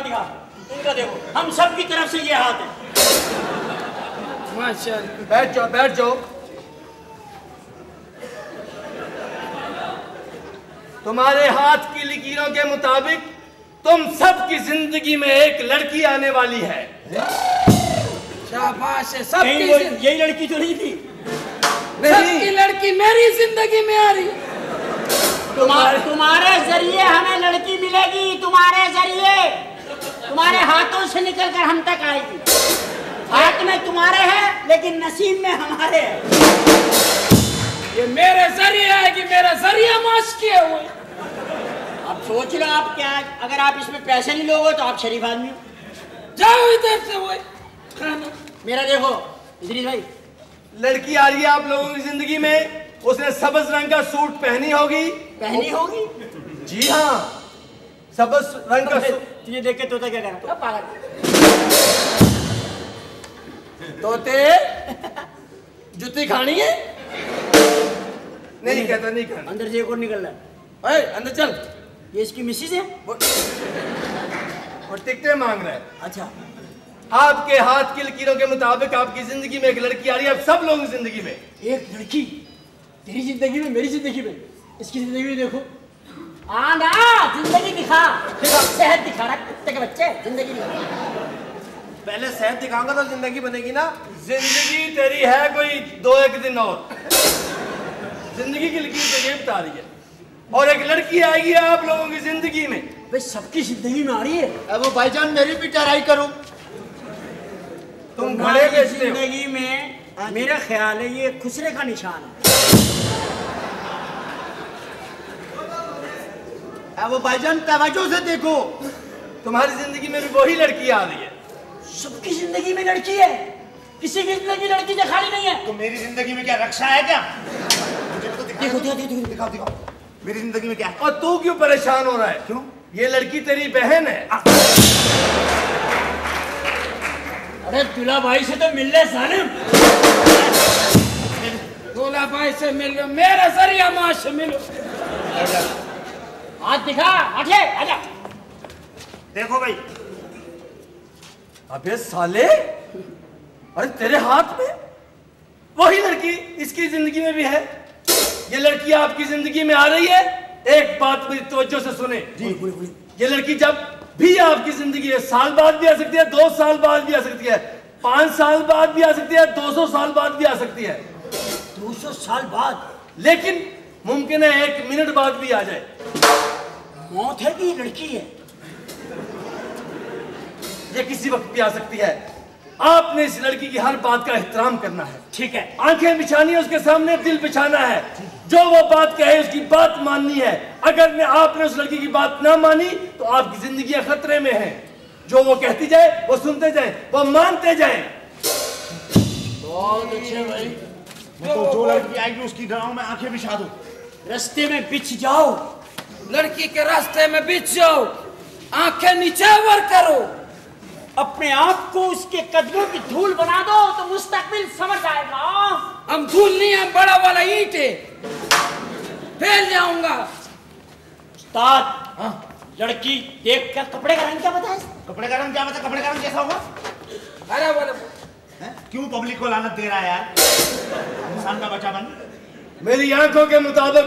इनका देखो, हम सब की तरफ से ये हाथ है। माशाअल्लाह। बैठ जाओ। तुम्हारे हाथ की लकीरों के मुताबिक तुम सबकी जिंदगी में एक लड़की आने वाली है। शाबाश है, सबकी यही लड़की तो नहीं थी? सबकी लड़की मेरी जिंदगी में आ रही। तुम्हारे जरिए हमें लड़की मिलेगी, तुम्हारे जरिए, तुम्हारे हाथों से निकल कर हम तक आएगी। हाथ में तुम्हारे हैं लेकिन नसीब में हमारे है। ये मेरे जरिए है कि मेरा जरिया माश किए हुए। अब सोच लो आप, क्या अगर आप इसमें पैसे नहीं लोगे तो आप शरीफ आदमी हो। जाओ इधर से, वो मेरा देखो इधर भाई, लड़की आ रही है आप लोगों की जिंदगी में। उसने सब्ज रंग का सूट पहनी होगी। जी हाँ, सब्ज रंग का सूट। तुझे देख के तोता क्या कर रहा है? तोते जुत्ती खानी है? नहीं कहता, नहीं खाना। अंदर से एक और निकल रहा है। अंदर चल। ये इसकी मिसेज है। और टिकटें मांग रहा है। अच्छा, आपके हाथ की लकीरों के मुताबिक आपकी जिंदगी में एक लड़की आ रही है। अब सब लोगों की जिंदगी में एक लड़की, तेरी जिंदगी में, मेरी जिंदगी में, इसकी जिंदगी में देखो। आना जिंदगी दिखा, सेहत दिखा रहा कुत्ते के बच्चे, जिंदगी दिखा। पहले सेहत दिखाऊंगा तो जिंदगी बनेगी ना। जिंदगी तेरी है कोई 2-1 दिन और। जिंदगी की लकीर तो ये बता रही है। और एक लड़की आएगी आप लोगों की जिंदगी में। भाई सबकी जिंदगी में आ रही है। अब वो भाईजान मेरी भी ट्राई करो। तुम घड़े बेचते हो। जिंदगी में मेरा ख्याल है ये खुसरे का निशान है। अब वो भाईजान तवज्जो से देखो, तुम्हारी जिंदगी में भी वही लड़की आ रही है। सबकी जिंदगी में लड़की है, किसी की जिंदगी लड़की से खाली नहीं है। तो मेरी जिंदगी में क्या रक्षा है क्या? मुझे तो दिखाओ। मेरी जिंदगी में क्या है? और तू क्यों परेशान हो रहा है? क्यों? ये लड़की तेरी बहन है। अरे दूल्हा भाई से तो मिल ले सालिम। दूल्हा भाई से मिल लो, मेरा जरिया माँ से मिलो। हाथ दिखा, आठे आजा। देखो भाई। अबे साले, अरे तेरे हाथ में वही लड़की इसकी जिंदगी में भी है। ये लड़की आपकी जिंदगी में आ रही है। एक बात मेरी तवज्जो से सुने। ये लड़की जब भी आपकी जिंदगी है, साल बाद भी आ सकती है, 2 साल बाद भी आ सकती है, 5 साल बाद भी आ सकती है, 200 साल बाद भी आ सकती है। 200 साल बाद? लेकिन मुमकिन है 1 मिनट बाद भी आ जाए। मौत है कि लड़की है? ये किसी वक्त भी आ सकती है। आपने इस लड़की की हर बात का एहतराम करना है। ठीक है। आंखें बिछानी है उसके सामने, दिल बिछाना है। जो वो बात कहे उसकी बात माननी है। अगर आपने उस लड़की की बात ना मानी तो आपकी जिंदगी खतरे में है। जो वो कहती जाए वो सुनते जाए, वो मानते जाए। बहुत अच्छे भाई। मैं तो जो लड़की आएगी उसकी डराऊं मैं आंखें बिछा दूं। रास्ते में बिछ जाओ, लड़की के रास्ते में बिछ जाओ, आंखें नीचावर करो, अपने आप को उसके कदमों की धूल बना दो तो मुस्तकबिल समझ आएगा। हम धूल नहीं, हम बड़ा वाला ईंट है, फैल जाऊंगा। उस्ताद, लड़की देख कर कपड़े का रंग क्या बता है? कपड़े का रंग क्या बता? कपड़े का रंग कैसा होगा? अरे वाला क्यों पब्लिक को लानत दे रहा है यार? इंसान का बच्चा बन। मेरी आंखों के मुताबिक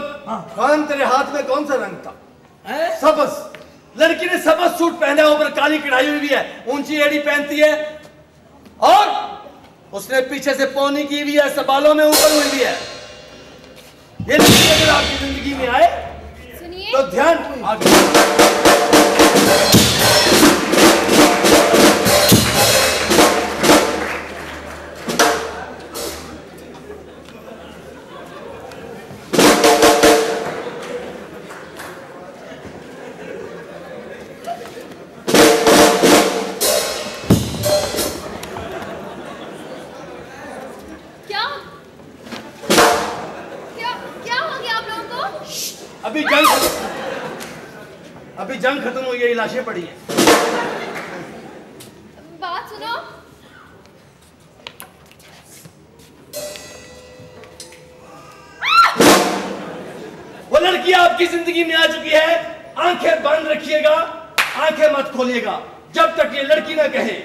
खान तेरे हाथ में कौन सा रंग था? सबज। लड़की ने सबज सूट पहना, ऊपर काली कढ़ाई हुई भी है, ऊंची एड़ी पहनती है और उसने पीछे से पौनी की हुई है, बालों में ऊपर हुई भी है। ये लड़की अगर आपकी जिंदगी में आए तो ध्यान आगे। अभी जंग खत्म हुई है, लाशें पड़ी हैं। बात सुनो। वो लड़की आपकी जिंदगी में आ चुकी है, आंखें बंद रखिएगा, आंखें मत खोलिएगा जब तक ये लड़की ना कहे।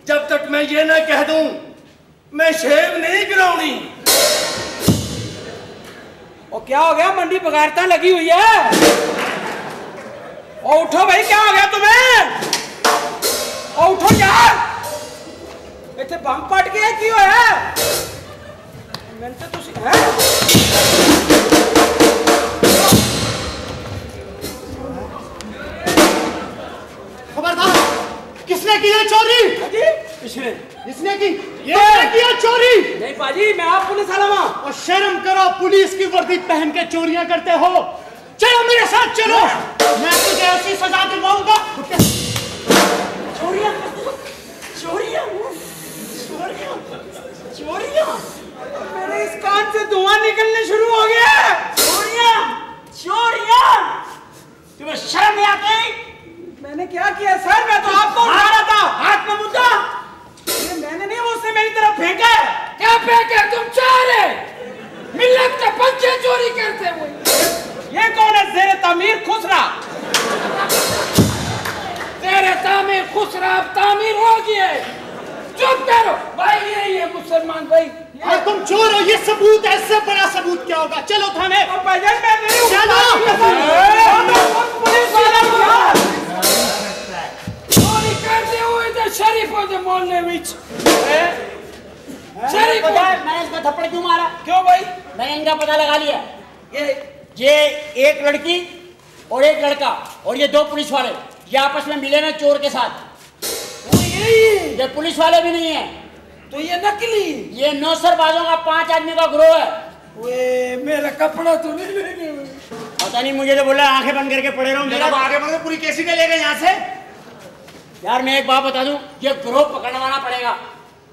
जब तक मैं ये ना कह दूं मैं शेव नहीं गिराऊंगी। और क्या हो गया, मंडी बगारता लगी हुई है। और उठो भाई, क्या हो गया तुम्हें? और उठो यार, इतने बम पट गया क्यों है? मैंने तो तुझे खबरदार, किसने की है चोरी? इसने की? ये किया चोरी? नहीं पाजी, मैं आप पुलिस वाला हूं। और शर्म करो, पुलिस की वर्दी पहन के चोरियां करते हो। चलो मेरे साथ चलो, मैं तुझे ऐसी सजा दिलवाऊंगा। चोरियां चोरियां चोरियां चोरियां, मेरे इस कान से धुआं निकलने शुरू हो गया। चोरियां चोरियां, तुम्हें शर्म नहीं आती? मैंने क्या किया सर? मैं तो आपको उठा रहा था, हाथ में मुद्दा। मैंने नहीं, वो उसने मेरी तरफ फेंका। क्या फेंका? तुम चाह रहे मिल्लत के बच्चे चोरी करते हुए। ये कौन है? ज़ेरे तामीर खुसरा। तेरे तामीर खुसरा अब तामीर हो गया। चुप करो भाई, ये मुसलमान भाई। और तुम चोर हो, ये सबूत है, इससे बड़ा सबूत क्या होगा? चलो थाने। भाईजान मैं नहीं हूं। पुलिस वाला चोरी करते हुए तो शरीफों के मोहल्ले में शरीफ पता है मैंने इसका थप्पड़ क्यों मारा? क्यों भाई? मैंने इनका पता लगा लिया। ये एक लड़की और एक लड़का और ये दो पुलिस वाले, ये आपस में मिले ना चोर के साथ। ये पुलिस वाले भी नहीं है, तो ये नकली, ये नौसरबाजों का 5 आदमी का ग्रोह है। वे मेरा कपड़ा तो नहीं लेंगे। पता नहीं, मुझे तो बोला आंखें बंद करके पड़े रहो। मेरा आगे बढ़ के पूरी कैसी ले गए यहाँ से? यार मैं एक बात बता दूं, ये ग्रोह पकड़वाना पड़ेगा,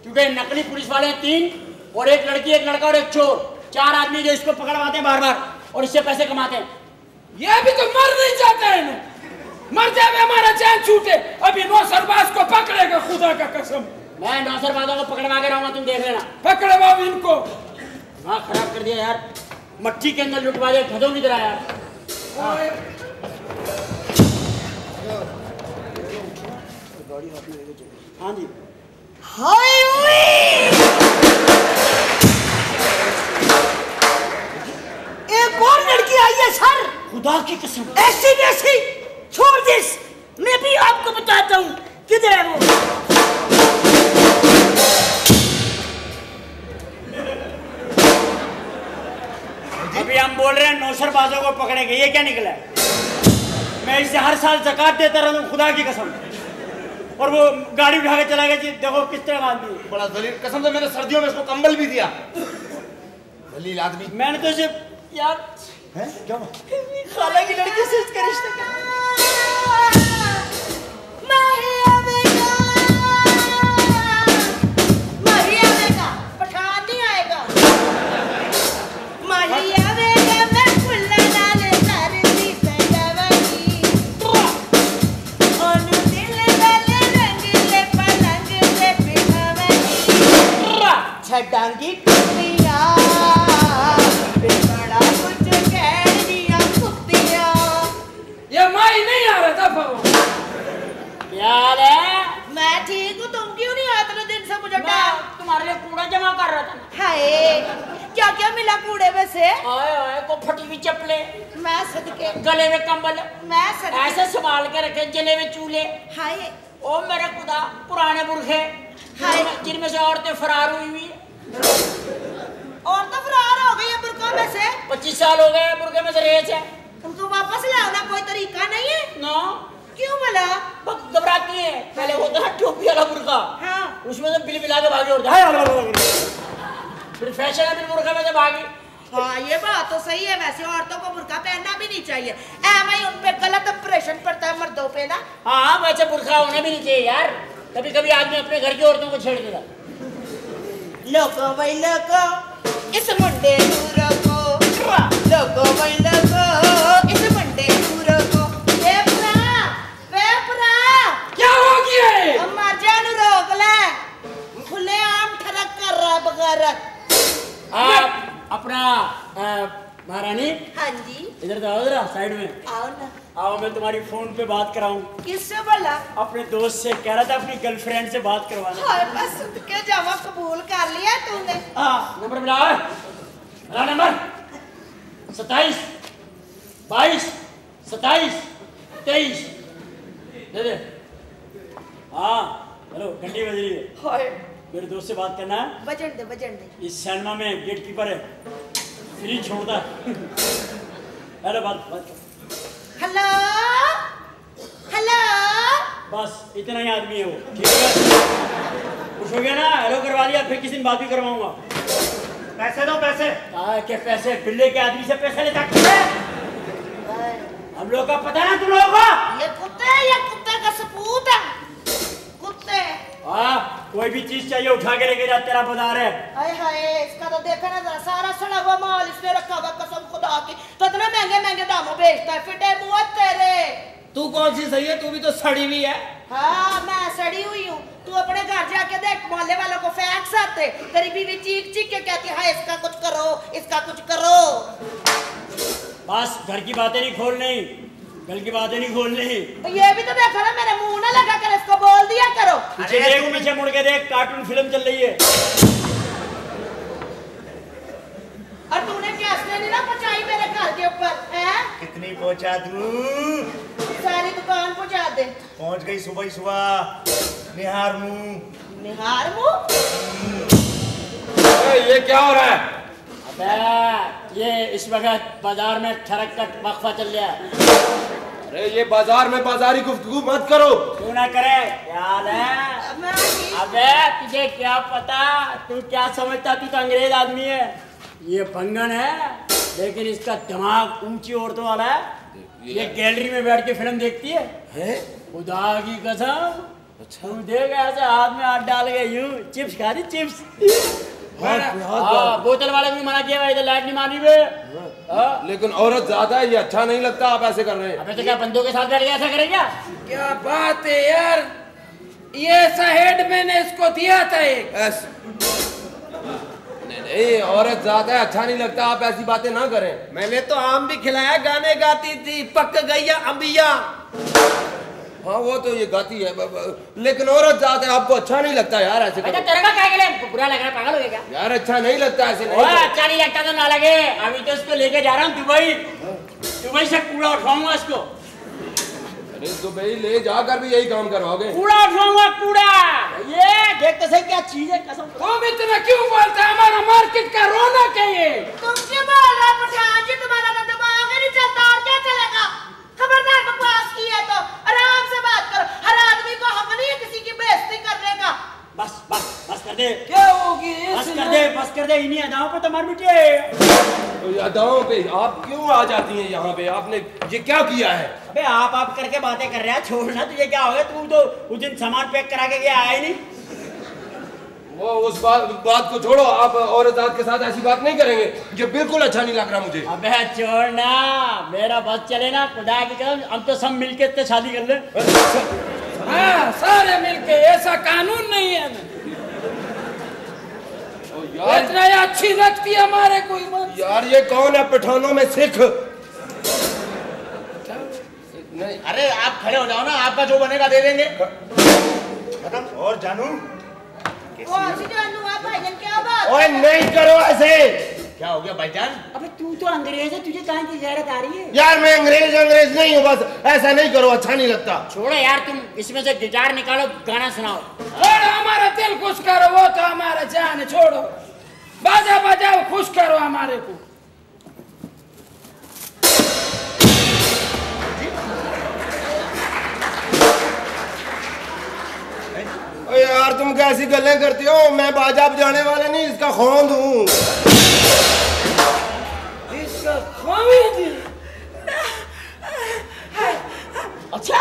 क्योंकि नकली पुलिस वाले 3 और एक लड़की एक लड़का और एक चोर, 4 आदमी जो इसको पकड़वाते हैं बार बार और इससे पैसे कमाते हैं। ये भी तो मर नहीं जाता है ना, मर जाए हमारा जान छूटे। अभी नौसरबाज को पकड़ेगा खुदा का कसम। मैं नौसरबाजों को पकड़वा के रहूंगा, तुम देख लेना। पकड़वाओ इनको। हाँ खराब कर दिया यार, मट्टी के अंदर लुटवा दिया, खजों की तरह यार। हाँ जी। हाय एक और लड़की आई है सर, खुदा की कसम। ऐसी वैसी छोड़ दे, मैं भी आपको बताता हूँ किधर है वो। अभी हम बोल रहे हैं नौसरबाजों को पकड़ेंगे, ये क्या निकला है? मैं इससे हर साल ज़कात देता रहता हूँ खुदा की कसम, और वो गाड़ी उठा के चला गया जी। देखो किस तरह आदमी, बड़ा दलील। कसम से मैंने सर्दियों में इसको कंबल भी दिया। दलील आदमी। मैंने तो इसे यार हैं क्या खाला की लड़की से इसका रिश्ता कर। पठान नहीं आएगा। माहिया वेगा मैं फुल्ला डाले धरती पे गवनी, ओनु दिल वाले रंगीले पलंग पे बिठावनी, छटांगी कुत्तियाँ बेबड़ा कुछ कह दिया कुत्तियाँ। ये माई नहीं आ रहा था भगवान। क्या हाल है? मैं ठीक हूँ, तुम क्यों नहीं आए? इतने दिन से मुझे तुम्हारे लिए कूड़ा जमा कर रहा था। हाय क्या क्या मिला कूड़े में से? आए आए को फटी हुई चप्पलें, मैं सदके, गले में कंबल, मैं सदके ऐसे संभाल के रखे जले में चूल्हे। हाय ओ मेरे खुदा, पुराने बुरखे जिनमें से औरतें फरार हुई हुई। और तो फरार हो गई है बुरका में से। 25 साल हो गए बुरके में से रेच है। उनको वापस लाओ ना, कोई तरीका नहीं है? नो। क्यों बोला? घबराती है। पहले होता है टोपी वाला बुरका, हाँ उसमें से बिल मिला के भागे उड़ता है। फिर फैशन है, फिर बुरका में से भागी। हाँ ये बात तो सही है। वैसे औरतों को बुरका पहनना भी नहीं चाहिए, ऐसे ही उन पे गलत इंप्रेशन पड़ता है मर्दों पे ना। हाँ वैसे बुरका होना भी नहीं चाहिए यार, कभी कभी आदमी अपने घर की औरतों को छेड़ देता। लोगों भाई लोगों इस मुंडे दूर को, लोगों भाई लोगों इस मुंडे दूर को। क्या हो गया है? अम्मा जान रोक ले, खुले आम ठरक कर रहा बगैर। आप अपना महारानी। हाँ जी। इधर तो आओ जरा साइड में। आओ ना। आओ, मैं तुम्हारी फोन पे बात कराऊं। किससे बोला? अपने दोस्त से, कह रहा था अपनी गर्लफ्रेंड से बात करवाना। हाय बस के जावा कबूल कर लिया तूने। हाँ नंबर मिला नंबर 27 22 27 23 दे दे। हाँ हेलो, घंटी बज रही है। हाय मेरे दोस्त से बात करना है। बजन दे बजन दे। इस सिनेमा में गेट कीपर है, फ्री छोड़ता। हेलो बात हेलो हेलो, बस इतना ही आदमी है वो। ठीक है, खुश हो गया ना? हेलो करवा दिया, फिर किसी दिन बात भी करवाऊंगा। पैसे दो पैसे। क्या पैसे? बिल्ले के आदमी से पैसे लेता है? हम लोग का पता है ना तुम लोगों को? ये कुत्ते का सपूत है, कुत्ते। हाँ कोई भी चीज चाहिए उठा के लेके जा, तेरा बाजार है। हाय हाय, इसका तो देखा ना जरा, सारा सड़ा हुआ माल इसने रखा हुआ, कसम खुदा की। तो इतने महंगे महंगे दामों बेचता है, फिटे मुँह तेरे। तू कौन सी सही है? तू भी तो सड़ी हुई है। हाँ मैं सड़ी हुई हूँ। तू अपने घर जाके देख, मोहल्ले वालों को फैक्स आते, तेरी बीवी चीख चीख के कहती है इसका कुछ करो, इसका कुछ करो। बस घर की बातें नहीं खोलनी, घर की बातें नहीं खोलनी। तो ये भी तो देखो ना, मेरे मुंह ना लगा कर इसको बोल दिया करो। पीछे देख, पीछे मुड़ के देख, कार्टून फिल्म चल रही है। और तूने कैसे नहीं ना पहुंचाई मेरे घर के ऊपर? कितनी पहुंचा दूं? सारी दुकान पहुंचा दे। पहुंच गई सुबह ही सुबह। निहार मुंह। निहार मुंह? ये क्या हो रहा है? अबे ये इस वक्त बाजार में ठरक का वक्फा चल रहा है। अरे ये बाजार में बाजारी गुफ्तगू मत करो। क्यों ना करे, क्या हाल है? अबे तुझे क्या पता, तू क्या समझता, तू तो अंग्रेज आदमी है। ये भंगन है, लेकिन इसका दिमाग ऊंची औरतों वाला है। ये गैलरी में बैठ के फिल्म देखती है। खुदा की कसम। अच्छा तू देख, ऐसे हाथ में हाथ डाल के यूं चिप्स खा रही, चिप्स। हाँ बोतल वाले भी मना किया, इधर लाइट नहीं मारी बे। लेकिन औरत ज्यादा है, ये अच्छा नहीं लगता आप ऐसे कर रहे हैं। अबे तो क्या बंदों के साथ बैठ के ऐसा करेगा? क्या बात है यार, ये ऐसा हेड मैंने इसको दिया था एक। नहीं, औरत ज्यादा है, अच्छा नहीं लगता, आप ऐसी बातें ना करें। मैंने तो आम भी खिलाया, गाने गाती थी, पक गैया अंबिया। हाँ वो तो ये गाती है, लेकिन औरत ज्यादा है, आपको अच्छा नहीं लगता यार ऐसे तेरे का क्या के लिए बुरा लग रहा है? पागल हो गया क्या? यार अच्छा नहीं लगता ऐसे नहीं। अच्छा नहीं लगता तो ना लगे। अभी तो इसको लेके जा रहा हूँ दुबई से कूड़ा उठाऊंगा इसको। अरे दुबई ले जाकर भी यही काम करवाओगे? कूड़ा उठाऊंगा, कूड़ा। ये देख तो सही क्या चीज है, कसम। तुम इतना क्यों बोलते हैं? हमारा मार्केट का रौनक है ये। तुम क्यों बोल रहे हो पठान जी? तुम्हारा तो दिमाग ही नहीं चलता, और क्या चलेगा? खबरदार बकवास की है तो आराम से बात करो। हर आदमी को हक नहीं है किसी की बेइज्जती करने का। बस कर दे। क्या होगी? बस कर दे। इन्हीं अदाओं पे तो मर मिटे। तो अदाओं पे आप क्यों आ जाती हैं यहाँ पे? आपने ये क्या किया है? अबे आप करके बातें कर रहे हैं, छोड़ना। तुझे क्या हो गया? तू तो उस दिन सामान पैक करा के गया, आया ही नहीं। वो उस बात को छोड़ो, आप औरत के साथ ऐसी बात नहीं करेंगे, ये बिल्कुल अच्छा नहीं लग रहा मुझे। अबे छोड़ना, मेरा बस चले ना, खुदा की कसम। हम तो सब मिलके इतने शादी कर ले। हाँ सारे मिलके, ऐसा कानून नहीं है। यार इतना अच्छी लगती है हमारे कोई बात। यार ये कौन है पठानों में सिख? नहीं अरे आप खड़े हो जाओ ना, आपका जो बनेगा दे देंगे। और जानू भाईजान क्या बात? ओए नहीं करो ऐसे। क्या हो गया भाईजान? अबे तू तो अंग्रेज है, तुझे कहाँ की गैरत आ रही है? यार मैं अंग्रेज नहीं हूँ, बस ऐसा नहीं करो, अच्छा नहीं लगता। छोड़ो यार, तुम इसमें से गिटार निकालो, गाना सुनाओ। छोड़ो हमारा दिल खुश करो, वो तो हमारा जान है। छोड़ो, बाजा बजाओ, खुश करो हमारे को। यार तुम कैसी गल्लें करती हो? मैं बाजा बजाने वाला नहीं, इसका खौंद हूँ। इसका खौंद? अच्छा,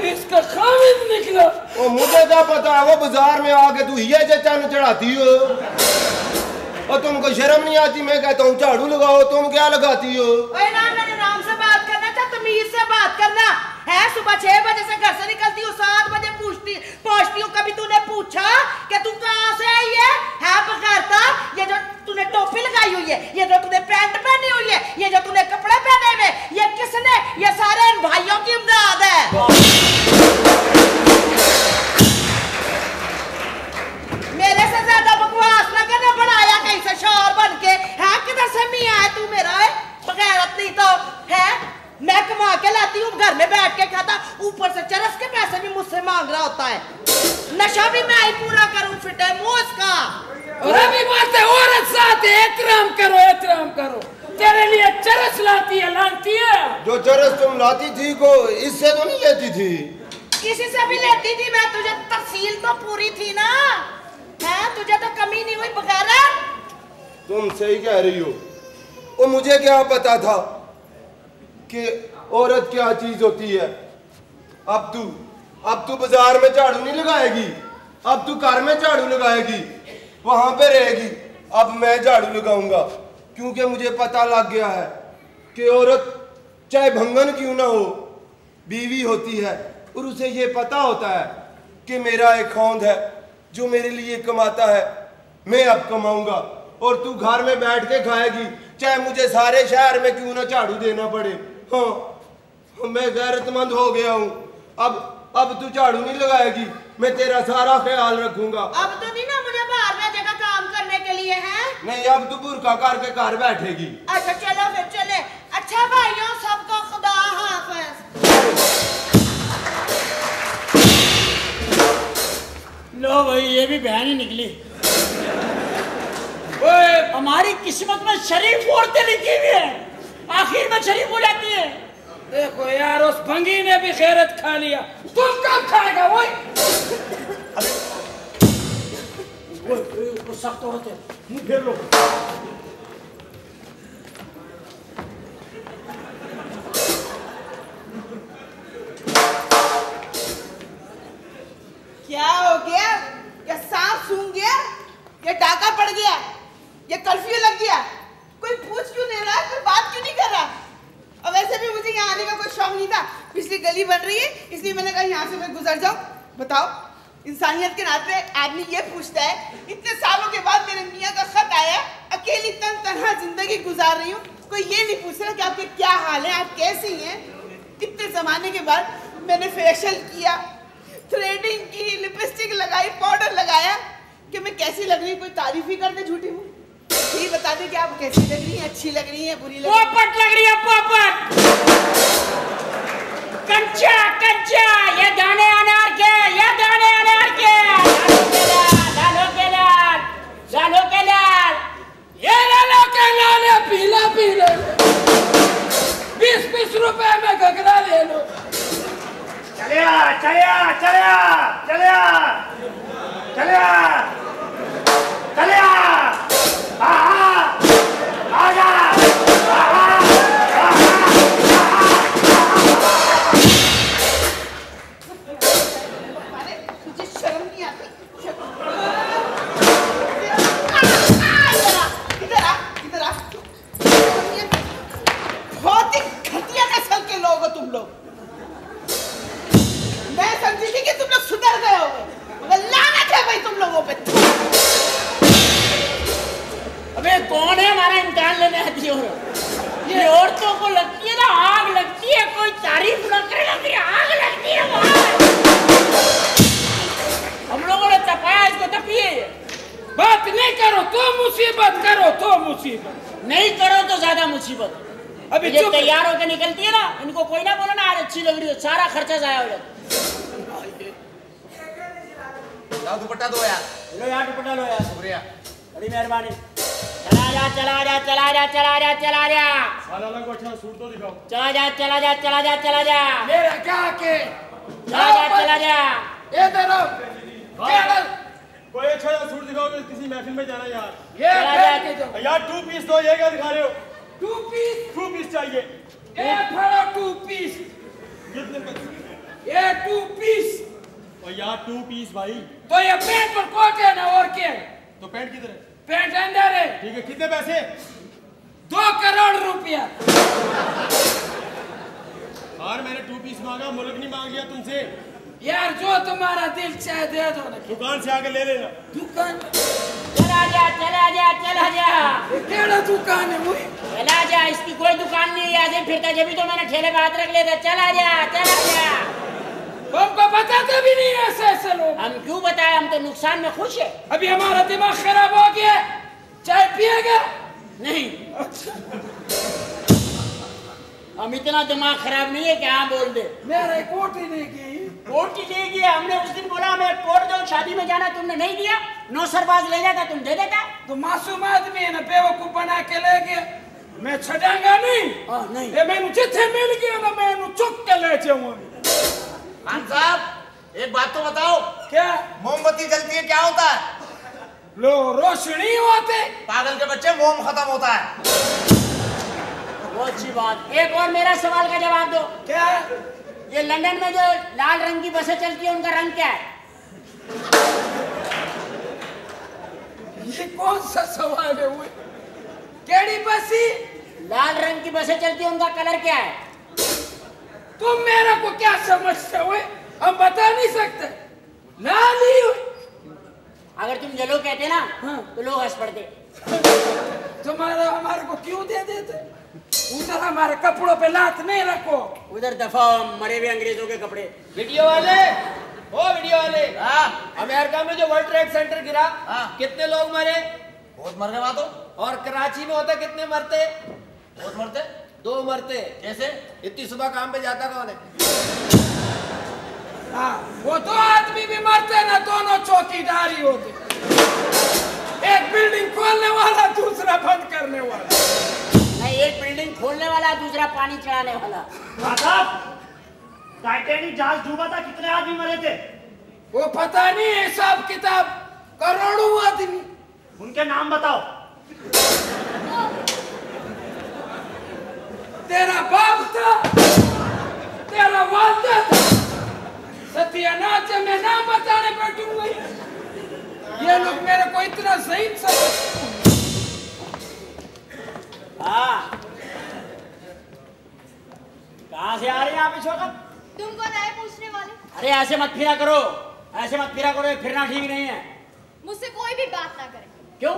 इसका खौंद निकला। ओ मुझे क्या पता है, वो बाजार में आके तू ये चन चढ़ाती हो। और तुमको शर्म नहीं आती? मैं कहता हूँ झाड़ू लगाओ, तुम क्या लगाती हो? आराम से बात करना, तमीज से बात करना है। सुबह 6 बजे से घर से निकलती हूँ, 7 बजे पहुंचती हूँ। कभी तूने पूछा कि तू कहाँ से आई है? बगैरता, ये जो तूने टोपी लगाई हुई है, ये जो तूने पैंट पहनी हुई है, ये जो तूने कपड़े पहने हुए, ये किसने? ये सारे इन भाइयों की इमदाद है। मेरे से ज्यादा बकवास ना करना, बनाया कहीं से शोर बन के। है किधर से मियां है तू मेरा? है बगैरत नहीं तो है। मैं कमा के लाती हूँ, घर में बैठ के खाता, ऊपर से चरस के पैसे भी मुझसे मांग रहा होता है। नशा भी मैं ही पूरा करूँ, फिटे मुंह इसका। और अभी बोलते औरत साथ है, एहतराम करो, एहतराम करो। तेरे लिए चरस लाती है, लाती है। जो चरस तुम लाती थी को इससे तो नहीं लेती थी? किसी से भी लेती थी मैं, तुझे तफसील तो पूरी थी ना। है तुझे तो कमी नहीं हुई बगैरत। तुम सही कह रही हो। वो मुझे क्या पता था कि औरत क्या चीज होती है। अब तू बाजार में झाड़ू नहीं लगाएगी, अब तू घर में झाड़ू लगाएगी, वहां पे रहेगी। अब मैं झाड़ू लगाऊंगा, क्योंकि मुझे पता लग गया है कि औरत चाहे भंगन क्यों ना हो, बीवी होती है, और उसे ये पता होता है कि मेरा एक खौंद है जो मेरे लिए कमाता है, मैं अब कमाऊंगा, और तू घर में बैठ के खाएगी, चाहे मुझे सारे शहर में क्यों ना झाड़ू देना पड़े। हाँ मैं गैरतमंद हो गया हूँ। अब तू झाड़ू नहीं लगाएगी, मैं तेरा सारा ख्याल रखूंगा। अब तो नहीं ना मुझे बाहर भेजेगा काम करने के लिए? है नहीं, अब तू बुर्का करके घर बैठेगी। अच्छा चलो फिर चले। अच्छा भाइयों, सबको खुदा हाफिज। लो भाई, ये भी बहन ही निकली। हमारी किस्मत में शरीफ औरतें लिखी हुई है, आखिर में शरीफ हो जाती है। देखो यार, उस भंगी ने भी खैरत खा लिया, तुम कब खाएगा? वो सख्त औरत है, मुंह फेर लो। क्या हो गया? क्या सांप सूंघ गया? ये डाका पड़ गया? ये कर्फ्यू लग गया? कोई पूछ वैसे भी मुझे यहाँ आने का कोई शौक नहीं था, पिछली गली बन रही है इसलिए मैंने कहा यहाँ से मैं गुजर जाऊँ। बताओ, इंसानियत के नाते आदमी ये पूछता है, इतने सालों के बाद मेरे मियाँ का खत आया, अकेली तन्हा जिंदगी गुजार रही हूँ, कोई ये नहीं पूछ रहा कि आपके क्या हाल है, आप कैसी हैं। इतने जमाने के बाद मैंने फेशियल किया, थ्रेडिंग की, लिपस्टिक लगाई, पाउडर लगाया कि मैं कैसी लग रही हूँ, कोई तारीफ ही करने झूठी हूँ। ये बता दे कि आप कैसी लग रही हैं, अच्छी लग रही हैं, बुरी लग रही हैं। पोपट लग रही है, पोपट। कंचा कंचा, ये दाने अनार के, ये दाने अनार के। लालो के लाल, लालो के लाल, ये लालो के लाल है पीला पीला। 20-20 रुपए में घगरा ले लो। चलिया चलिया चलिया चलिया चलिया चलिया आजा तुझे शर्म नहीं आती? इधर आ। बहुत ही घटिया नस्ल के लोग हो तुम लोग। मैं समझी थी कि तुम लोग सुधर गए होगे, मगर लानत है भाई तुम लोगों पे। अबे कौन है हमारा इम्तिहान लेने आती है? ये औरतों को लगती है ना आग लगती है, कोई तारीफ न करे ना फिर आग लगती है वहाँ। हम लोगों ने तपाया इसको, तपिए। बात नहीं करो तो मुसीबत, करो तो मुसीबत, नहीं करो तो ज्यादा मुसीबत। अभी ये तैयार होकर निकलती है ना, इनको कोई ना बोलो ना आज अच्छी लग रही है, सारा खर्चा जाया हो जाता। जाओ दुपट्टा दो यार। लो यार दुपट्टा लो यार, शुक्रिया, बड़ी मेहरबानी। चला जा चला जा चला जा चला जा चला जा, साला को अच्छा सूट तो दिखाओ। चला जा चला जा चला जा चला जा, मेरा क्या के चला जा चला जा। इधर आओ। कोई अच्छा सूट दिखाओ, किसी महफिल में जाना यार। ये चला पहन के जा। जाओ। यार 2 पीस दो, ये क्या दिखा रहे हो? 2 पीस, 2 पीस चाहिए। ये फड़ो 2 पीस, कितने पैसे? ये 2 पीस। और यार 2 पीस भाई। तो ये पैंट पर कोट है ना, और क्या है? तो पैंट किधर है? पैंट अंदर है। ठीक है, कितने पैसे? 2 करोड़ रुपया। यार मैंने 2 पीस मांगा, मुल्क नहीं मांग लिया तुमसे। यार जो तुम्हारा दिल चाहे दे दो ना। दुकान से आके ले लेना। दुकान? चला जा चला जा चला जा। केड़ा दुकान है वो? चला जा, इसकी कोई दुकान नहीं है, ऐसे फिरता, जब भी तो मैंने ठेले पे हाथ रख लिया था। चला जा चला जा। तुमको बताते भी नहीं ऐसे ऐसे लोग। हम क्यों बताए, हम तो नुकसान में खुश है। अभी हमारा दिमाग खराब हो गया, चाय पिएगा? नहीं, हम इतना दिमाग खराब नहीं है कि हाँ बोल दे। मेरे कोट ही नहीं की। कोट ही ले गया, हमने उस दिन बोला हमें कोट दो, शादी में जाना, तुमने नहीं दिया। नौसरबाज ले जाता, तुम दे देता। तो मासूम आदमी है ना, बेवकूफ बना के ले गया। मैं छड़ांगा नहीं। नहीं, ये मैंने जिथे मिल गया ना, मैं चुक के ले जाऊंगा। खान साहब एक बात तो बताओ, क्या? मोमबत्ती जलती है क्या होता है? लो रोशनी होते। पागल के बच्चे, मोम खत्म होता है। बहुत अच्छी बात। एक और मेरा सवाल का जवाब दो। क्या? ये लंदन में जो लाल रंग की बसें चलती है, उनका रंग क्या है? ये कौन सा सवाल है? वो केड़ी बसी? लाल रंग की बसें चलती है, उनका कलर क्या है? तुम मेरे को क्या समझते हो? हम बता नहीं सकते। लाल ही हो। अगर तुम येलो कहते ना, तो लोग हंस पड़ते। तुम्हारा हमारे को क्यों दे देते? उधर हमारे कपड़ों पे लात नहीं रखो। उधर दफा मरे हुए अंग्रेजों के कपड़े। वीडियो वाले, ओ वीडियो वाले, अमेरिका में जो वर्ल्ड ट्रेड सेंटर गिरा, कितने लोग मरे? बहुत मर गए वहां तो। और कराची में होता कितने मरते? बहुत मरते। 2 मरते। कैसे? इतनी सुबह काम पे जाता कौन है? वो 2 आदमी भी मरते ना, दोनों चौकीदारी होते। एक बिल्डिंग खोलने वाला, दूसरा बंद करने वाला। नहीं, एक बिल्डिंग खोलने वाला, दूसरा पानी चढ़ाने वाला। टाइटैनिक जहाज डूबा था, कितने आदमी मरे थे? वो पता नहीं, हिसाब किताब करोड़ों आदमी। उनके नाम बताओ। तेरा बाप था, तेरा वालिदा था। सत्यानाश है, मैं नाम बताने बैठूंगा। ये लोग मेरे को इतना सही समझते। हाँ, यहाँ पे छोकर? तुम कौन आए पूछने वाले? अरे ऐसे मत फिरा करो, ऐसे मत फिरा करो, ये फिरना ठीक नहीं है। मुझसे कोई भी बात ना करे। क्यों?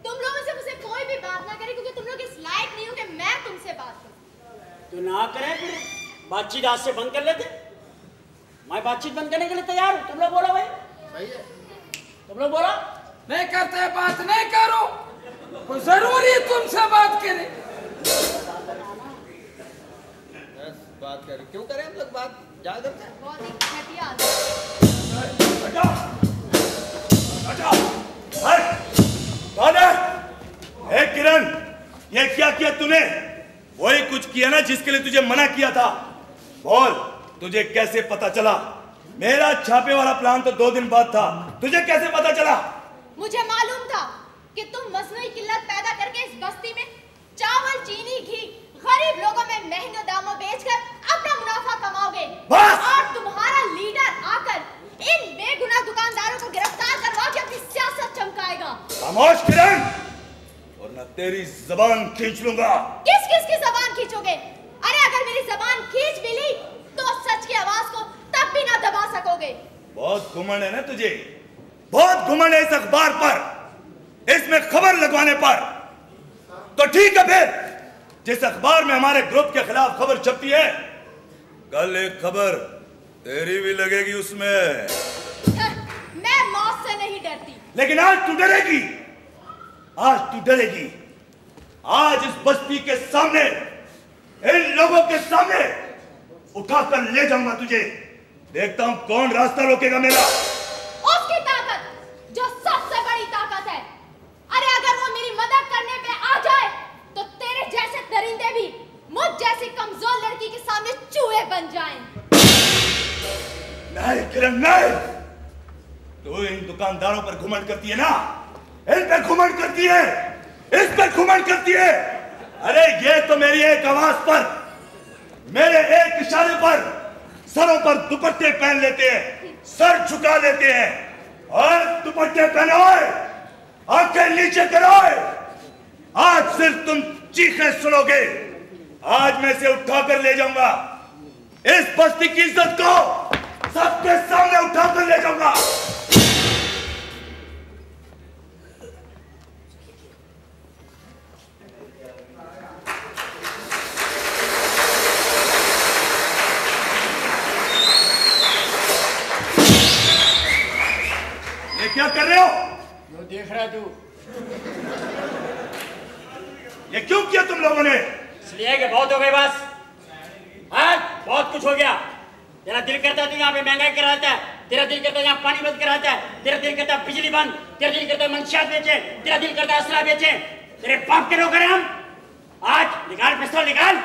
तुम लोगों से मुझसे कोई भी बात ना करे, क्योंकि तुम लोग इस लायक नहीं हो कि मैं तुमसे बात करूं। तो ना करें फिर बातचीत आज से बंद कर लेते। मैं बातचीत बंद करने के लिए तैयार हूँ। तुम लोग बोलो भाई। सही है। तुम लोग बोलो। नहीं करते बात नहीं करो, कोई जरूरी तुमसे बात करे। बात करें, क्यों करें हम लोग बात? जा करते हैं। बहुत ही घटिया आदमी। कौन है? ए किरण, ये क्या किया तूने? वही कुछ किया ना जिसके लिए तुझे मना किया था। बोल, तुझे कैसे पता चला? मेरा छापे वाला प्लान तो 2 दिन बाद था, तुझे कैसे पता चला? मुझे मालूम था कि तुम मसनूई किल्लत पैदा करके इस बस्ती में चावल, चीनी, घी गरीब लोगों में महंगे दामों बेचकर अपना मुनाफा कमाओगे। और तुम्हारा लीडर आकर इन बेगुनाह दुकानदारों को गिरफ्तार करवा के अपनी सियासत चमकाएगा। खामोश किरण, वरना तेरी जबान खींच लूंगा। किस किस की जबान खींचोगे? अरे अगर मेरी जबान खींच भी ली तो सच की आवाज को तब भी ना दबा सकोगे। बहुत घुमंड है ना तुझे, बहुत घुमंड है इस अखबार पर, इसमें खबर लगवाने पर। तो ठीक है फिर, जिस अखबार में हमारे ग्रुप के खिलाफ खबर छपती है, कल एक खबर तेरी भी लगेगी उसमें। मैं मौत से नहीं डरती। लेकिन आज तू डरेगी, आज तू डरेगी। आज इस बस्ती के सामने, इन लोगों के सामने उठाकर ले जाऊंगा तुझे। देखता हूं कौन रास्ता रोकेगा मेरा। उसकी ताकत जो सबसे बड़ी ताकत है। अरे अगर वो मेरी मदद करने पे आ जाए तो तेरे जैसे दरिंदे भी मुझ जैसी कमजोर लड़की के सामने चूहे बन जाएं। नहीं किरण नहीं, तू इन दुकानदारों पर घुमंड करती है ना, इन पे घुमंड करती है, इस पे घुमंड करती है। अरे ये तो मेरी एक आवाज पर, मेरे एक इशारे पर सरों पर दुपट्टे पहन लेते हैं, सर झुका लेते हैं। और दुपट्टे पहनोए, आंखें नीचे करोए। आज सिर्फ तुम चीखें सुनोगे। आज मैं इसे उठाकर ले जाऊंगा, इस बस्ती की इज्जत को सबके सामने उठाकर ले जाऊंगा। ये क्या कर रहे हो? जो देख रहा तू। ये क्यों किया तुम लोगों ने? इसलिए कि बहुत हो गई बस। आज बहुत कुछ हो गया। तेरा दिल करता है तो यहाँ पे महंगाई कराता है, तेरा दिल करता है यहाँ पानी बंद कराता है, तेरा दिल करता है बिजली बंद, तेरा दिल करता है मंशियात बेचे, तेरा दिल करता है असला बेचे। तेरे बाप के नौकर हम। आज निकाल पिस्तौल निकाल।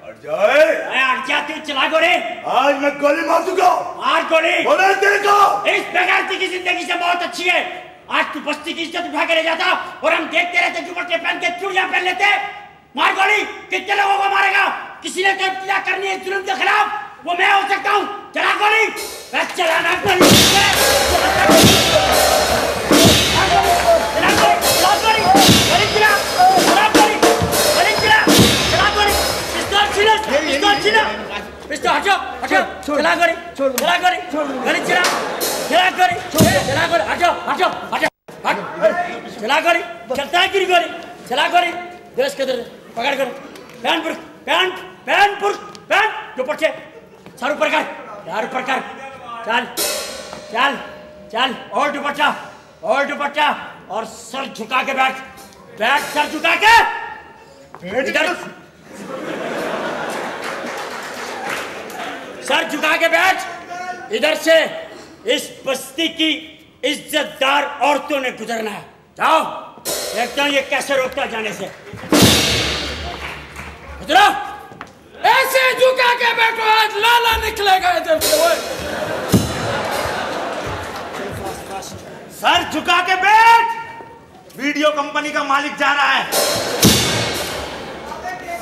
हट जाए। हट जा तू, चला गोली। आज मैं गोली मार दूंगा। मार गोली। बोले देखो, इस बेगारती की जिंदगी से बहुत अच्छी है। आज तू बस्ती की इज्जत उठा के ले जाता और हम देखते रहते, दुपट्टे पहन के चूड़ियां पहन लेते। मार गोली। कितने लोगों को मारेगा? किसी ने तो इब्तिदा करनी है जुल्म के खिलाफ, वो मैं हो सकता हूँ। चला गोली। बस चलाना गोली। पिस्तौल हटो, हटो, चला गोली, चला गोली, गोली चला, चला गोली, चला गोली, हटो, हटो, हटो, हट, चला गोली, चलता है गिरी गोली, चला गोली, देश के दर, पकड़ करो, पैन, दुपट्टे, सर ऊपर कर, यार ऊपर कर, चल, और दुपट्टा, और सर झुका के बैठ, सर झुका के, इधर, सर झुका के बैठ। इधर से इस बस्ती की इज्जतदार औरतों ने गुजरना है। जाओ, देखता हूं ये कैसे रोकता जाने से। गुजरो। ऐसे झुका के बैठो, आज लाला निकलेगा इधर से। सर झुका के बैठ। वीडियो कंपनी का मालिक जा रहा है।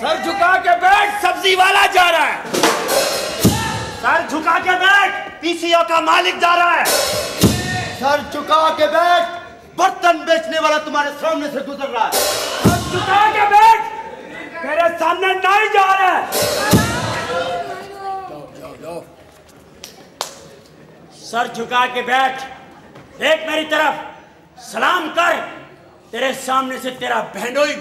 सर झुका के बैठ, सब्जी वाला जा रहा है। सर झुका के बैठ, पीसीओ का मालिक जा रहा है। सर झुका के बैठ, बर्तन बेचने वाला तुम्हारे सामने से गुजर रहा है। सर झुका के बैठ, तेरे सामने नहीं जा रहा है। सर झुका के बैठ, देख मेरी तरफ, सलाम कर। तेरे सामने से तेरा भेंडोई